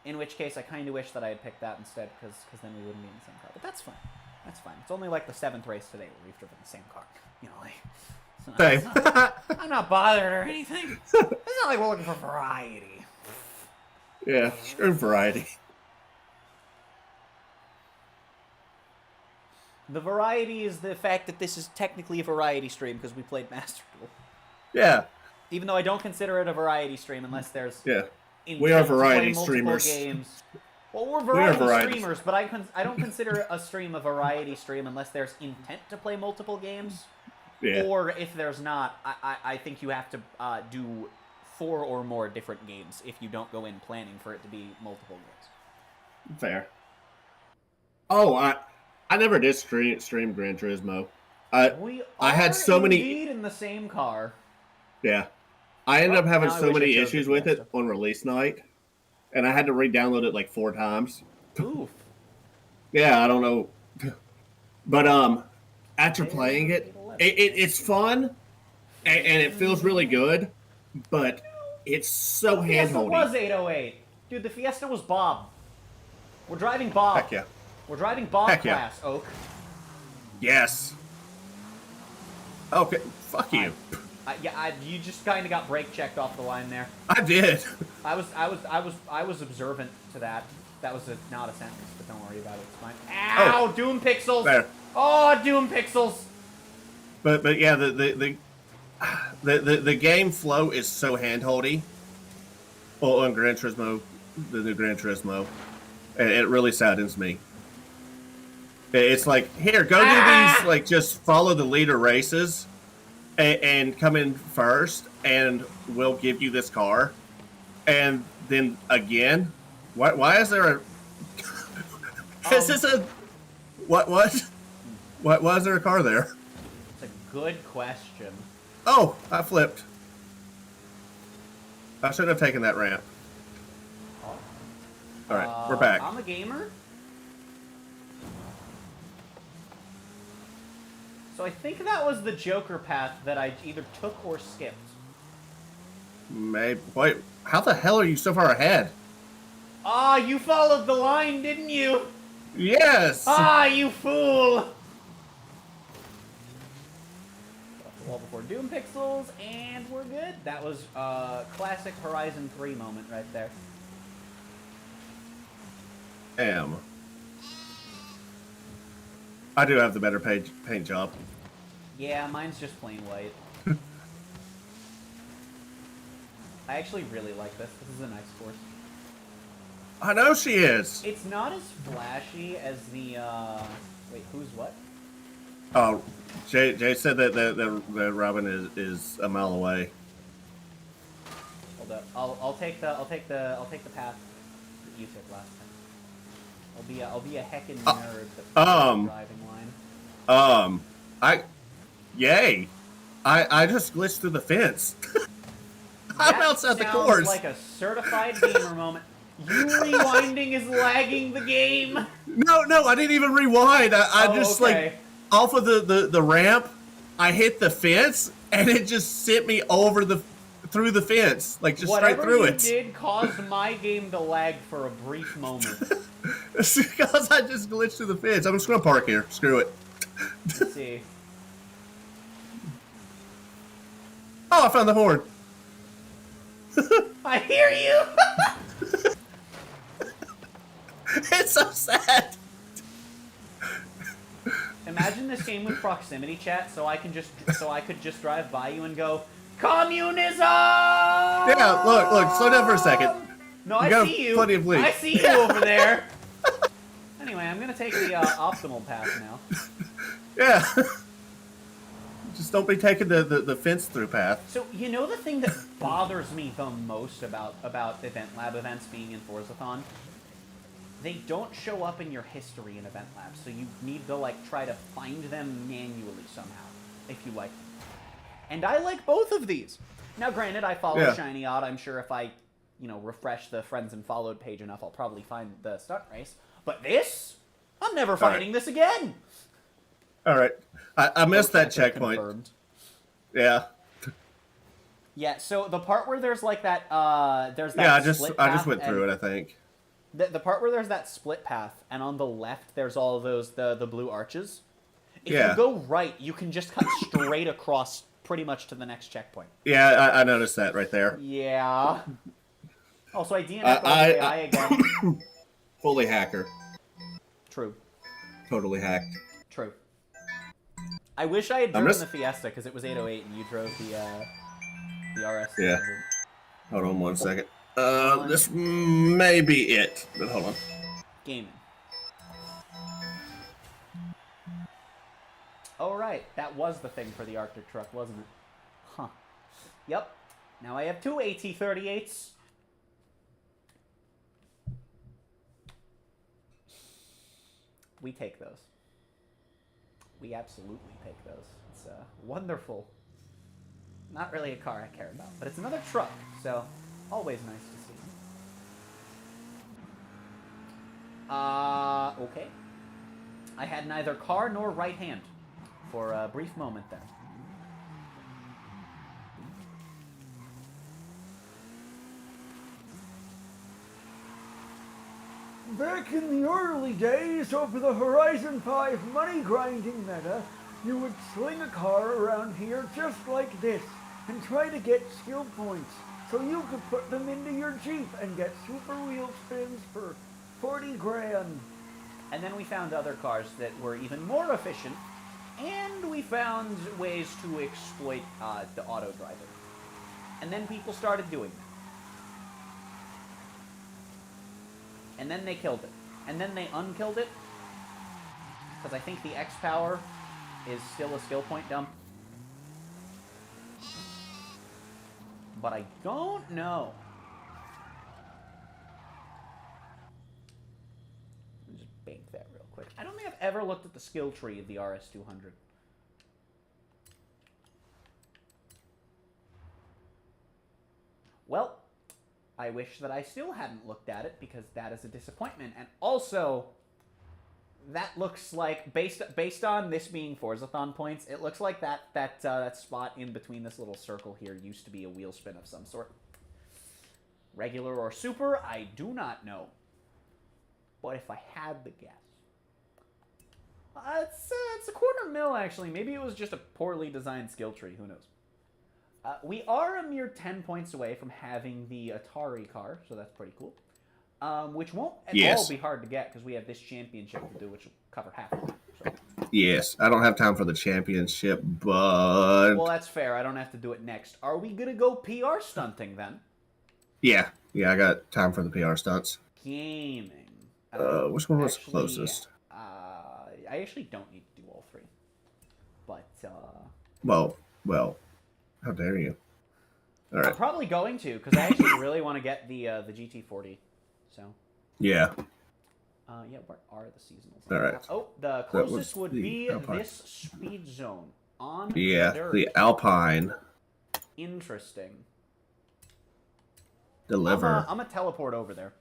In which case, I kind of wish that I had picked that instead, because then we wouldn't be in the same car. But that's fine. That's fine. It's only like the 7th race today where we've driven the same car. You know, like... Same. I'm not bothered or anything. It's not like we're looking for variety. Yeah, screw variety. The variety is the fact that this is technically a variety stream because we played Master Duel. Yeah. Even though I don't consider it a variety stream unless there's... Yeah. intent We are to play variety multiple streamers. Games. Well, we're variety variety. streamers, but I don't consider a stream a variety stream unless there's intent to play multiple games. Yeah. Or if there's not, I think you have to do 4 or more different games if you don't go in planning for it to be multiple games. Fair. Oh, I never did stream Gran Turismo. I had so many. Indeed in the same car. Yeah. I ended up having now I so wish I many chose issues the with it Fiesta. on release night, and I had to re-download it like 4 times. Oof. Yeah, I don't know, but after playing it, it's fun, and it feels really good, but it's so The Fiesta handholdy. was 808. Dude, the Fiesta was Bob. We're driving Bob. Heck yeah. We're driving Bob Heck yeah. class, Oak. Yes. Okay, fuck you. You just kind of got brake checked off the line there. I did. I was observant to that. That was not a sentence, but don't worry about it. It's fine. Ow! Oh. Doom pixels. There. Oh, Doom pixels. But yeah, the game flow is so handholdy. Well, on Gran Turismo, the new Gran Turismo, and it really saddens me. It's like, here, go do these, like, just follow the leader races, and come in first, and we'll give you this car, and then again, why is there a? Is this a? Why is there a car there? It's a good question. Oh, I flipped. I should have taken that ramp. All right, we're back. I'm a gamer. So I think that was the Joker path that I either took or skipped. Maybe. Wait, how the hell are you so far ahead? Ah, you followed the line, didn't you? Yes. Ah, you fool! Off the wall before Doom Pixels, and we're good. That was a classic Horizon 3 moment right there. Damn. I do have the better paint job. Yeah, mine's just plain white. I actually really like this. This is a nice course. I know she is. It's not as flashy as the, wait, who's what? Oh, Jay said that the Robin is a mile away. Hold up. I'll take the path that you took last time. I'll be a heckin' nerd that driving line. Yay! I just glitched through the fence. I'm outside the course. Like a certified gamer moment. You rewinding is lagging the game. No, I didn't even rewind. I just okay. like off of the ramp, I hit the fence and it just sent me through the fence, like just straight through it. Whatever you did caused my game to lag for a brief moment. It's because I just glitched through the fence. I'm just gonna park here. Screw it. Let's see. Oh, I found the horn. I hear you. It's so sad. Imagine this game with proximity chat, so I could just drive by you and go, communism. Yeah, look, slow down for a second. No, You I got see you. plenty of lead. I see you over there. Anyway, I'm gonna take the optimal path now. Yeah. Just don't be taking the fence through path. So, you know the thing that bothers me the most about Event Lab events being in Forzathon? They don't show up in your history in Event Lab, so you need to, like, try to find them manually somehow, if you like them. And I like both of these. Now, granted, I follow Shiny Odd. I'm sure if I, refresh the Friends and Followed page enough, I'll probably find the stunt race. But this? I'm never finding this again! All right. I missed that checkpoint. Confirmed. Yeah. Yeah, so the part where there's like that, there's that Yeah, I path just went through it, I think. The part where there's that split path, and on the left there's all of those, the blue arches. If you go right, you can just cut straight across pretty much to the next checkpoint. Yeah, I noticed that right there. Yeah. Also, I DNF'd AI again. Fully hacker. True. Totally hacked. True. I wish I had driven the Fiesta, because it was 808 and you drove the RS. Yeah. Hold on 1 second. This may be it, but hold on. Gaming. Oh, right. That was the thing for the Arctic truck, wasn't it? Huh. Yep. Now I have 2 AT-38s. We take those. We absolutely take those. It's wonderful. Not really a car I care about, but it's another truck, so always nice to see. Okay. I had neither car nor right hand for a brief moment there. Back in the early days of the Horizon 5 money grinding meta, you would sling a car around here just like this and try to get skill points so you could put them into your Jeep and get super wheel spins for 40 grand. And then we found other cars that were even more efficient, and we found ways to exploit the auto driving. And then people started doing that. And then they killed it. And then they unkilled it. Because I think the X power is still a skill point dump. But I don't know. Let me just bank that real quick. I don't think I've ever looked at the skill tree of the RS200. Well, I wish that I still hadn't looked at it, because that is a disappointment. And also, that looks like, based on this being Forzathon points, it looks like that spot in between this little circle here used to be a wheel spin of some sort. Regular or super, I do not know. But if I had the guess, it's a $250,000 actually. Maybe it was just a poorly designed skill tree. Who knows? We are a mere 10 points away from having the Atari car, so that's pretty cool. Which won't at all be hard to get, because we have this championship to do, which will cover half of it. So. Yes, I don't have time for the championship, but... Well, that's fair. I don't have to do it next. Are we going to go PR stunting, then? Yeah, I got time for the PR stunts. Gaming. Which one was closest? I actually don't need to do all three. But, Well, how dare you? All right. I'm probably going to, because I actually really want to get the GT40. So. Yeah. Yeah, where are the seasonals? All right. Oh, the closest would be this speed zone on the dirt. The Alpine. Interesting. Deliver. I'm gonna teleport over there.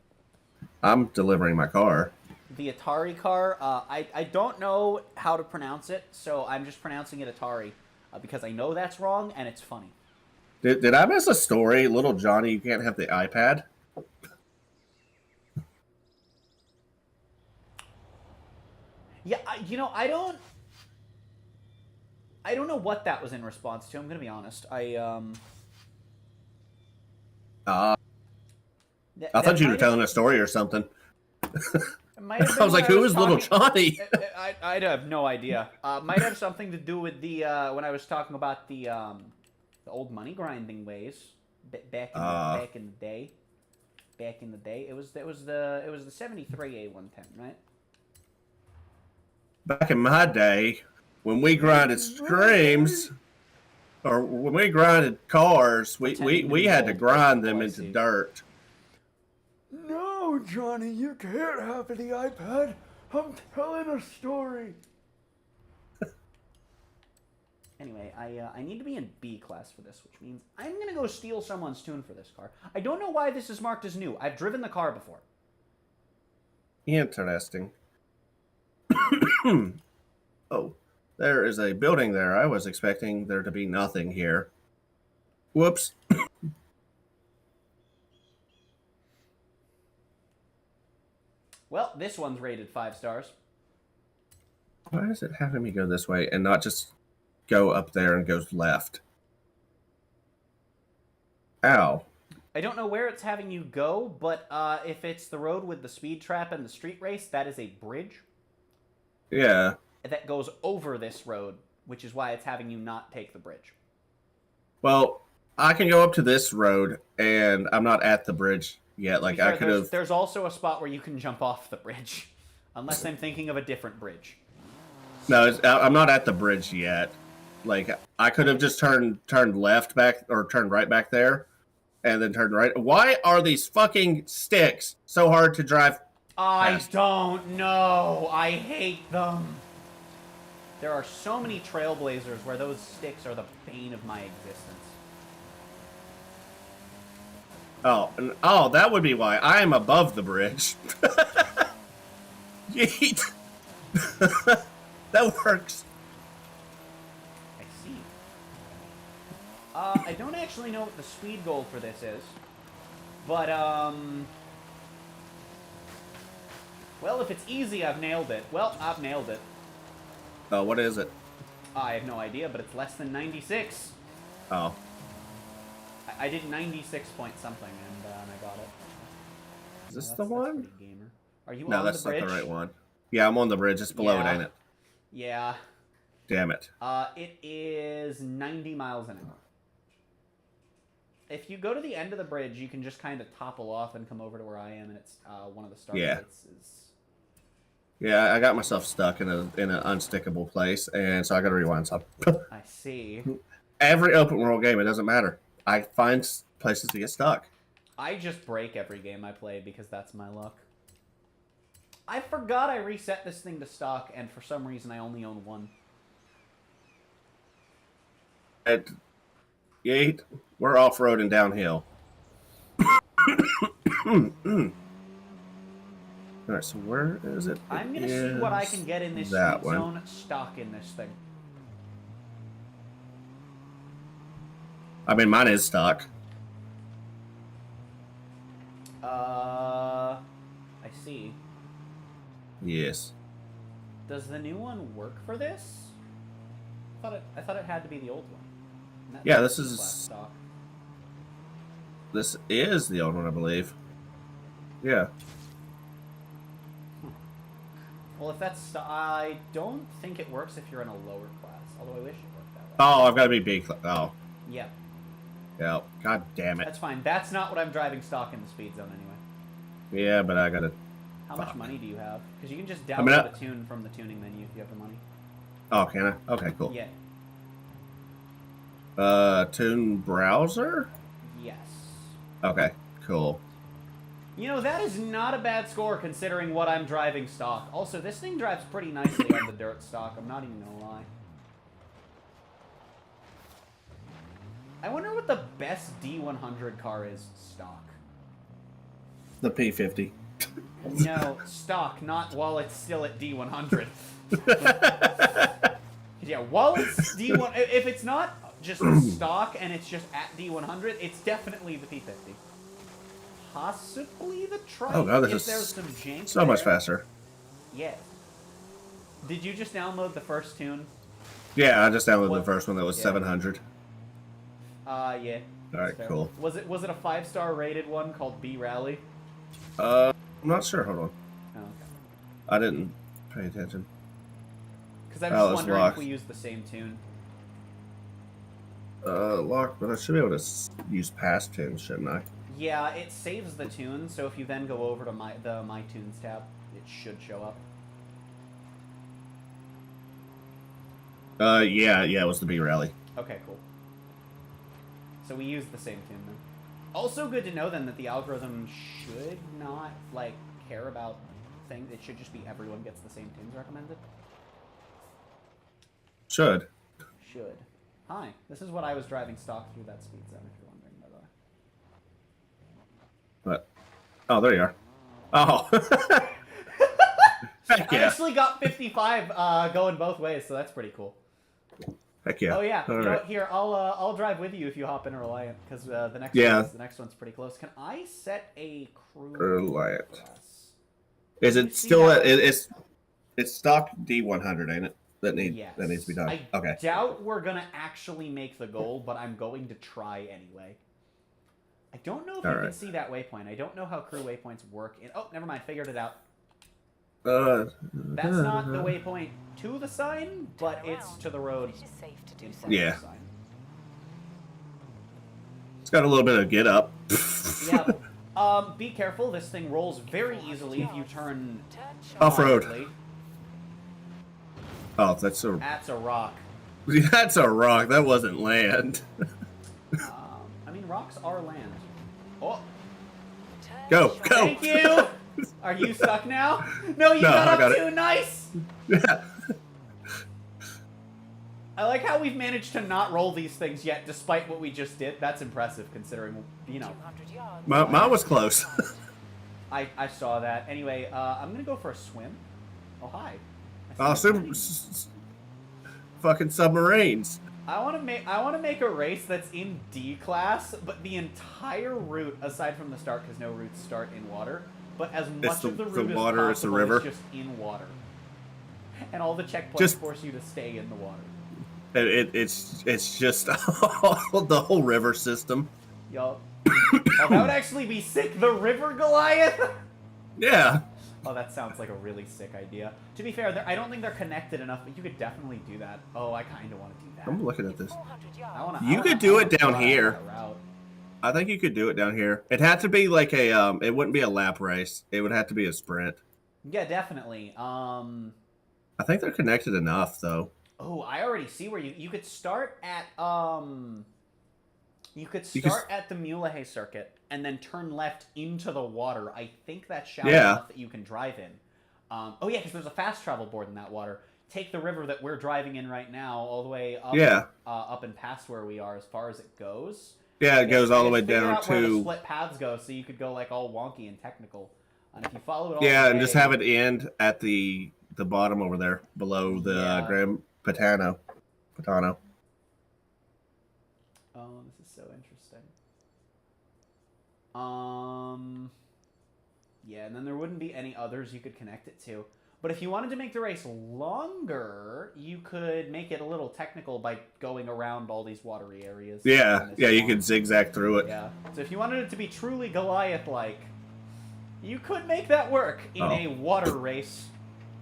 I'm delivering my car. The Atari car, I don't know how to pronounce it, so I'm just pronouncing it Atari, because I know that's wrong, and it's funny. Did I miss a story? Little Johnny, you can't have the iPad? Yeah, I don't know what that was in response to, I'm gonna be honest. I thought you were telling a story or something. I was like, who is Little Johnny? I have no idea. Might have something to do with the when I was talking about the old money grinding ways back in the day. Back in the day, it was the 73 A110, right? Back in my day, when we grinded streams, or when we grinded cars, we Pretending to we be had to old grind people, them I into see. dirt. No, Johnny, you can't have the iPad. I'm telling a story. Anyway, I need to be in B class for this, which means I'm going to go steal someone's tune for this car. I don't know why this is marked as new. I've driven the car before. Interesting. Oh, there is a building there. I was expecting there to be nothing here. Whoops. Well, this one's rated 5 stars. Why is it having me go this way and not just go up there and goes left? Ow. I don't know where it's having you go, but if it's the road with the speed trap and the street race, that is a bridge Yeah. that goes over this road, which is why it's having you not take the bridge. Well, I can go up to this road, and I'm not at the bridge yet. Like, I could have... There's also a spot where you can jump off the bridge, unless I'm thinking of a different bridge. No, I'm not at the bridge yet. Like, I could have just turned left back, or turned right back there, and then turned right. Why are these fucking sticks so hard to drive I past? don't know. I hate them. There are so many trailblazers where those sticks are the bane of my existence. Oh, that would be why. I am above the bridge. Yeet. That works. I see. I don't actually know what the speed goal for this is. But, well, if it's easy, I've nailed it. Well, I've nailed it. Oh, what is it? I have no idea, but it's less than 96. Oh. I did 96 point something, and I got it. Is this That's the one? pretty gamer. Are you No, on that's the bridge? not the right one. Yeah, I'm on the bridge. It's below it, Yeah. ain't it? Yeah. Damn it. It is 90 miles an hour. If you go to the end of the bridge, you can just kind of topple off and come over to where I am, and it's one of the start Yeah. lights is... Yeah, I got myself stuck in an unstickable place, and so I got to rewind some. I see. Every open world game, it doesn't matter. I find places to get stuck. I just break every game I play because that's my luck. I forgot I reset this thing to stock, and for some reason I only own one. Yeet, we're off-roading downhill. Alright, so where is it? I'm going to see what I can get in this speed that one. zone stock in this thing. I mean, mine is stock. I see. Yes. Does the new one work for this? I thought it had to be the old one. And that Yeah, makes this it is- flat stock. This is the old one, I believe. Yeah. Well, if that's... I don't think it works if you're in a lower class. Although I wish it worked that way. Oh, I've got to be B. Oh, Yeah, yeah. God damn it. that's fine. That's not what I'm driving stock in the speed zone anyway. Yeah, but I got to... How Fuck. much money do you have? Because you can just I mean, download a tune from the tuning menu if you have the money. Oh, can I? Okay, cool. Yeah. Tune browser? Yes. Okay, cool. You know, that is not a bad score considering what I'm driving stock. Also, this thing drives pretty nicely on the dirt stock. I'm not even gonna lie. I wonder what the best D100 car is stock. The P50. No, stock, not while it's still at D100. Yeah, while it's D1... If it's not just stock and it's just at D100, it's definitely the P50. Possibly the Trike Oh god, this if there's is some jank so much there. faster. Yeah. Did you just download the first tune? Yeah, I just downloaded What- the first one that was yeah. 700. Yeah. All right, Fair. cool. Was it a 5-star rated one called B Rally? I'm not sure. Hold on. Oh, okay. I didn't pay attention. Because I'm Oh, just it's wondering locked. if we use the same tune. Locked, but I should be able to use past tunes, shouldn't I? Yeah, it saves the tune, so if you then go over to the My Tunes tab, it should show up. Yeah, it was the B Rally. Okay, cool. So we used the same tune then. Also good to know then that the algorithm should not, like, care about things. It should just be everyone gets the same tunes recommended. Should. Should. Hi. This is what I was driving stock through that speed zone, if you're wondering, by the way. But, oh, there you are. Oh. Heck I yeah. actually got 55 going both ways, so that's pretty cool. Heck yeah. Oh yeah. All You know right. what, here, I'll drive with you if you hop in a Reliant, because the next one's pretty close. Can I set a crew Reliant. for us? Is You it see still that? it's stock D100, ain't it? That needs to be done. I Okay. doubt we're gonna actually make the goal, but I'm going to try anyway. I don't know if you can see that waypoint. I don't know how crew waypoints work. Oh, never mind. Figured it out. That's not the waypoint to the sign, but it's to the road. It is safe to do in so. front of Yeah. the sign. It's got a little bit of get up. Yeah. Be careful. This thing rolls very easily if you turn Turn sharp. Off-road. moderately. Oh, that's a That's a rock. that's a rock. That wasn't land. I mean, rocks are land. Oh, Turn Go, sharp. go. thank you. Are you stuck now? No, you No, got I up got too. Nice. Yeah. I like how we've managed to not roll these things yet, despite what we just did. That's impressive, considering, you know. 200 yards. Mine was close. I saw that. Anyway, I'm gonna go for a swim. Oh hi. Oh, fucking submarines. I want to make a race that's in D class, but the entire route, aside from the start, because no routes start in water, but as much of the route water, as it's the possible river. is just in water, and all the checkpoints Just- force you to stay in the water. It's just the whole river system. Yup. Oh, that would actually be sick. The River Goliath. Yeah. Oh, that sounds like a really sick idea. To be fair, I don't think they're connected enough, but you could definitely do that. Oh, I kind of want to do that. I'm looking at this. 400 yards. I wanna, You I wanna- could do I it wanna down try here. that route. I think you could do it down here. It had to be like a it wouldn't be a lap race. It would have to be a sprint. Yeah, definitely. I think they're connected enough though. Oh, I already see where you could start at at the Mulehey circuit and then turn left into the water. I think that's shallow Yeah. enough that you can drive in. Oh yeah, because there's a fast travel board in that water. Take the river that we're driving in right now all the way up, Yeah. Up and past where we are as far as it goes. Yeah, it goes all the way Figure down out where the to split paths go, so you could go like all wonky and technical. And if you follow it all yeah, the and just way- have it end at the bottom over there below the Yeah. Grand Patano. Oh, this is so interesting. Yeah, and then there wouldn't be any others you could connect it to. But if you wanted to make the race longer, you could make it a little technical by going around all these watery areas. Yeah, in this yeah, you swamp. could zigzag through it. Yeah. So if you wanted it to be truly Goliath-like, you could make that work in Oh. a water race.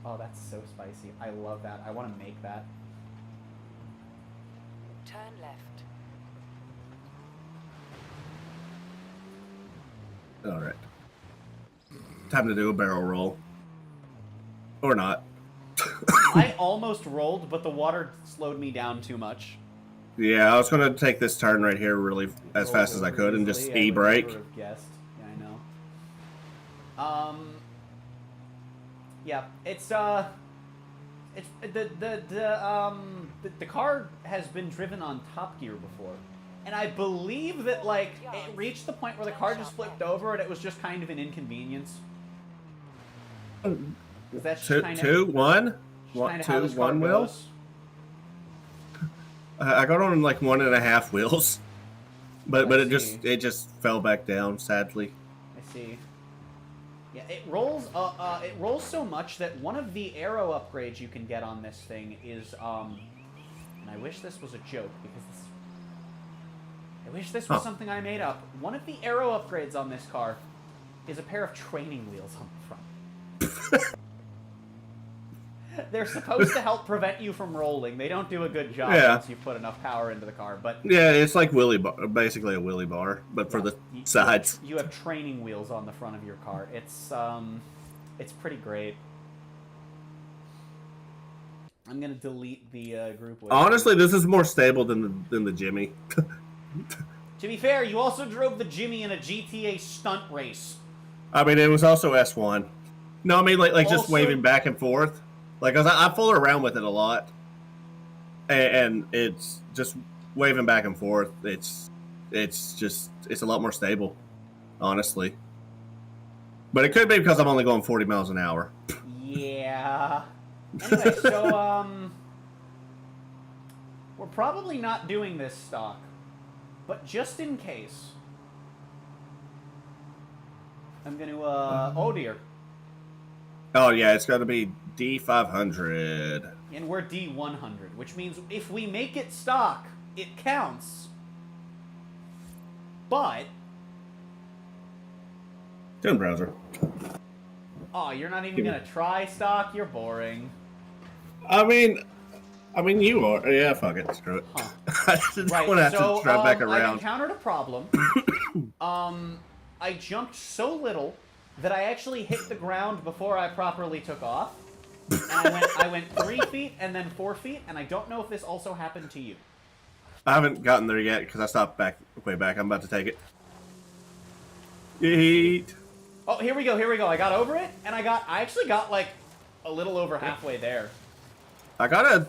Oh, that's so spicy. I love that. I want to make that. Turn left. All right. Time to do a barrel roll. Or not. I almost rolled, but the water slowed me down too much. Yeah, I was going to take this turn right here really as fast as I could and just Easily, I would e-brake. never have guessed. Yeah, I know. Yeah, it's the car has been driven on Top Gear before, and I believe that like it reached the point where the car just flipped over and it was just kind of an inconvenience. Is that just kind of Two, one, how two, this car one wheel. goes? I got on like 1.5 wheels, but I it see. just fell back down sadly. I see. Yeah, it rolls. It rolls so much that one of the arrow upgrades you can get on this thing is and I wish this was a joke because I wish this was something I made up. One of the arrow upgrades on this car is a pair of training wheels on the front. They're supposed to help prevent you from rolling. They don't do a good job Yeah. once you've put enough power into the car, but Yeah, it's like basically a wheelie bar, but for the sides. You have training wheels on the front of your car. It's pretty great. I'm gonna delete the group. Honestly, this is more stable than the Jimmy. To be fair, you also drove the Jimmy in a GTA stunt race. I mean, it was also S1. No, I mean, like just Also- waving back and forth. Like, 'cause I fool around with it a lot. And it's just waving back and forth. It's a lot more stable, honestly. But it could be because I'm only going 40 miles an hour. Yeah. Anyway, so, we're probably not doing this stock. But just in case, I'm gonna, oh dear. Oh, yeah, it's got to be D500. And we're D100, which means if we make it stock, it counts. But, Doing browser. oh, you're not even gonna try stock? You're boring. I mean, you are. Yeah, fuck it. Screw it. Huh. I didn't Right, want to have so, to drive back I've around. encountered a problem. I jumped so little that I actually hit the ground before I properly took off. And I went 3 feet and then 4 feet, and I don't know if this also happened to you. I haven't gotten there yet because I stopped way back. I'm about to take it. Yeet. Oh, here we go. I got over it, and I actually got like a little over halfway there. I got a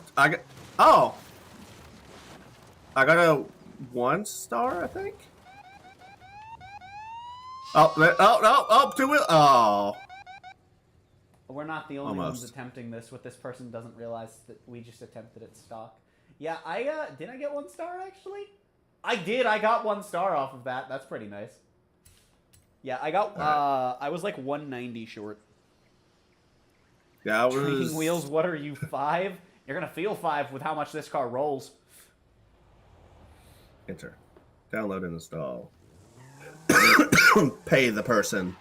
1 star, I think. Oh, 2 wheel. Oh, We're not the only Almost. ones attempting this. What this person doesn't realize that we just attempted it stock. Yeah, did I get 1 star actually? I did. I got 1 star off of that. That's pretty nice. Yeah, I got. I was like 190 short. yeah, I was. Training wheels. What are you, 5? You're gonna feel 5 with how much this car rolls. Enter. Download and install. Pay the person.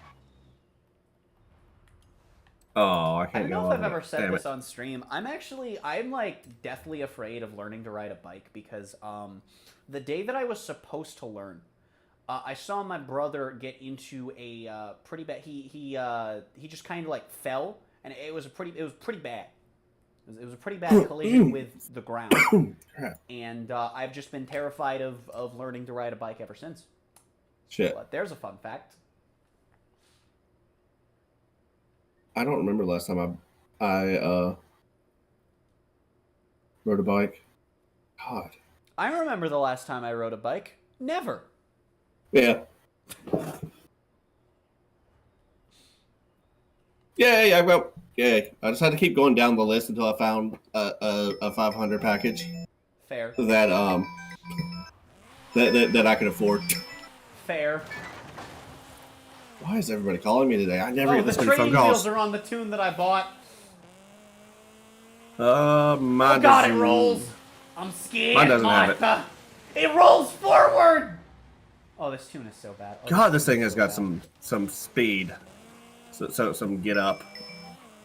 Oh, I I can't don't go know if on I've ever it. said Damn this it. on stream. I'm like deathly afraid of learning to ride a bike because the day that I was supposed to learn, I saw my brother get into a pretty bad. He just kind of like fell, and it was pretty bad. It was a pretty bad collision with the ground, Crap. and I've just been terrified of learning to ride a bike ever since. Shit. But there's a fun fact. I don't remember last time I rode a bike. God. I remember the last time I rode a bike. Never. Yeah. Yay! Yay! I just had to keep going down the list until I found a 500 package Fair. that that I could afford. Fair. Why is everybody calling me today? I never Oh, get the this many phone training wheels calls. are on the tune that I bought. Mine Oh god, it doesn't- rolls! I'm scared, Mine doesn't have it. Martha! It rolls forward! Oh, this tune is so bad. Oh, God, this tune thing is has so got bad. some speed. So some get up.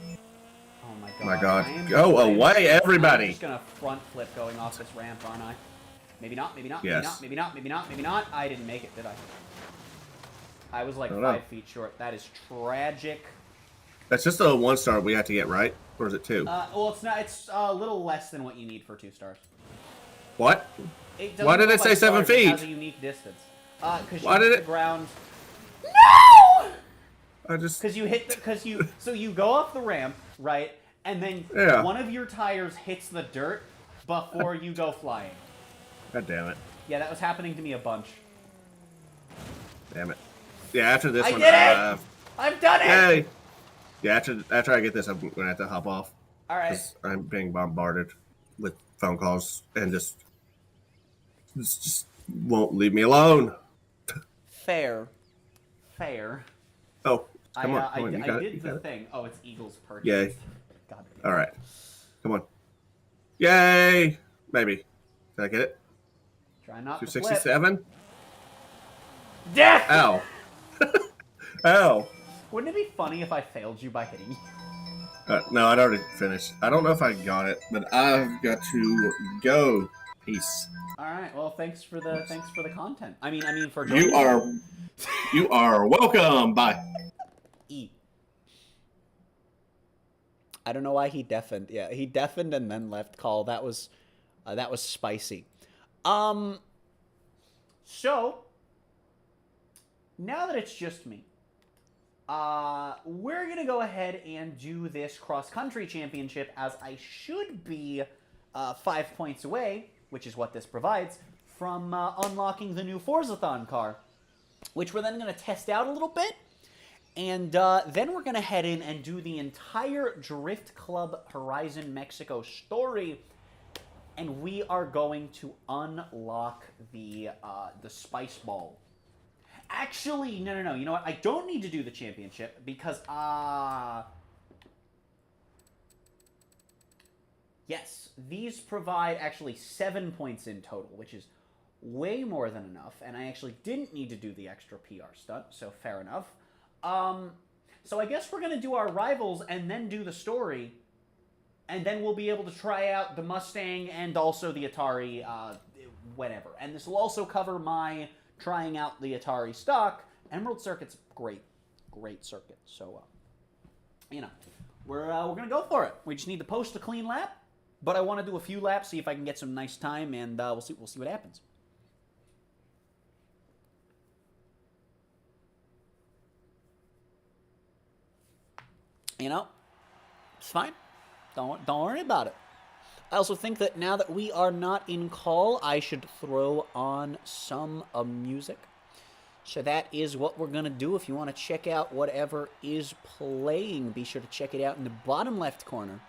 Oh my god. My God. I am- Go I am- away, I'm everybody. just gonna front flip going off this ramp, aren't I? Maybe not, maybe not, Yes. maybe not, maybe not, maybe not. I didn't make it, did I? I was like I don't know. 5 feet short. That is tragic. That's just a 1 star we have to get, right? Or is it 2? Well, it's not. It's a little less than what you need for 2 stars. What? It doesn't Why did look it say like 7 stars, it feet? has a unique distance. Because you Why hit did the it- ground. No! I just. Because you hit so you go off the ramp, right? And then Yeah. one of your tires hits the dirt before you go flying. God damn it. Yeah, that was happening to me a bunch. Damn it. Yeah, after this I one, did it! I've done it! Yay! Yeah, after I get this, I'm gonna have to hop off. All right. 'Cause I'm being bombarded with phone calls and just won't leave me alone. Fair. Fair. Oh, come on, I come on, you I got it. did You the got it. thing. Oh, it's Eagles purchase. Yay. God. All right, come on. Yay! Maybe. Did I get it? Try not to flip. 267. Death! Ow! Ow! Wouldn't it be funny if I failed you by hitting you? No, I'd already finished. I don't know if I got it, but I've got to go. Peace. All right. Well, thanks for the content. I mean for joining You are welcome. Bye. E. I don't know why he deafened. Yeah, he deafened and then left call. That was spicy. So, now that it's just me, we're going to go ahead and do this cross-country championship, as I should be 5 points away, which is what this provides, from unlocking the new Forzathon car, which we're then going to test out a little bit. And then we're going to head in and do the entire Drift Club Horizon Mexico story. And we are going to unlock the Spice Ball. Actually, no. You know what? I don't need to do the championship because, yes, these provide actually 7 points in total, which is way more than enough. And I actually didn't need to do the extra PR stunt, so fair enough. So I guess we're going to do our rivals and then do the story. And then we'll be able to try out the Mustang and also the Atari, whatever. And this will also cover my trying out the Atari stock. Emerald Circuit's great circuit. So, you know, we're going to go for it. We just need to post a clean lap. But I want to do a few laps, see if I can get some nice time, and we'll see what happens. You know, it's fine. Don't worry about it. I also think that now that we are not in call, I should throw on some music. So that is what we're going to do. If you want to check out whatever is playing, be sure to check it out in the bottom left corner.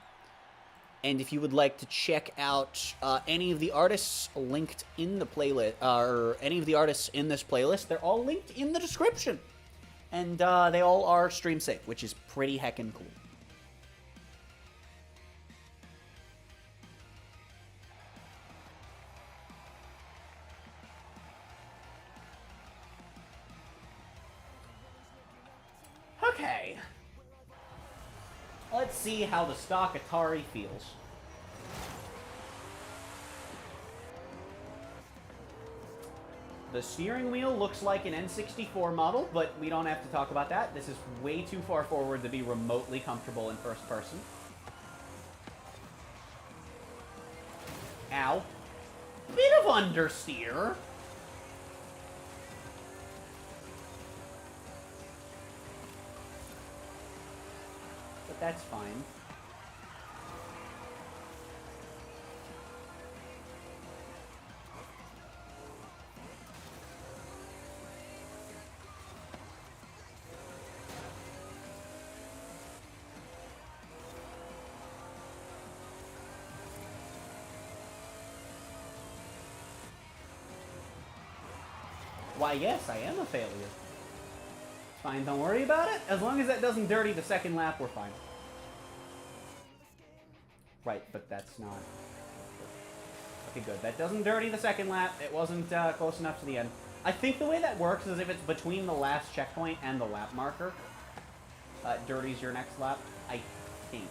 And if you would like to check out any of the artists linked in the playlist, or any of the artists in this playlist, they're all linked in the description. And they all are stream safe, which is pretty heckin' cool. Okay. Let's see how the stock Atari feels. The steering wheel looks like an N64 model, but we don't have to talk about that. This is way too far forward to be remotely comfortable in first person. Ow. Bit of understeer. But that's fine. Why, yes, I am a failure. Fine, don't worry about it. As long as that doesn't dirty the second lap, we're fine. Right, but that's not... Okay, good. That doesn't dirty the second lap. It wasn't close enough to the end. I think the way that works is if it's between the last checkpoint and the lap marker, dirties your next lap, I think.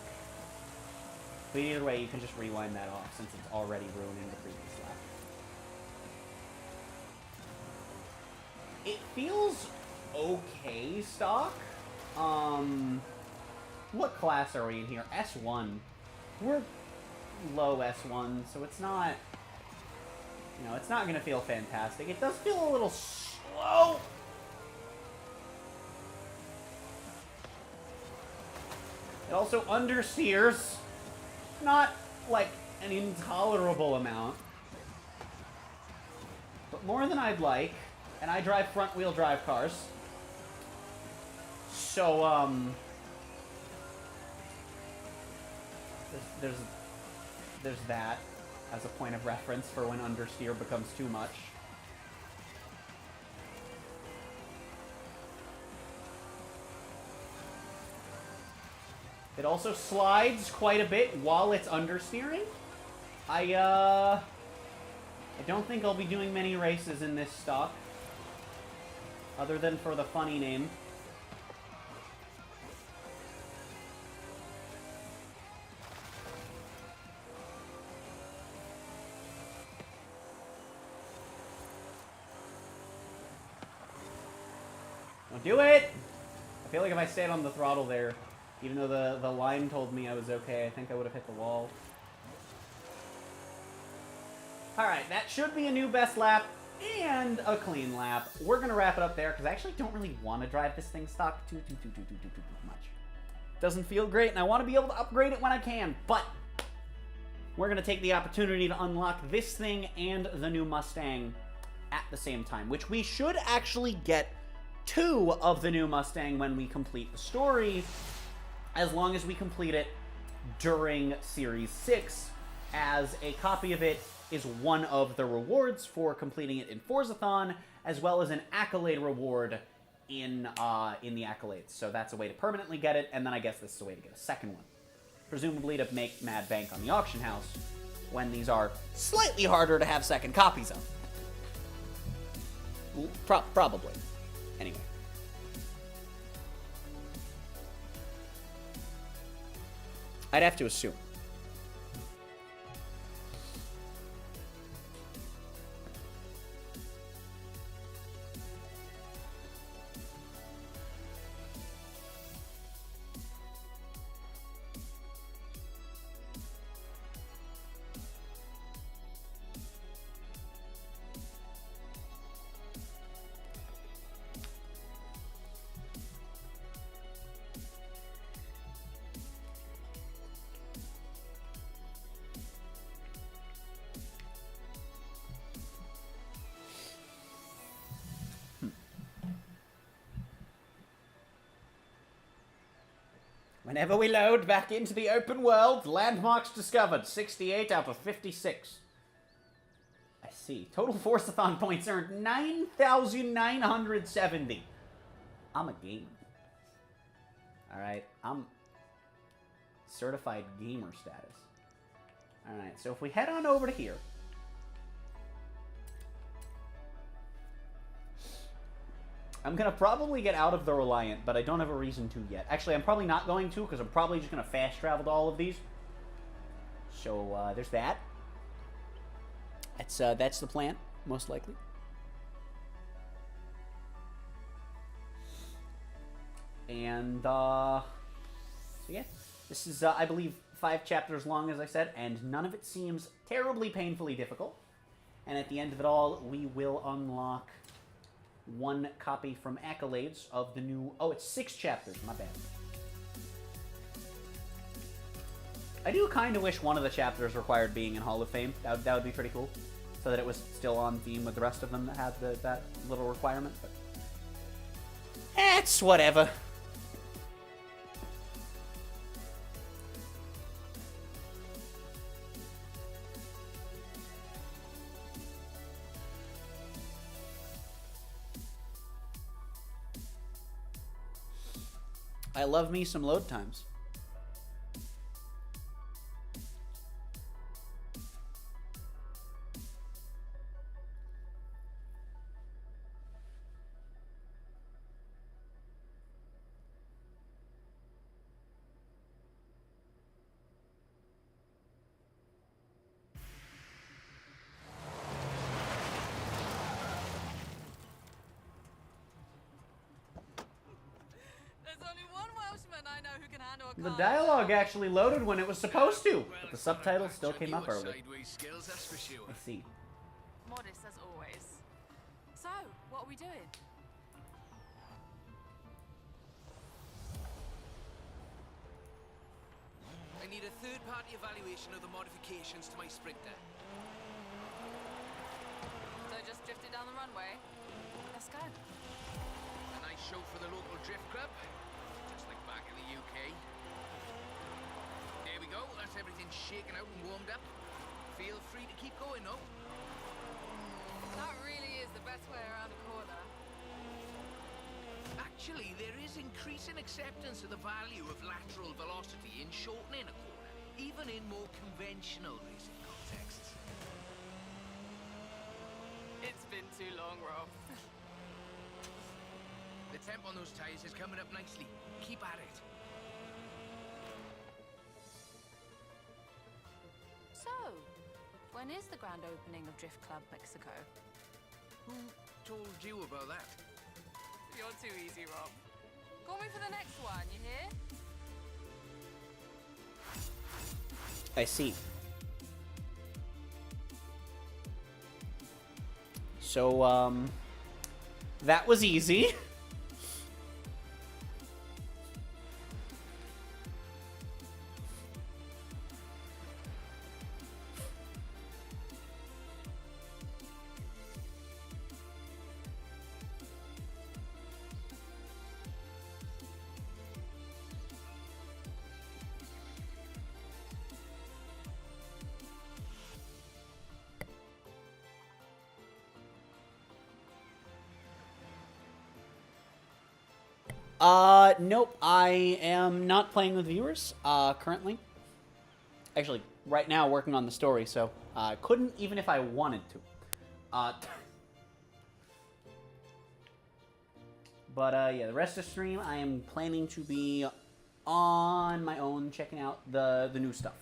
But either way, you can just rewind that off since it's already ruining the previous lap. It feels okay stock. What class are we in here? S1. We're low S1, so it's not, you know, it's not going to feel fantastic. It does feel a little slow. It also understeers. Not, like, an intolerable amount. But more than I'd like. And I drive front-wheel drive cars. So, there's that as a point of reference for when understeer becomes too much. It also slides quite a bit while it's understeering. I don't think I'll be doing many races in this stock. Other than for the funny name. Don't do it! I feel like if I stayed on the throttle there, even though the line told me I was okay, I think I would have hit the wall. Alright, that should be a new best lap. and a clean lap. We're gonna wrap it up there because I actually don't really want to drive this thing stock too much. Doesn't feel great, and I want to be able to upgrade it when I can, but we're gonna take the opportunity to unlock this thing and the new Mustang at the same time, which we should actually get 2 of the new Mustang when we complete the story, as long as we complete it during Series 6, as a copy of it is one of the rewards for completing it in Forzathon, as well as an accolade reward in the accolades. So that's a way to permanently get it, and then I guess this is a way to get a second one. Presumably to make mad bank on the auction house, when these are slightly harder to have second copies of. Probably. Anyway. I'd have to assume. Whenever we load back into the open world, landmarks discovered, 68 out of 56. I see. Total Forzathon points earned 9,970. I'm a gamer. Alright, I'm certified gamer status. Alright, so if we head on over to here. I'm going to probably get out of the Reliant, but I don't have a reason to yet. Actually, I'm probably not going to, because I'm probably just going to fast travel to all of these. So, there's that. That's the plan, most likely. And, so yeah. This is, I believe, 5 chapters long, as I said, and none of it seems terribly painfully difficult. And at the end of it all, we will unlock 1 copy from Accolades of the new... Oh, it's 6 chapters. My bad. I do kind of wish one of the chapters required being in Hall of Fame. That would be pretty cool. So that it was still on theme with the rest of them that had that little requirement. But it's whatever. I love me some load times. The dialogue actually loaded when it was supposed to, but the subtitles still came up early. I see. Modest as always. So, what are we doing? I need a third-party evaluation of the modifications to my Sprinter. So just drifted down the runway. Let's go. A nice show for the local drift club, just like back in the UK. There we go, that's everything shaken out and warmed up. Feel free to keep going, though. That really is the best way around a corner. Actually, there is increasing acceptance of the value of lateral velocity in shortening a corner, even in more conventional racing contexts. It's been too long, Rob. The temp on those tyres is coming up nicely. Keep at it. So, when is the grand opening of Drift Club Mexico? Who told you about that? You're too easy, Rob. Call me for the next one, you hear? I see. So, that was easy. Nope, I am not playing with viewers, currently. Actually, right now, working on the story, so I couldn't even if I wanted to. But, yeah, the rest of the stream, I am planning to be on my own, checking out the new stuff.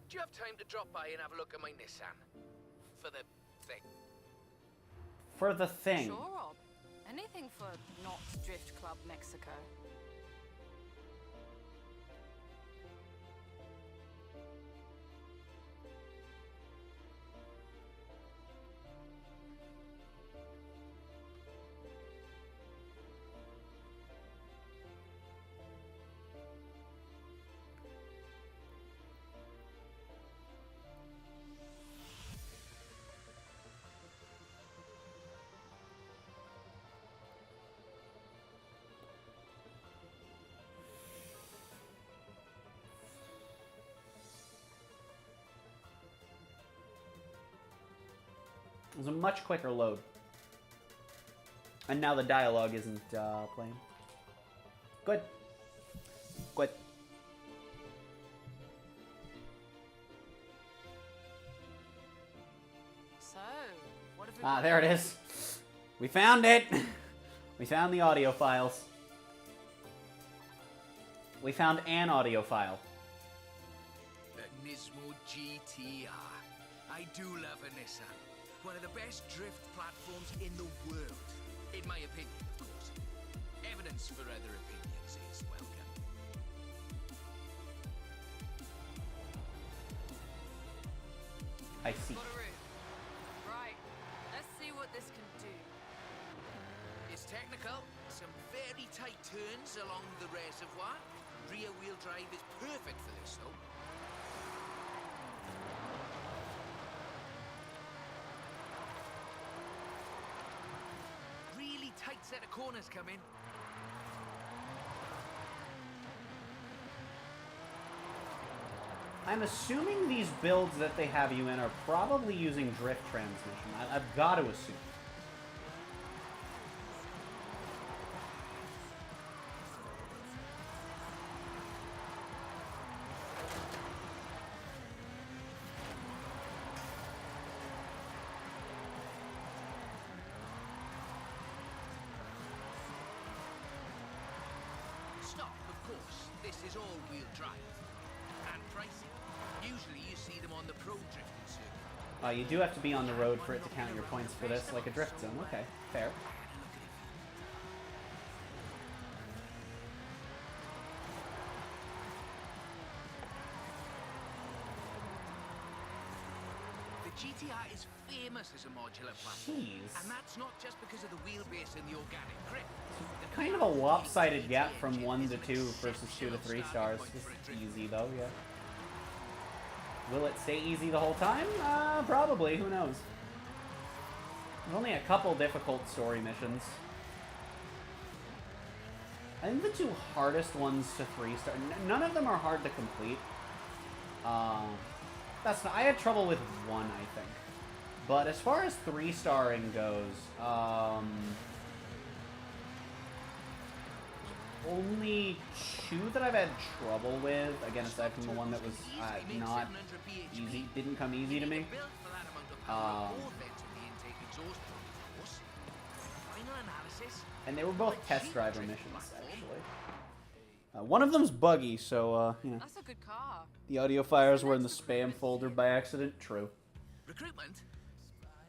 Do you have time to drop by and have a look at my Nissan? For the thing. For the thing. Sure, Rob. Anything for not Drift Club Mexico. It was a much quicker load. And now the dialogue isn't playing. Good. Good. So, what have we Ah, got there it here? is. We found it. We found the audio files. We found an audio file. The Nismo GTR. I do love a Nissan. One of the best drift platforms in the world. In my opinion, of course. Evidence for other opinions is welcome. I see. Got a route. Right. Let's see what this can do. It's technical. Some very tight turns along the reservoir. Rear wheel drive is perfect for this though. Really tight set of corners coming. I'm assuming these builds that they have you in are probably using drift transmission. I've got to assume. Stop, of course. This is all-wheel drive. And pricey. Usually you see them on the pro drifting circuit. You do have to be on the road for it to count your points for this, like a drift zone. Okay, fair. The GTR is famous as a modular platform. Jeez. And that's not just because of the wheelbase and the organic grip. The Kind of a lopsided gap from 1 to 2 versus 2 to 3 stars. Just easy though, yeah. Will it stay easy the whole time? Probably. Who knows? There's only a couple difficult story missions. I think the 2 hardest ones to 3-star. None of them are hard to complete. That's not, I had trouble with 1, I think. But as far as 3-starring goes, only 2 that I've had trouble with. Again, aside from the one that was not easy, didn't come easy to me. And they were both test driver missions, actually. One of them's buggy, so, you know. That's a good car. The audio files were in the spam folder by accident. True. Recruitment?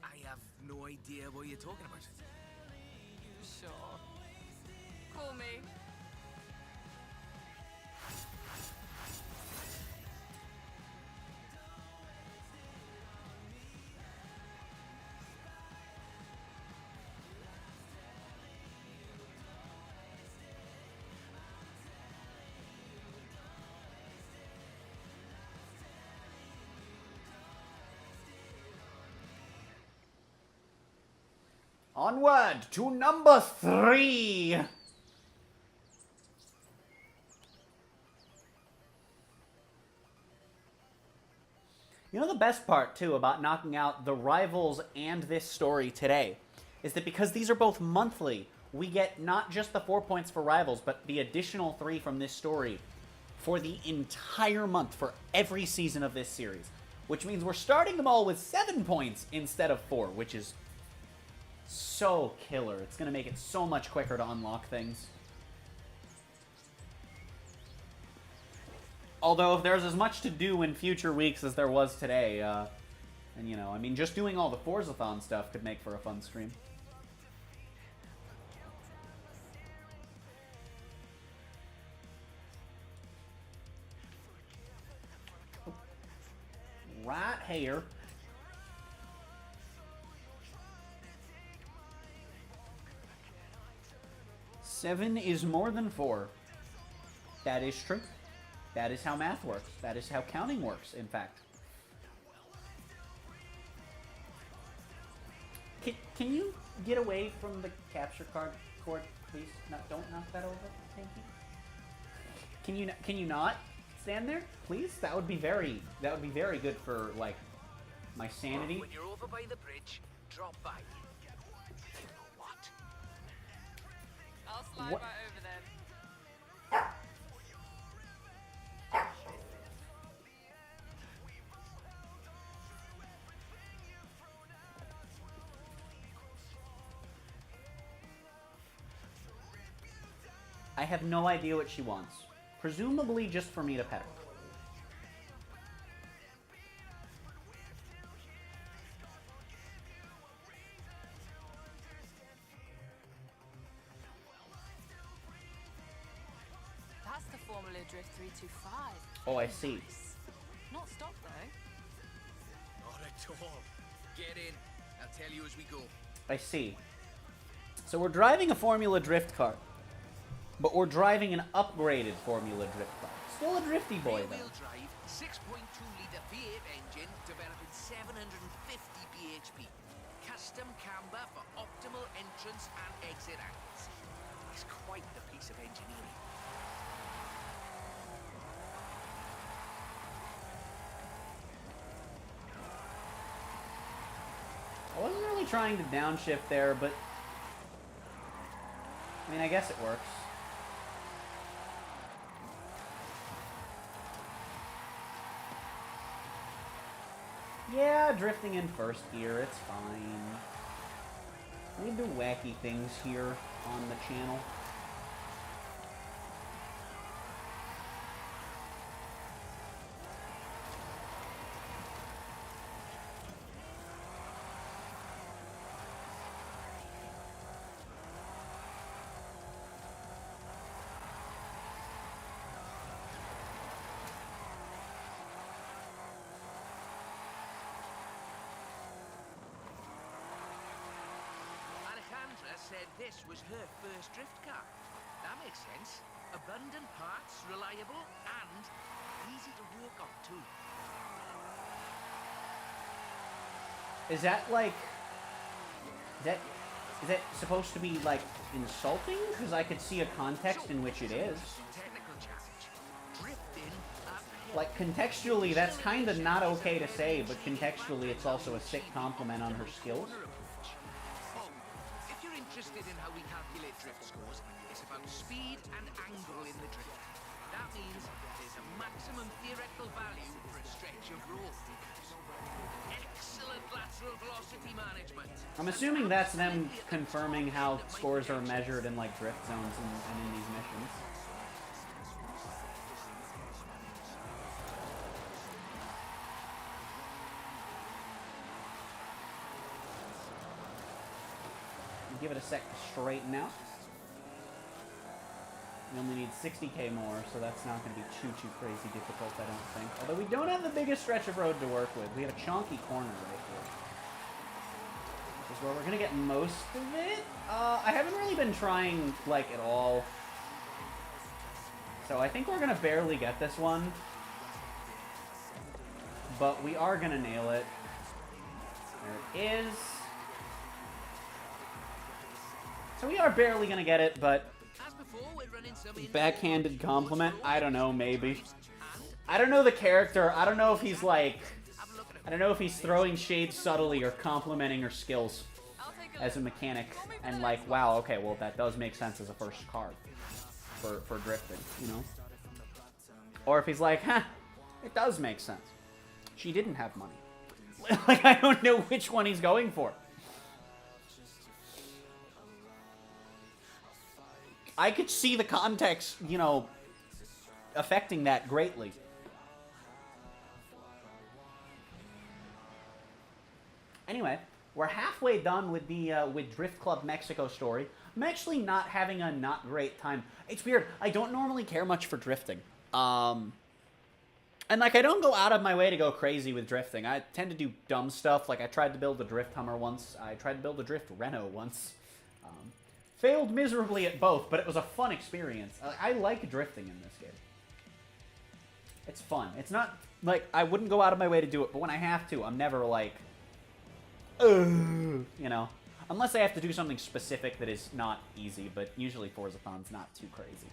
I have no idea what you're talking about. Sure. Call me. Onward to number 3! You know the best part, too, about knocking out the Rivals and this story today is that because these are both monthly, we get not just the 4 points for Rivals, but the additional 3 from this story for the entire month for every season of this series. Which means we're starting them all with 7 points instead of 4, which is so killer. It's going to make it so much quicker to unlock things. Although if there's as much to do in future weeks as there was today, and you know, I mean, just doing all the Forzathon stuff could make for a fun stream. Right here. Seven is more than 4. That is true. That is how math works. That is how counting works, in fact. Can you get away from the capture card cord, please? No, don't knock that over. Thank you. Can you not stand there, please? That would be very good for like my sanity. When you're over by the bridge, drop by. You know what? I'll slide What? right over then. I have no idea what she wants. Presumably just for me to pet her. That's the Formula Drift 325. Oh, I see. Nice. Not stop though. Not at all. Get in. I'll tell you as we go. I see. So we're driving a Formula Drift car. But we're driving an upgraded Formula Drift car. Still a drifty boy, though. Rear-wheel drive, 6.2-litre V8 engine, developing 750 bhp. Custom camber for optimal entrance and exit angles. It's quite the piece of engineering. I wasn't really trying to downshift there, but... I mean, I guess it works. Yeah, drifting in first gear, it's fine. We do wacky things here on the channel. Alejandra said this was her first drift car. That makes sense. Abundant parts, reliable, and easy to work on too. Is that like... Is that supposed to be, like, insulting? Because I could see a context in which it is. Technical challenge. Drifting uphill. Like, contextually, that's kind of not okay to say, but contextually, it's also a sick compliment on her skills. Oh, if you're interested in how we calculate drift scores, it's about speed and angle in the drift. That means there's a maximum theoretical value for a stretch of road. Excellent lateral velocity management. I'm assuming that's them confirming how scores are measured in, like, drift zones and in these missions. give it a sec to straighten out. We only need 60k more, so that's not going to be too crazy difficult, I don't think. Although we don't have the biggest stretch of road to work with. We have a chonky corner right here. Which is where we're going to get most of it. I haven't really been trying, like, at all. So I think we're going to barely get this one. But we are going to nail it. There it is. So we are barely going to get it, but... backhanded compliment? I don't know, maybe. I don't know the character. I don't know if he's like... I don't know if he's throwing shade subtly or complimenting her skills as a mechanic. And like, wow, okay, well that does make sense as a first card for drifting, you know? Or if he's like, huh, it does make sense. She didn't have money. Like, I don't know which one he's going for. I could see the context, you know, affecting that greatly. Anyway, we're halfway done with the with Drift Club Mexico story. I'm actually not having a not great time. It's weird. I don't normally care much for drifting. And like, I don't go out of my way to go crazy with drifting. I tend to do dumb stuff. Like, I tried to build a Drift Hummer once. I tried to build a Drift Renault once. Failed miserably at both, but it was a fun experience. I like drifting in this game. It's fun. It's not, like, I wouldn't go out of my way to do it, but when I have to, I'm never like, you know. Unless I have to do something specific that is not easy, but usually Forzathon's not too crazy.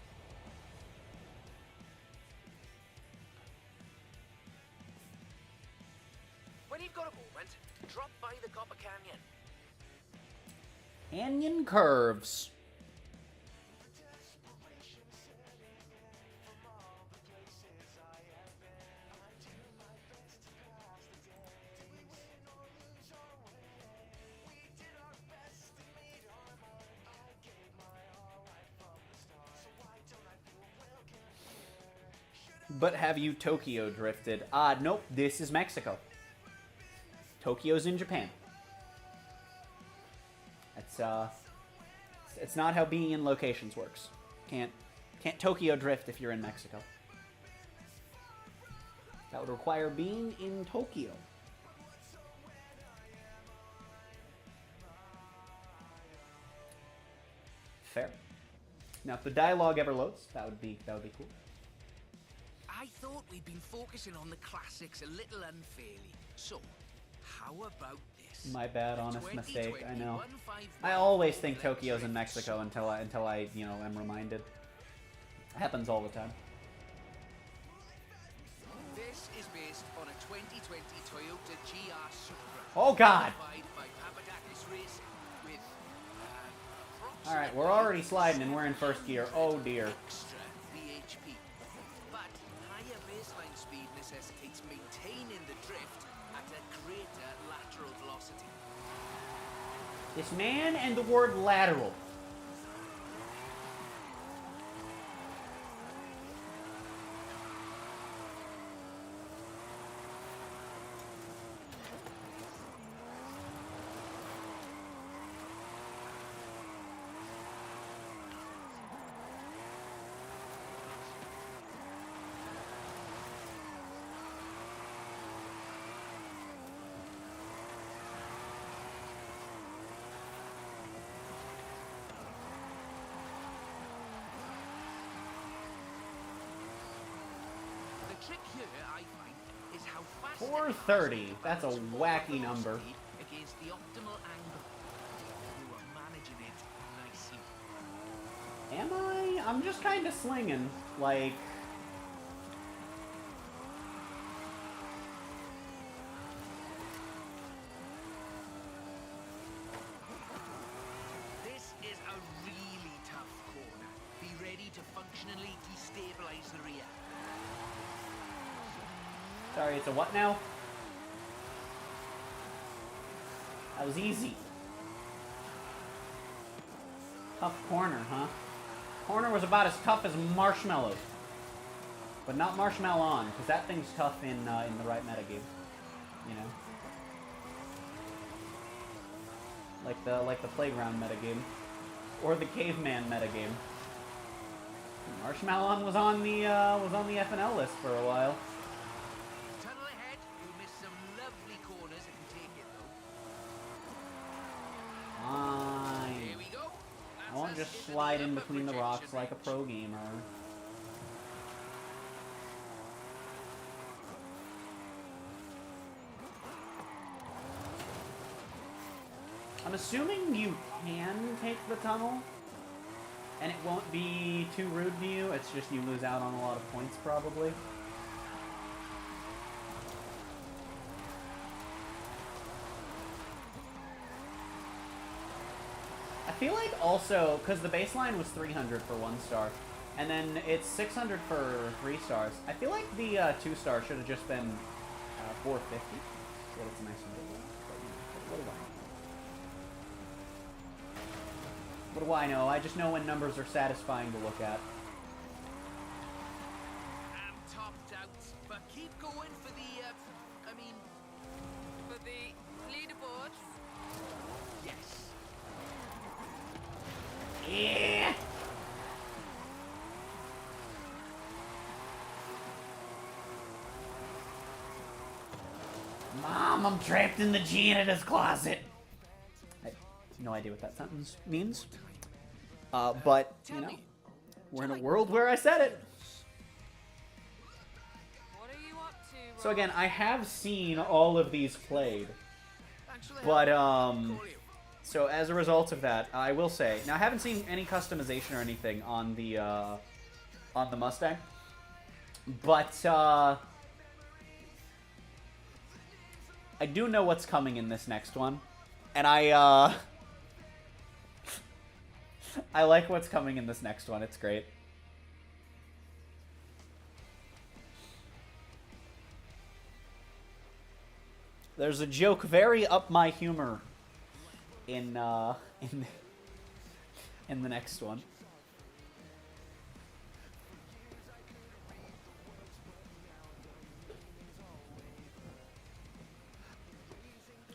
When you've got a moment, drop by the Copper Canyon. Canyon curves. But have you Tokyo drifted? Nope, this is Mexico. Tokyo's in Japan. It's not how being in locations works. Can't Tokyo drift if you're in Mexico. That would require being in Tokyo. Fair. Now, if the dialogue ever loads, that would be cool. I thought we'd been focusing on the classics a little unfairly. So, how about this? My bad, honest mistake. I know. I always think Tokyo's in Mexico until I, you know, am reminded. It happens all the time. This is based on a 2020 Toyota GR Supra. Oh God! By Papadakis Racing with, All right, we're already sliding and we're in first gear. Oh dear. extra BHP. But higher baseline speed necessitates maintaining the drift at a greater lateral velocity. This man and the word lateral. The trick here, I find, is how fast 430. That's a wacky number. against the optimal angle. You are managing it nicely. Am I? I'm just kind of slinging. Like... This is a really tough corner. Be ready to functionally destabilize the rear. Sorry, it's a what now? That was easy. Tough corner, huh? Corner was about as tough as marshmallows. But not marshmallow on, because that thing's tough in the right metagame. You know? like the playground metagame, or the caveman metagame. Marshmallow was on the FNL list for a while. Tunnel ahead. You'll miss some lovely corners if you take it though. Fine. There we go. I won't That's us just into slide the in upper between the rocks projection like a range. pro gamer. I'm assuming you can take the tunnel, and it won't be too rude to you. It's just you lose out on a lot of points, probably. I feel like also, because the baseline was 300 for 1 star, and then it's 600 for 3 stars, I feel like the 2 star should have just been 450. So that's a nice one. What do I know? I just know when numbers are satisfying to look at. I'm topped out, but keep going for the, For the leaderboards. yes. Yeah! Mom, I'm trapped in the janitor's closet. I have no idea what that sentence means. But, you know, we're in a world where I said it. What are you up to, Rob? So again, I have seen all of these played. Thanks for the But, help. Call you. so as a result of that, I will say, now I haven't seen any customization or anything on the Mustang. But, I do know what's coming in this next one. And I like what's coming in this next one. It's great. There's a joke very up my humor in the next one.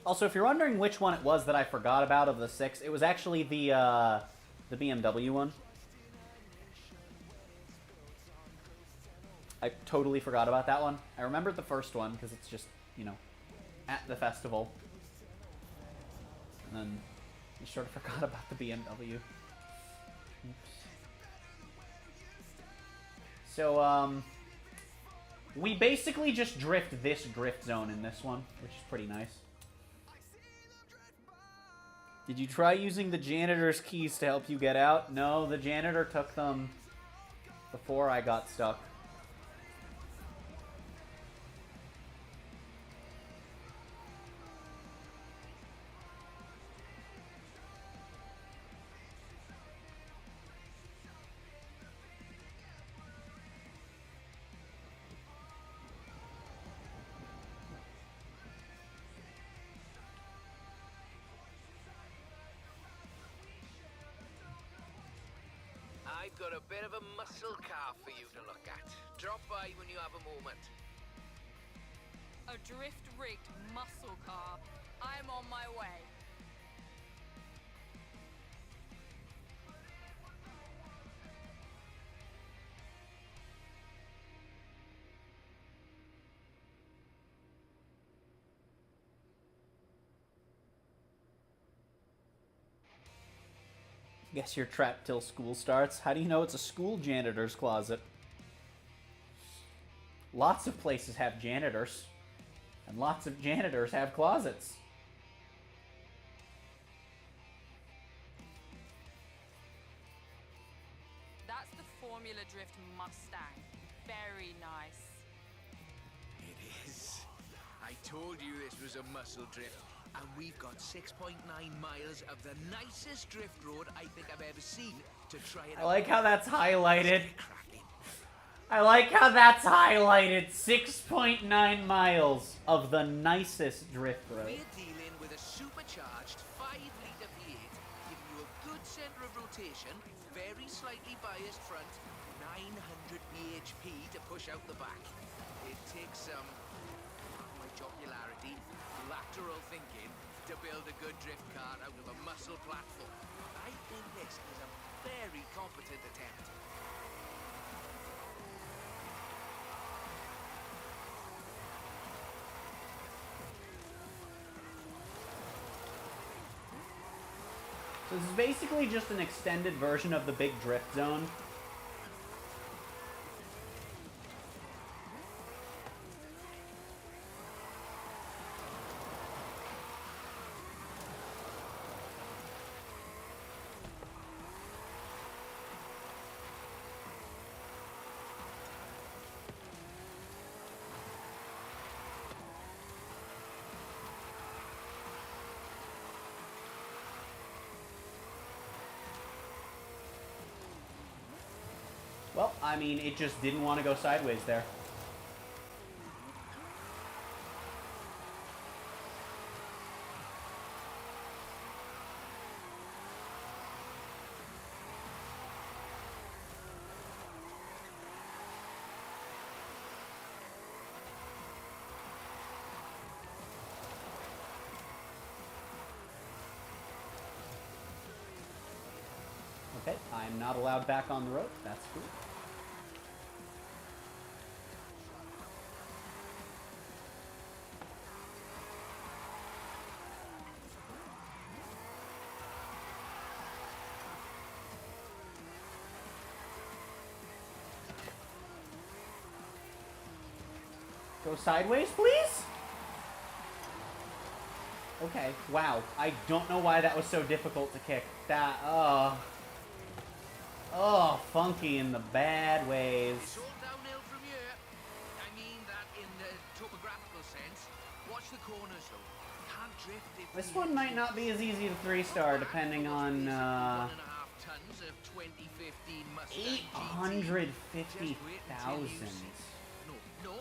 Also, if you're wondering which one it was that I forgot about of the 6, it was actually the BMW one. I totally forgot about that one. I remembered the first one because it's just, you know, at the festival. And then I sort of forgot about the BMW. Oops. So, we basically just drift this drift zone in this one, which is pretty nice. Did you try using the janitor's keys to help you get out? No, the janitor took them before I got stuck. I've got a bit of a muscle car for you to look at. Drop by when you have a moment. A drift-rigged muscle car. I'm on my way. Guess you're trapped till school starts. How do you know it's a school janitor's closet? Lots of places have janitors. And lots of janitors have closets. That's the Formula Drift Mustang. Very nice. It is. I told you this was a muscle drift. And we've got 6.9 miles of the nicest drift road I think I've ever seen to try it I out. like how that's highlighted. Cracking. I like how that's highlighted. 6.9 miles of the nicest drift road. We're dealing with a supercharged 5-litre V8, giving you a good centre of rotation, very slightly biased front, 900 bhp to push out the back. It takes some, my jocularity, lateral thinking, to build a good drift car out of a muscle platform. I think this is a very competent attempt. So this is basically just an extended version of the big drift zone. Well, I mean, it just didn't want to go sideways there. Okay, I'm not allowed back on the road. That's cool. Go sideways, please? Okay, wow. I don't know why that was so difficult to kick. That, oh, funky in the bad ways. It's all downhill from here. I mean that in the topographical sense. Watch the corners though. Can't drift if This the one might not be as easy to 3-star depending on, 1.5 tons of 2015 Mustang GT. 850,000. No,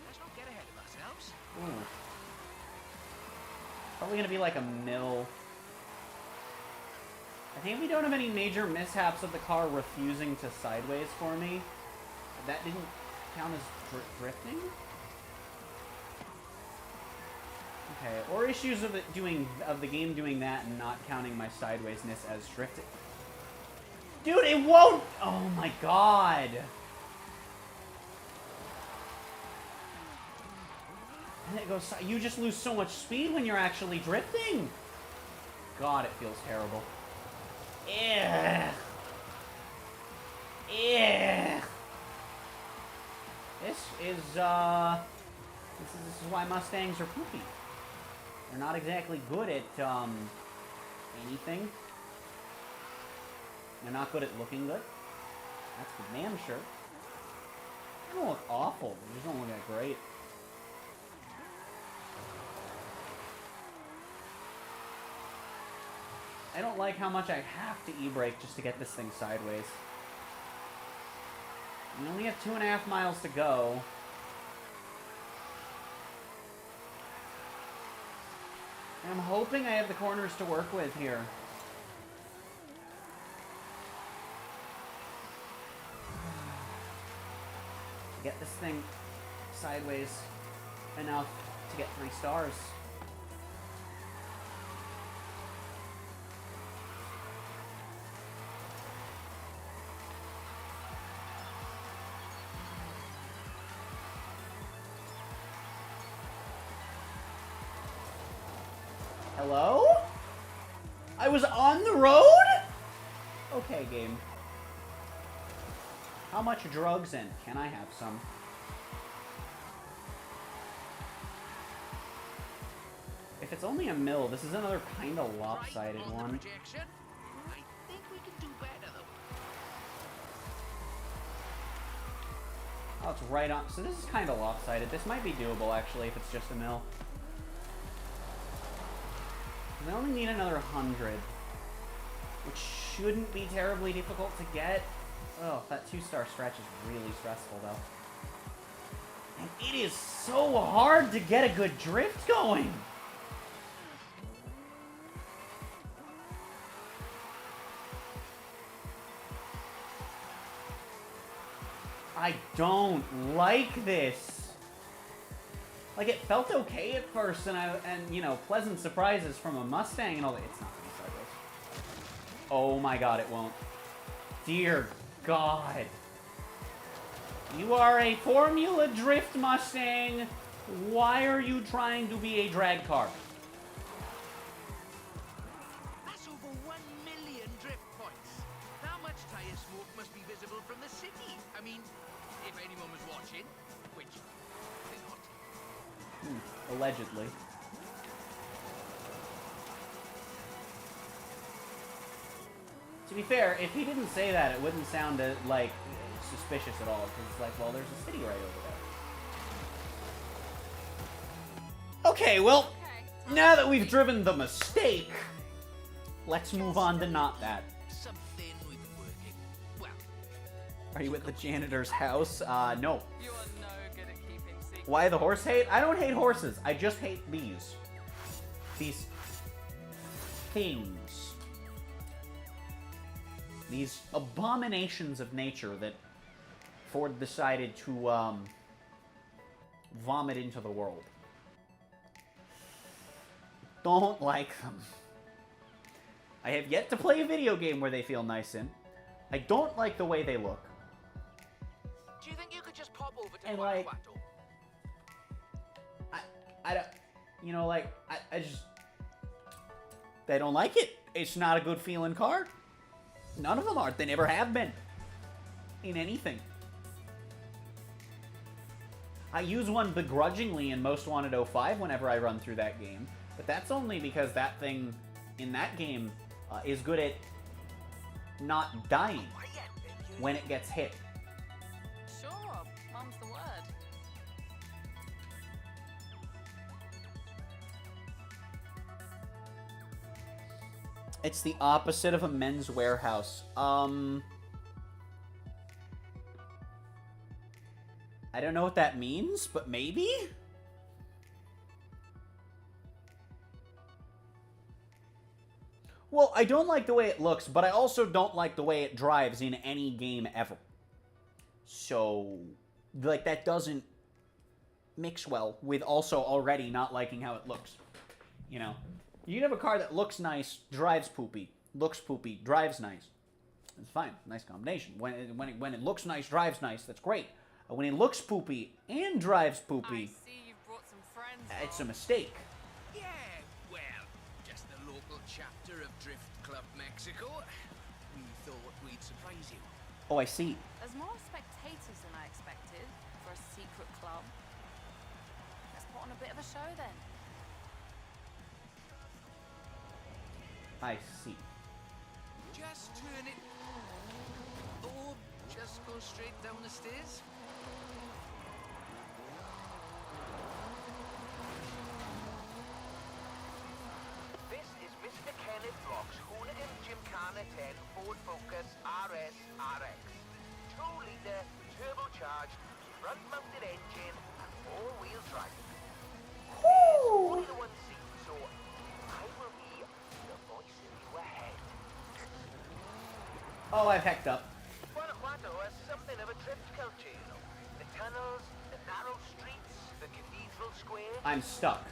let's not get ahead of ourselves. Ooh. Probably gonna be like a mill. I think we don't have any major mishaps of the car refusing to sideways for me. That didn't count as drifting? Okay, or issues of it of the game doing that and not counting my sidewaysness as drifting. Dude, it won't! Oh my god! And it goes. You just lose so much speed when you're actually drifting. God, it feels terrible. Ugh. Ugh. This is why Mustangs are poopy. They're not exactly good at anything. They're not good at looking good. That's for damn sure. They don't look awful. They just don't look that great. I don't like how much I have to e-brake just to get this thing sideways. We only have 2.5 miles to go. And I'm hoping I have the corners to work with here. Get this thing sideways enough to get 3 stars. Hello? I was on the road? Okay, game. How much drugs in? Can I have some? If it's only a mill, this is another kind of lopsided Right on one. the projection. I think we can do better though. Oh, it's right on. So this is kind of lopsided. This might be doable, actually, if it's just a mill. I only need another 100, which shouldn't be terribly difficult to get. Oh, that 2-star stretch is really stressful, though. And it is so hard to get a good drift going. I don't like this. Like, it felt okay at first, and you know, pleasant surprises from a Mustang and all that. It's not going sideways. Oh my god, it won't. Dear God. You are a Formula Drift Mustang. Why are you trying to be a drag car? That's over 1 million drift points. How much tire smoke must be visible from the city? I mean, if anyone was watching, which they're not. Allegedly. To be fair, if he didn't say that, it wouldn't sound like suspicious at all. Because it's like, well, there's a city right over there. Okay, well, now that we've driven the mistake, let's move on to not that. Something with working. Well, Are you at the janitor's house? No. You are no good at keeping secrets. Why the horse hate? I don't hate horses. I just hate these. These things. These abominations of nature that Ford decided to vomit into the world. Don't like them. I have yet to play a video game where they feel nice in. I don't like the way they look. do you think you could just pop over to And, like, Guanajuato? I don't, you know, like, I just, they don't like it. It's not a good feeling car. None of them are. They never have been. In anything. I use one begrudgingly in Most Wanted 05 whenever I run through that game. But that's only because that thing in that game is good at not dying when it gets hit. Sure, mum's the word. It's the opposite of a men's warehouse. I don't know what that means, but maybe? Well, I don't like the way it looks, but I also don't like the way it drives in any game ever. So, like, that doesn't mix well with also already not liking how it looks. You know? You can have a car that looks nice, drives poopy, looks poopy, drives nice. It's fine. Nice combination. When it looks nice, drives nice, that's great. When it looks poopy and drives I poopy, see you've brought some friends. it's a along. mistake. Yeah, well, just the local chapter of Drift Club Mexico. We thought we'd surprise you. Oh, I see. There's more spectators than I expected for a secret club. Let's put on a bit of a show then. I see. Just turn it. Or just go straight down the stairs. This is Mr. Kenneth Block's Hooligan Gymkhana 10 Ford Focus RS RX. 2-litre turbocharged, front-mounted engine, and all-wheel drive. Only the one seat, so I will be the voice in your head. Oh, I've hecked up. Guanajuato has something of a drift culture, you know. The tunnels, the narrow streets, the cathedral square. I'm stuck.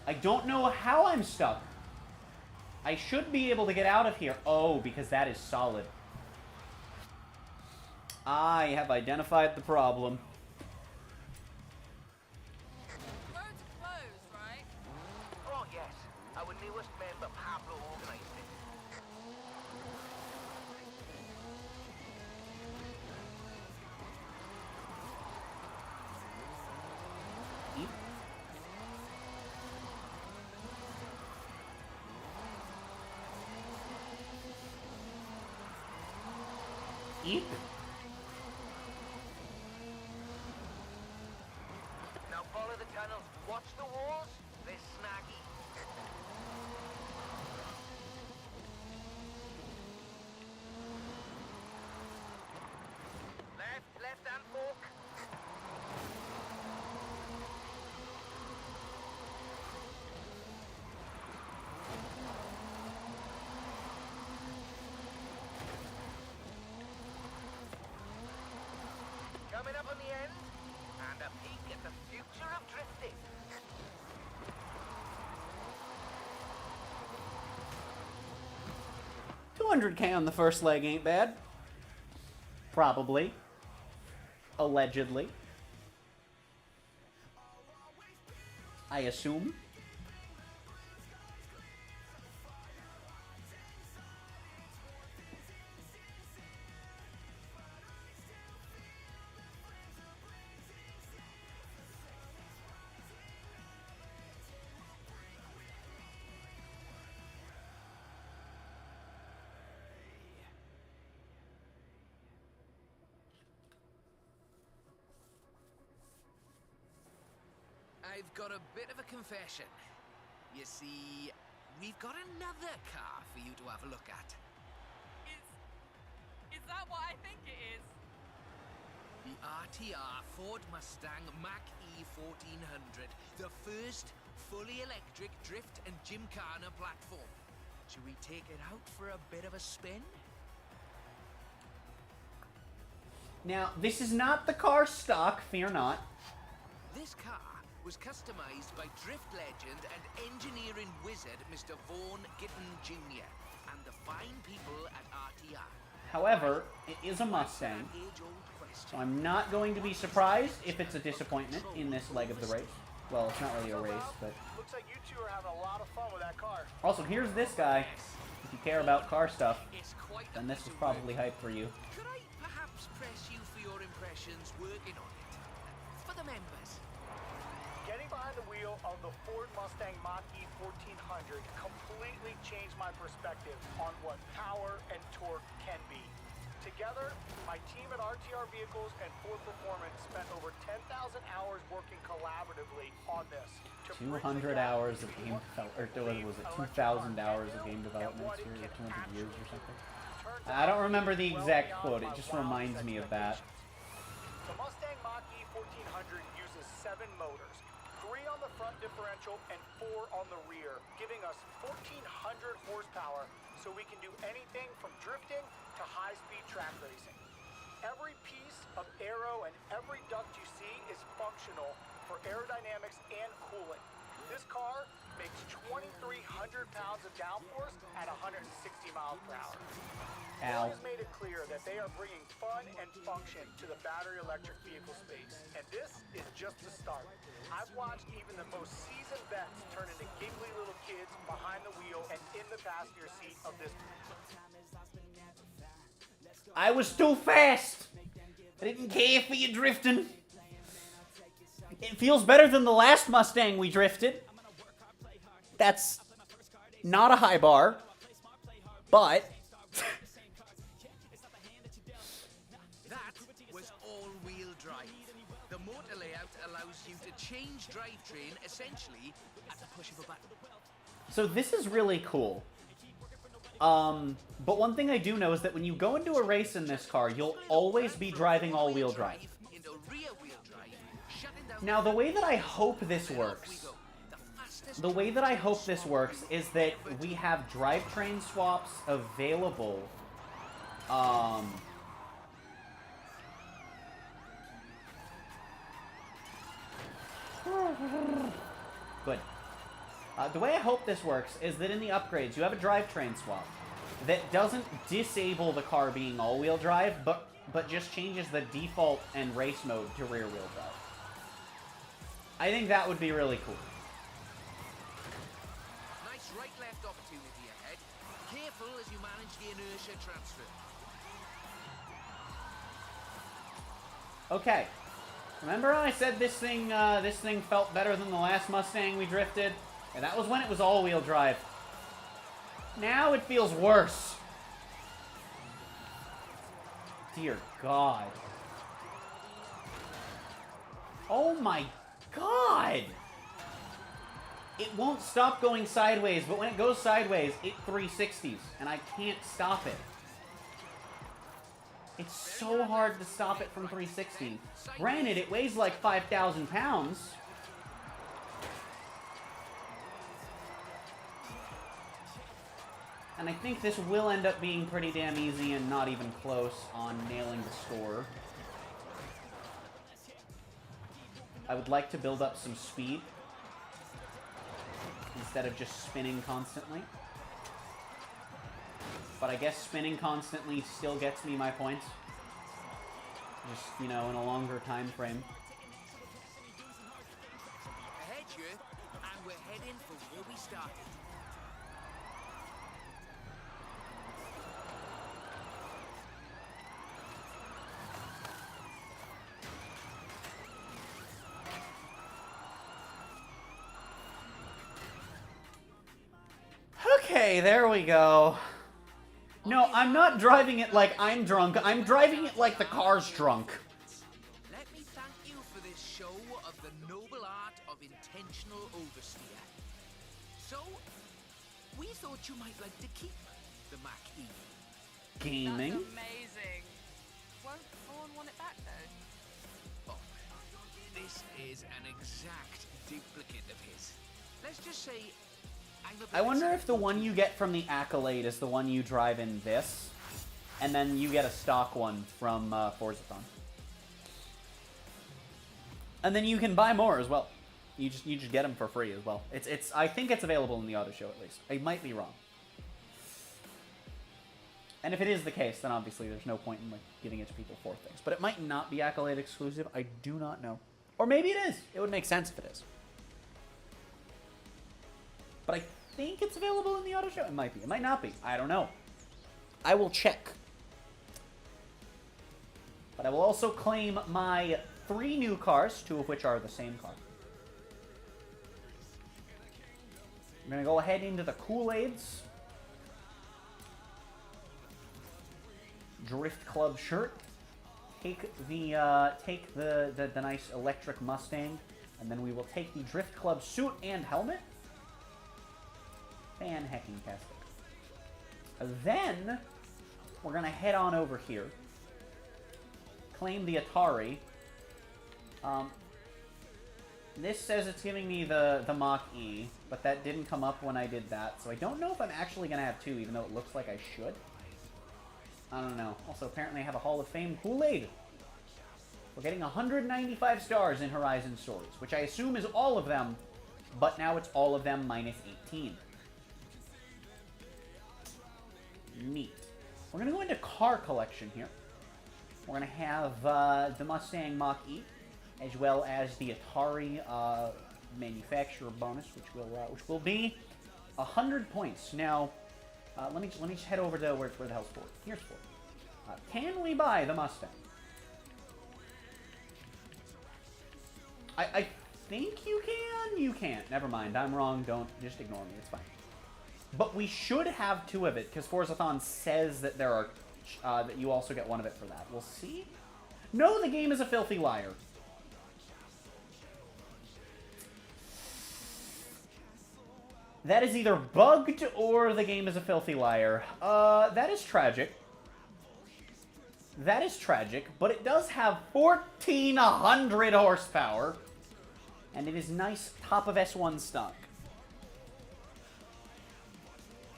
I don't know how I'm stuck. I should be able to get out of here. Oh, because that is solid. I have identified the problem. Roads are closed, right? Oh yes, our newest member Pablo organized it. Eep. Eep. Now follow the tunnels. Watch the walls. They're snaggy. Left hand fork. Coming up on the end. and a peek at the future of drifting. 200K on the first leg ain't bad. Probably. Allegedly. I assume. I've got a bit of a confession. You see, we've got another car for you to have a look at. Is that what I think it is? The RTR Ford Mustang Mach-E 1400. The first fully electric drift and gymkhana platform. Should we take it out for a bit of a spin? Now, this is not the car stock, fear not. This car was customized by drift legend and engineering wizard Mr. Vaughn Gitton Jr. and the fine people at RTR. However, it is a Mustang, so I'm not going to be surprised if it's a disappointment in this leg of the race. Well, it's not really a race, but... Looks like you two are having a lot of fun with that car. Also, here's this guy. If you care about car stuff, then this was probably hype for you. Could I perhaps press you for your impressions working on it? For the members. Getting behind the wheel of the Ford Mustang Mach-E 1400 completely changed my perspective on what power and torque can be. Together, my team at RTR Vehicles and Ford Performance spent over 10,000 hours working collaboratively on this. 200 hours of game development, or was it 2,000 hours of game development experience, or 200 years or something? I don't remember the exact quote, it just reminds me of that. The Mustang Mach-E 1400 uses 7 motors, 3 on the front differential and 4 on the rear, giving us 1,400 horsepower so we can do anything from drifting to high-speed track racing. Every piece of aero and every duct you see is functional for aerodynamics and cooling. This car makes 2,300 pounds of downforce at 160 miles per hour. Ow. Ford has made it clear that they are bringing fun and function to the battery electric vehicle space, and this is just the start. I've watched even the most seasoned vets turn into giggly little kids behind the wheel and in the passenger seat of this. I was too fast! I didn't care for you drifting. It feels better than the last Mustang we drifted. That's not a high bar, but... That was all-wheel drive. The motor layout allows you to change drivetrain essentially at the push of a button. So this is really cool. But one thing I do know is that when you go into a race in this car, you'll always be driving all-wheel drive. Into rear-wheel drive, shutting down Now, the way that I hope this works... The way that I hope this works is that we have drivetrain swaps available. Good. The way I hope this works is that in the upgrades, you have a drivetrain swap that doesn't disable the car being all-wheel drive, but just changes the default and race mode to rear-wheel drive. I think that would be really cool. Nice right-left opportunity ahead. Careful as you manage the inertia transfer. Okay. Remember I said this thing felt better than the last Mustang we drifted? And that was when it was all-wheel drive. Now it feels worse. Dear God. Oh my God! It won't stop going sideways, but when it goes sideways, it 360s, and I can't stop it. It's so hard to stop it from 360. Granted, it weighs like 5,000 pounds. And I think this will end up being pretty damn easy and not even close on nailing the score. I would like to build up some speed instead of just spinning constantly. But I guess spinning constantly still gets me my points. Just, you know, in a longer time frame. Ahead you, and we're heading for where we started. Okay, there we go. No, I'm not driving it like I'm drunk. I'm driving it like the car's drunk. Let me thank you for this show of the noble art of intentional oversteer. So, we thought you might like to keep the Mach-E. Gaming. That's amazing. Won't Vaughn want it back though? Oh, this is an exact duplicate of his. Let's just say I wonder if the one you get from the Accolade is the one you drive in this, and then you get a stock one from Forzathon. And then you can buy more as well. You just get them for free as well. I think it's available in the auto show at least. I might be wrong. And if it is the case, then obviously there's no point in like giving it to people for things. But it might not be Accolade exclusive. I do not know. Or maybe it is. It would make sense if it is. But I think it's available in the auto show. It might be. It might not be. I don't know. I will check. But I will also claim my 3 new cars, 2 of which are the same car. I'm going to go ahead into the Kool-Aids. Drift Club shirt. Take the nice electric Mustang. And then we will take the Drift Club suit and helmet. Fan-hecking-tastic. Then, we're going to head on over here. Claim the Atari. This says it's giving me the Mach-E, but that didn't come up when I did that, so I don't know if I'm actually going to have 2, even though it looks like I should. I don't know. Also, apparently I have a Hall of Fame Kool-Aid. We're getting 195 stars in Horizon Stories, which I assume is all of them, but now it's all of them minus 18. Neat. We're going to go into car collection here. We're going to have the Mustang Mach-E, as well as the Atari manufacturer bonus, which will be 100 points. Now, let me just head over to where the hell's Ford. Here's Ford. Can we buy the Mustang? I think you can. You can't. Never mind. I'm wrong. Don't just ignore me. It's fine. But we should have 2 of it, because Forzathon says that there are that you also get 1 of it for that. We'll see. No, the game is a filthy liar. That is either bugged or the game is a filthy liar. That is tragic. That is tragic, but it does have 1,400 horsepower. And it is nice top of S1 stock.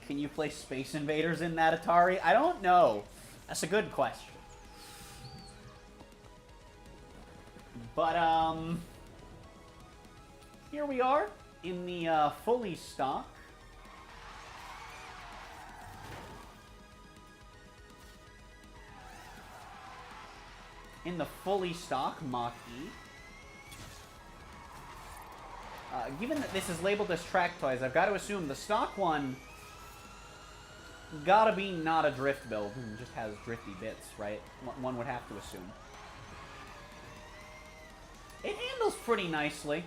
Can you play Space Invaders in that Atari? I don't know. That's a good question. But, here we are in the fully stock. In the fully stock Mach-E. Given that this is labeled as Track Toys, I've got to assume the stock one gotta be not a drift build. It just has drifty bits, right? One would have to assume. It handles pretty nicely.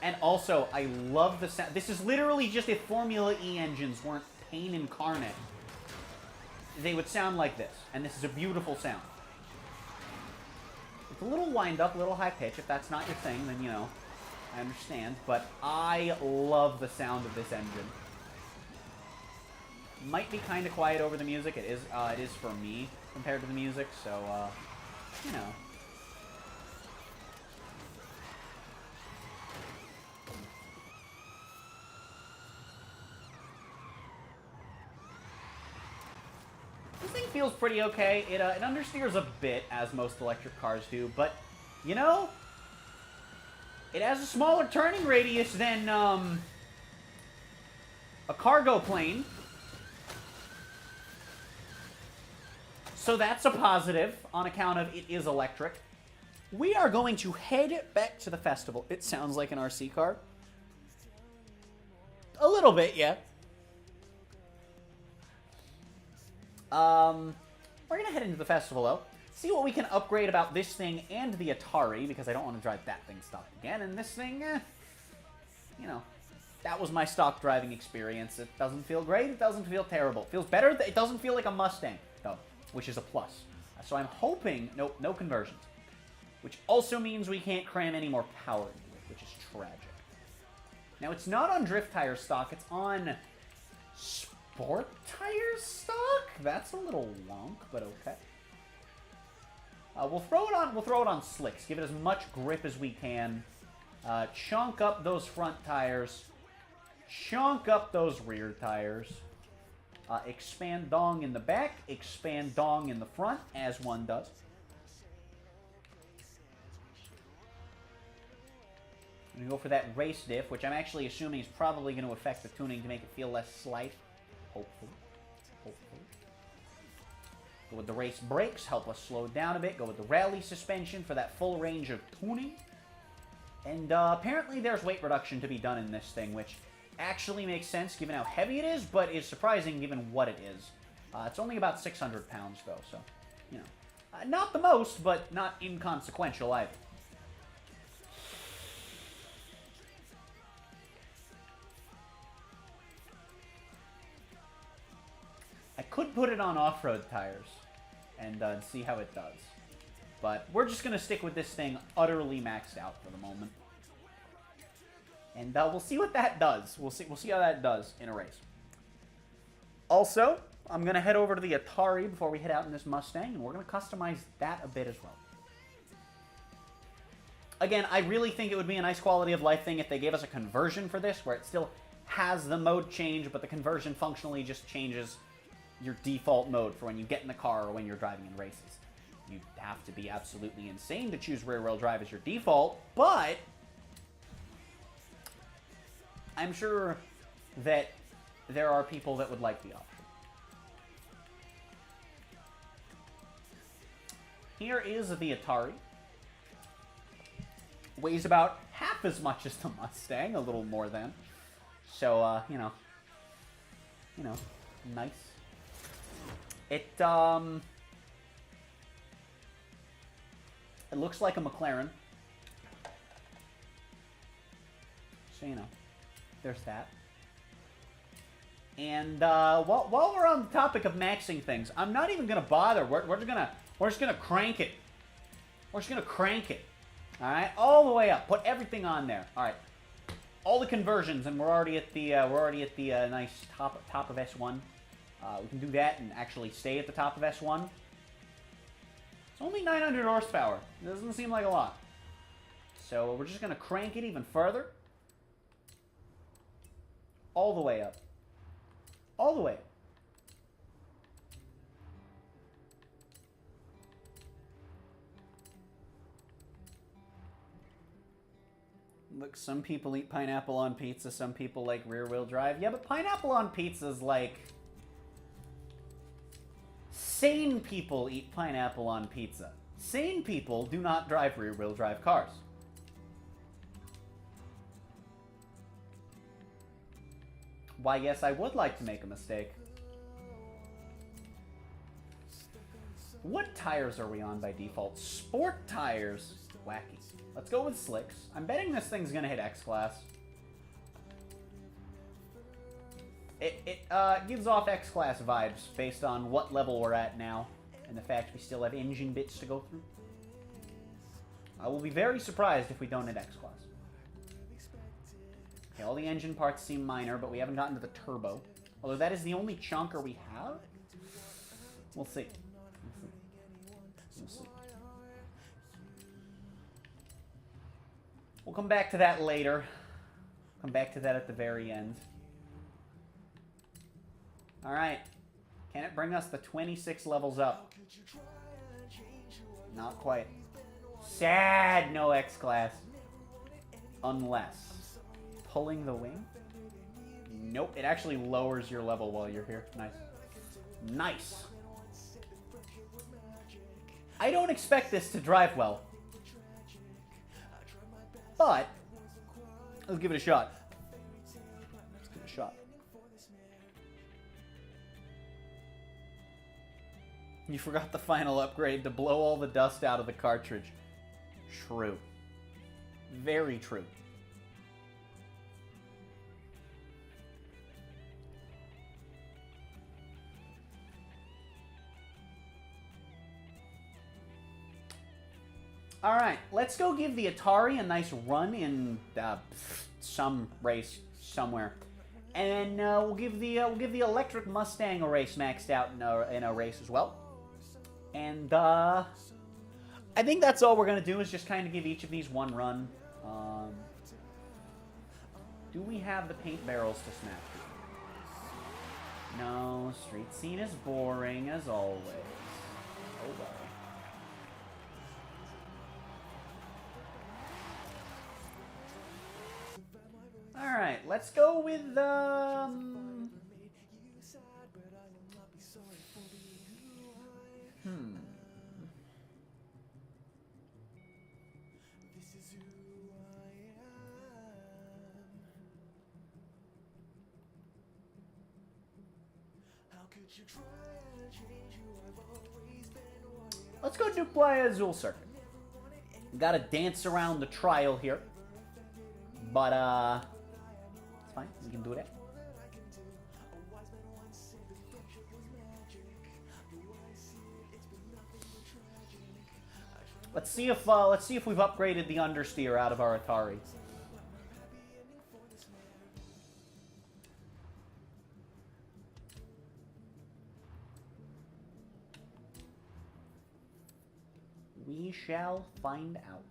And also, I love the sound. This is literally just if Formula E engines weren't pain incarnate. They would sound like this. And this is a beautiful sound. It's a little wind up, a little high pitch. If that's not your thing, then, you know, I understand. But I love the sound of this engine. Might be kind of quiet over the music. It is for me compared to the music, so, you know. This thing feels pretty okay. It understeers a bit, as most electric cars do, but, you know, it has a smaller turning radius than, a cargo plane. So that's a positive, on account of it is electric. We are going to head back to the festival. It sounds like an RC car. A little bit, yeah. We're gonna head into the festival, though. See what we can upgrade about this thing and the Atari, because I don't want to drive that thing stock again. And this thing, you know, that was my stock driving experience. It doesn't feel great. It doesn't feel terrible. It feels better. It doesn't feel like a Mustang, though, which is a plus. So I'm hoping... Nope, no conversions. Which also means we can't cram any more power into it, which is tragic. Now, it's not on drift tire stock. It's on sport tire stock? That's a little wonk, but okay. We'll throw it on slicks. Give it as much grip as we can. Chunk up those front tires. Chunk up those rear tires. Expand dong in the back. Expand dong in the front, as one does. I'm going to go for that race diff, which I'm actually assuming is probably going to affect the tuning to make it feel less slight. Hopefully. Hopefully. Go with the race brakes, help us slow down a bit. Go with the rally suspension for that full range of tuning. And apparently there's weight reduction to be done in this thing, which actually makes sense given how heavy it is, but is surprising given what it is. It's only about 600 pounds, though, so, you know. Not the most, but not inconsequential either. I could put it on off-road tires and see how it does. But we're just going to stick with this thing utterly maxed out for the moment. And we'll see what that does. We'll see how that does in a race. Also, I'm going to head over to the Atari before we head out in this Mustang, and we're going to customize that a bit as well. Again, I really think it would be a nice quality of life thing if they gave us a conversion for this, where it still has the mode change, but the conversion functionally just changes your default mode for when you get in the car or when you're driving in races. You have to be absolutely insane to choose rear-wheel drive as your default, but I'm sure that there are people that would like the option. Here is the Atari. Weighs about half as much as the Mustang, a little more than. So, you know, nice. It looks like a McLaren. So, you know, there's that. And while we're on the topic of maxing things, I'm not even gonna bother. We're just gonna crank it. We're just gonna crank it. All right, all the way up. Put everything on there. All right, all the conversions, and we're already at the nice top of S1. We can do that and actually stay at the top of S1. It's only 900 horsepower. It doesn't seem like a lot. So we're just going to crank it even further. All the way up. All the way up. Look, some people eat pineapple on pizza. Some people like rear-wheel drive. Yeah, but pineapple on pizza is like... Sane people eat pineapple on pizza. Sane people do not drive rear-wheel drive cars. Why, yes, I would like to make a mistake. What tires are we on by default? Sport tires. Wacky. Let's go with slicks. I'm betting this thing's gonna hit X-Class. It gives off X-Class vibes based on what level we're at now and the fact we still have engine bits to go through. I will be very surprised if we don't hit X-Class. Okay, all the engine parts seem minor, but we haven't gotten to the turbo. Although that is the only chunker we have. We'll see. We'll see. We'll come back to that later. Come back to that at the very end. Alright. Can it bring us the 26 levels up? Not quite. Sad, no X-Class. Unless. Pulling the wing? Nope, it actually lowers your level while you're here. Nice. Nice. I don't expect this to drive well. But, let's give it a shot. Let's give it a shot. You forgot the final upgrade to blow all the dust out of the cartridge. True. Very true. Alright, let's go give the Atari a nice run in some race somewhere. And we'll give the electric Mustang a race maxed out in a race as well. And I think that's all we're going to do is just kind of give each of these one run. Do we have the paint barrels to smash? No, street scene is boring as always. Oh well. Alright, let's go with, Let's go do Playa Azul circuit. Gotta dance around the trial here. But, it's fine. We can do that. Let's see if we've upgraded the understeer out of our Atari. We shall find out.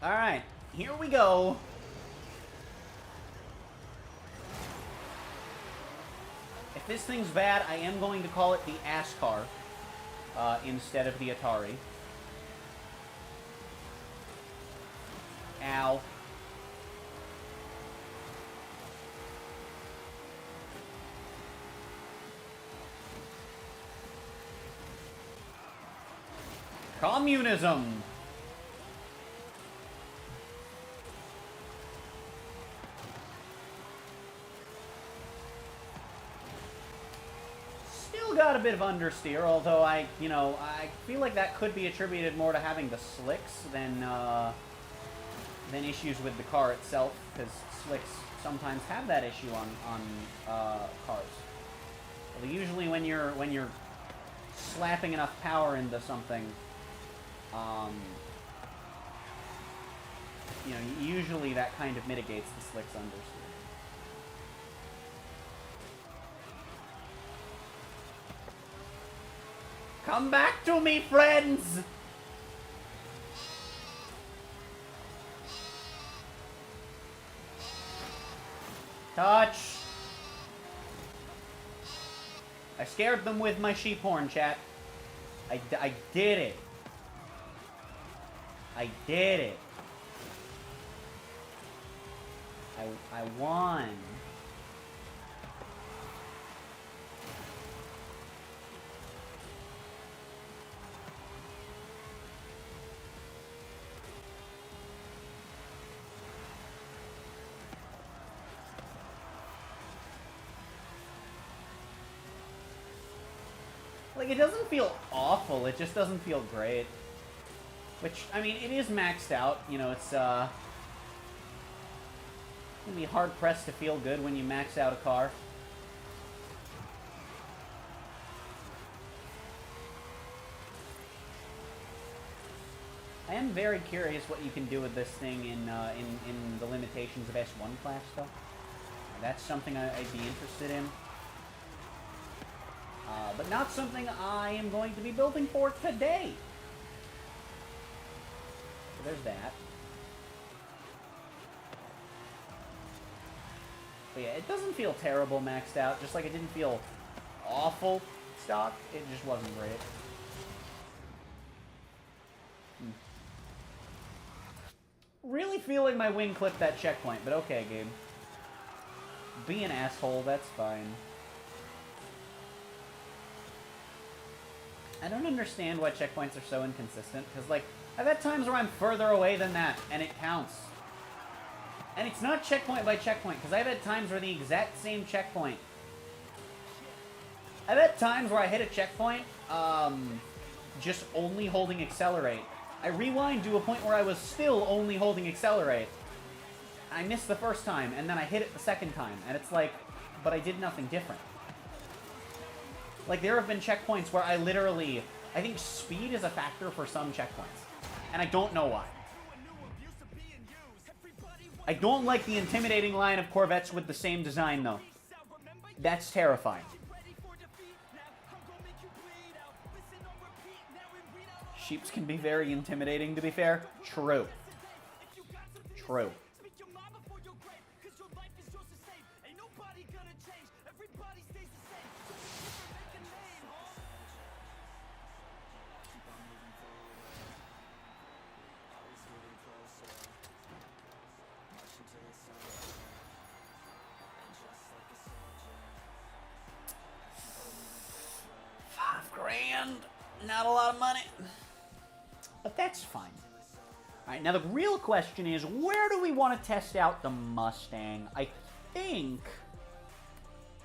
Alright, here we go. If this thing's bad, I am going to call it the ASCAR instead of the Atari. Ow. Communism! Got a bit of understeer, although I feel like that could be attributed more to having the slicks than issues with the car itself, because slicks sometimes have that issue on cars. Although usually when you're slapping enough power into something, usually that kind of mitigates the slicks understeer. Come back to me, friends! Touch. I scared them with my sheep horn, chat. I did it. I did it. I won. Like, it doesn't feel awful, it just doesn't feel great. Which, I mean, it is maxed out, you know, it's, gonna be hard-pressed to feel good when you max out a car. I am very curious what you can do with this thing in the limitations of S1 class, though. That's something I'd be interested in. But not something I am going to be building for today. So there's that. But yeah, it doesn't feel terrible maxed out, just like it didn't feel awful stock. It just wasn't great. Really feeling my wing clip that checkpoint, but okay, Gabe. Be an asshole, that's fine. I don't understand why checkpoints are so inconsistent, because, like, I've had times where I'm further away than that, and it counts. And it's not checkpoint by checkpoint, because I've had times where the exact same checkpoint. I've had times where I hit a checkpoint, just only holding accelerate. I rewind to a point where I was still only holding accelerate. I missed the first time, and then I hit it the second time, and it's like, but I did nothing different. Like, there have been checkpoints where I literally... I think speed is a factor for some checkpoints. And I don't know why. I don't like the intimidating line of Corvettes with the same design, though. That's terrifying. Sheeps can be very intimidating, to be fair. True. True. Not a lot of money. But that's fine. Alright, now the real question is, where do we want to test out the Mustang? I think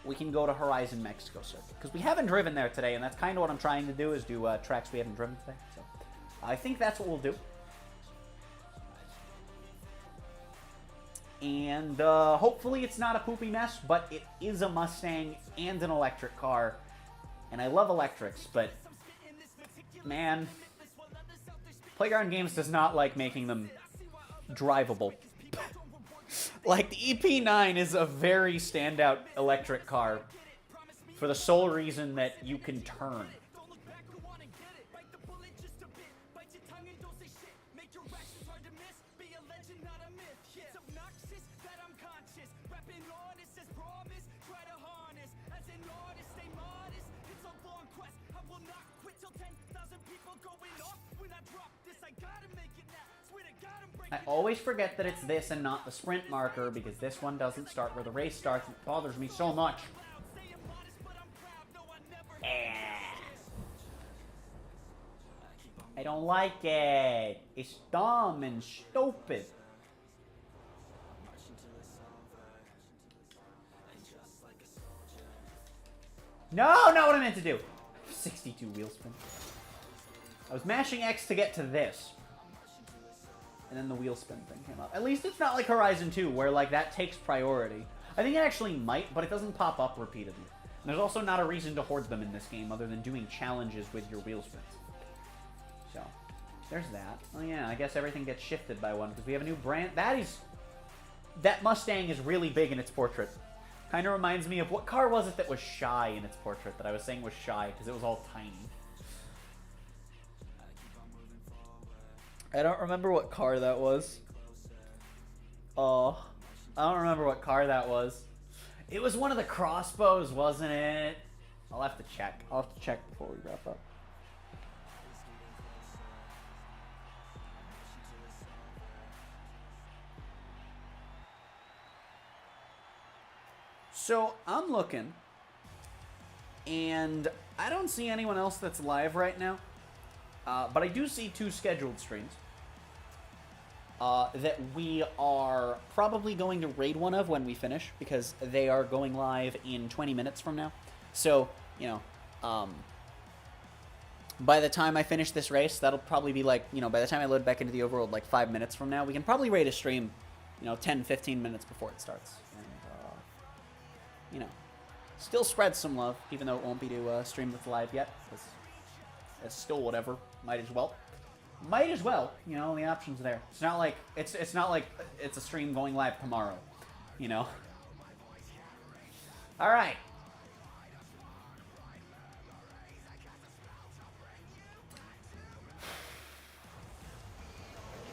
we can go to Horizon Mexico Circuit, because we haven't driven there today, and that's kind of what I'm trying to do, is do tracks we haven't driven today. So I think that's what we'll do. And hopefully it's not a poopy mess, but it is a Mustang and an electric car. And I love electrics, but man, Playground Games does not like making them drivable. Like, the EP9 is a very standout electric car for the sole reason that you can turn. I always forget that it's this and not the sprint marker, because this one doesn't start where the race starts, and it bothers me so much. I don't like it. It's dumb and stupid. No, not what I meant to do. 62 wheel spin. I was mashing X to get to this. And then the wheel spin thing came up. At least it's not like Horizon 2, where, like, that takes priority. I think it actually might, but it doesn't pop up repeatedly. And there's also not a reason to hoard them in this game, other than doing challenges with your wheel spins. So, there's that. Oh yeah, I guess everything gets shifted by one, because we have a new brand. That Mustang is really big in its portrait. Kind of reminds me of, what car was it that was shy in its portrait, that I was saying was shy, because it was all tiny. I don't remember what car that was. Oh, I don't remember what car that was. It was one of the crossbows, wasn't it? I'll have to check. I'll have to check before we wrap up. So I'm looking, and I don't see anyone else that's live right now. But I do see 2 scheduled streams that we are probably going to raid one of when we finish, because they are going live in 20 minutes from now. So, you know, by the time I finish this race, that'll probably be like, you know, by the time I load back into the overworld, like 5 minutes from now, we can probably raid a stream, you know, 10, 15 minutes before it starts. And, you know, still spread some love, even though it won't be to a stream that's live yet, because it's still whatever. Might as well. Might as well. You know, the option's there. It's not like it's not like it's a stream going live tomorrow. You know. All right.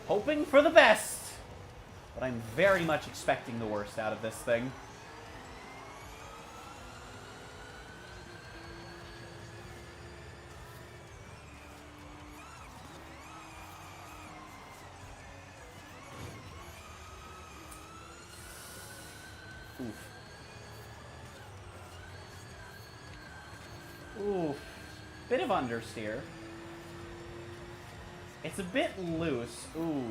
Hoping for the best, but I'm very much expecting the worst out of this thing. Ooh, bit of understeer. It's a bit loose. Ooh.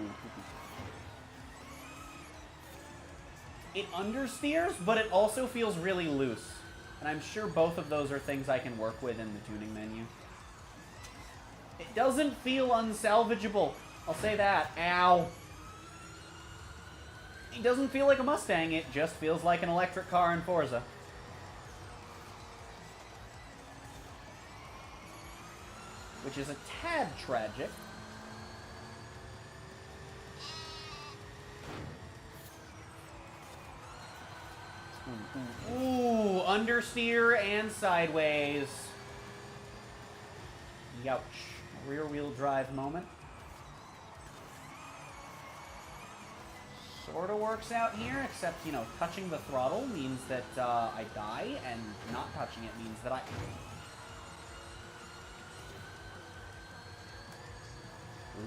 It understeers, but it also feels really loose. And I'm sure both of those are things I can work with in the tuning menu. It doesn't feel unsalvageable. I'll say that. Ow. It doesn't feel like a Mustang. It just feels like an electric car in Forza. Which is a tad tragic. Ooh, understeer and sideways. Youch. Rear wheel drive moment. Sort of works out here, except, you know, touching the throttle means that I die, and not touching it means that I...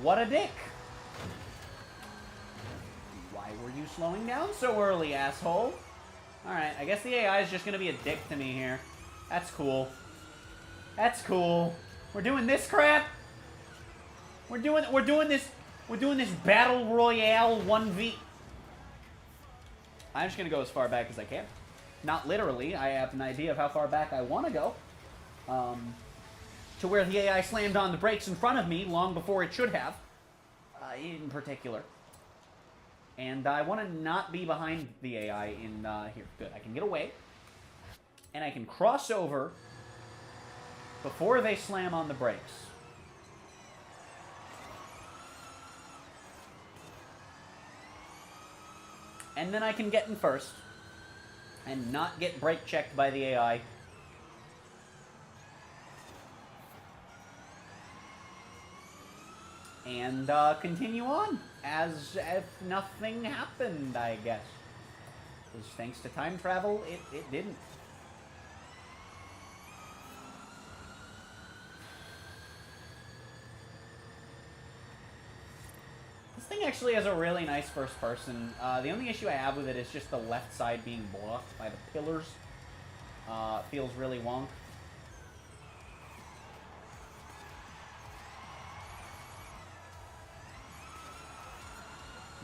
What a dick! Why were you slowing down so early, asshole? Alright, I guess the AI is just gonna be a dick to me here. That's cool. That's cool. We're doing this crap? We're doing this battle royale 1v. I'm just gonna go as far back as I can. Not literally, I have an idea of how far back I want to go. To where the AI slammed on the brakes in front of me long before it should have, in particular. And I want to not be behind the AI in here. Good, I can get away. And I can cross over before they slam on the brakes. And then I can get in first and not get brake checked by the AI. And continue on as if nothing happened, I guess. Because thanks to time travel, it didn't. This thing actually has a really nice first person. The only issue I have with it is just the left side being blocked by the pillars. It feels really wonk.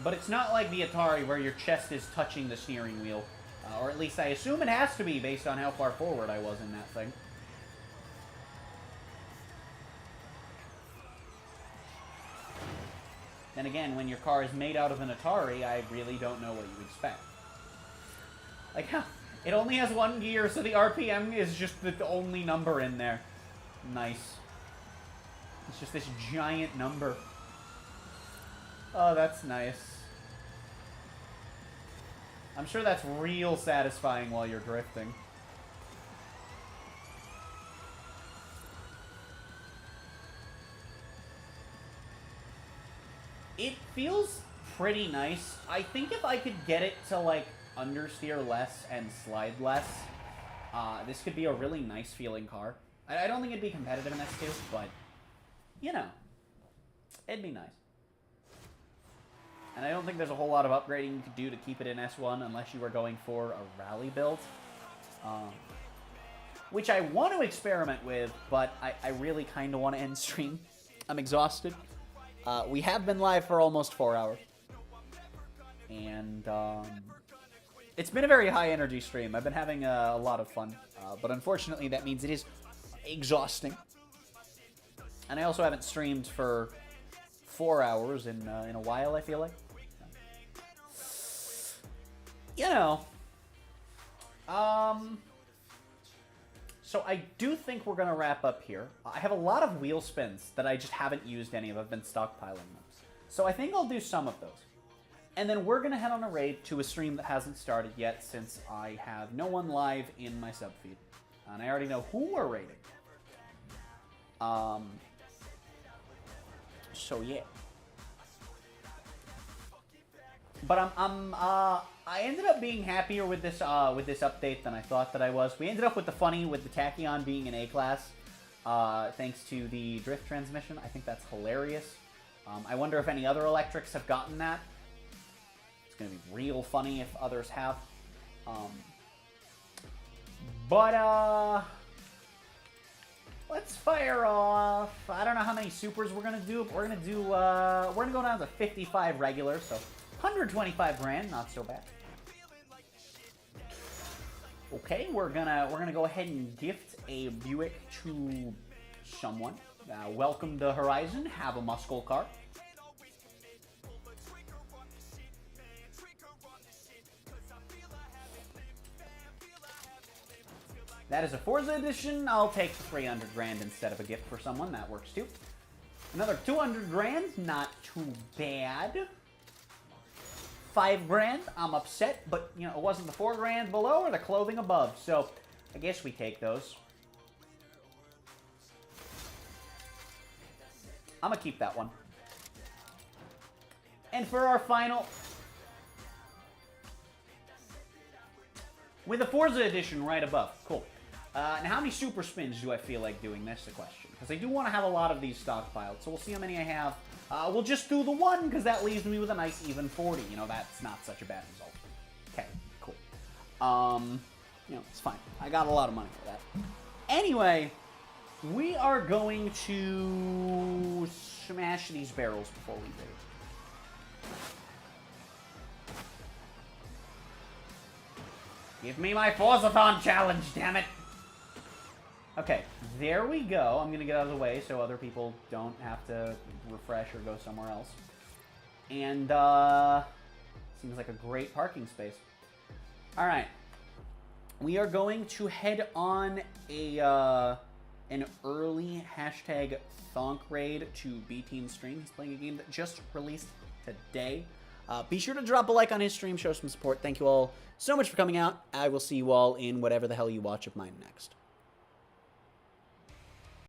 But it's not like the Atari where your chest is touching the steering wheel. Or at least I assume it has to be based on how far forward I was in that thing. Then again, when your car is made out of an Atari, I really don't know what you expect. Like, how? It only has one gear, so the RPM is just the only number in there. Nice. It's just this giant number. Oh, that's nice. I'm sure that's real satisfying while you're drifting. It feels pretty nice. I think if I could get it to, like, understeer less and slide less, this could be a really nice feeling car. I don't think it'd be competitive in S2, but, you know, it'd be nice. And I don't think there's a whole lot of upgrading you could do to keep it in S1 unless you were going for a rally build. Which I want to experiment with, but I really kind of want to end stream. I'm exhausted. We have been live for almost 4 hours. And it's been a very high energy stream. I've been having a lot of fun. But unfortunately, that means it is exhausting. And I also haven't streamed for 4 hours in a while, I feel like. You know. So I do think we're going to wrap up here. I have a lot of wheel spins that I just haven't used any of. I've been stockpiling them. So I think I'll do some of those. And then we're going to head on a raid to a stream that hasn't started yet since I have no one live in my sub feed. And I already know who we're raiding. So yeah. But I ended up being happier with this update than I thought that I was. We ended up with the Tachyon being an A-class, thanks to the drift transmission. I think that's hilarious. I wonder if any other electrics have gotten that. It's gonna be real funny if others have. Let's fire off. I don't know how many supers we're gonna do. But we're gonna go down to 55 regular, so 125 grand, not so bad. Okay, we're gonna go ahead and gift a Buick to someone. Welcome to Horizon. Have a muscle car. That is a Forza edition. I'll take 300 grand instead of a gift for someone. That works too. Another 200 grand, not too bad. 5 grand, I'm upset, but you know, it wasn't the 4 grand below or the clothing above, so I guess we take those. I'm gonna keep that one. And for our final, with the Forza edition right above, cool. Now how many super spins do I feel like doing? That's the question, because I do want to have a lot of these stockpiled, so we'll see how many I have. We'll just do the one, because that leaves me with a nice even 40. You know, that's not such a bad result. Okay, cool. You know, it's fine. I got a lot of money for that. Anyway, we are going to smash these barrels before we do. Give me my Forzathon challenge, damn it! Okay, there we go. I'm going to get out of the way so other people don't have to refresh or go somewhere else. And, seems like a great parking space. Alright. We are going to head on an early hashtag Thonk raid to B-Team stream. He's playing a game that just released today. Be sure to drop a like on his stream, show some support. Thank you all so much for coming out. I will see you all in whatever the hell you watch of mine next.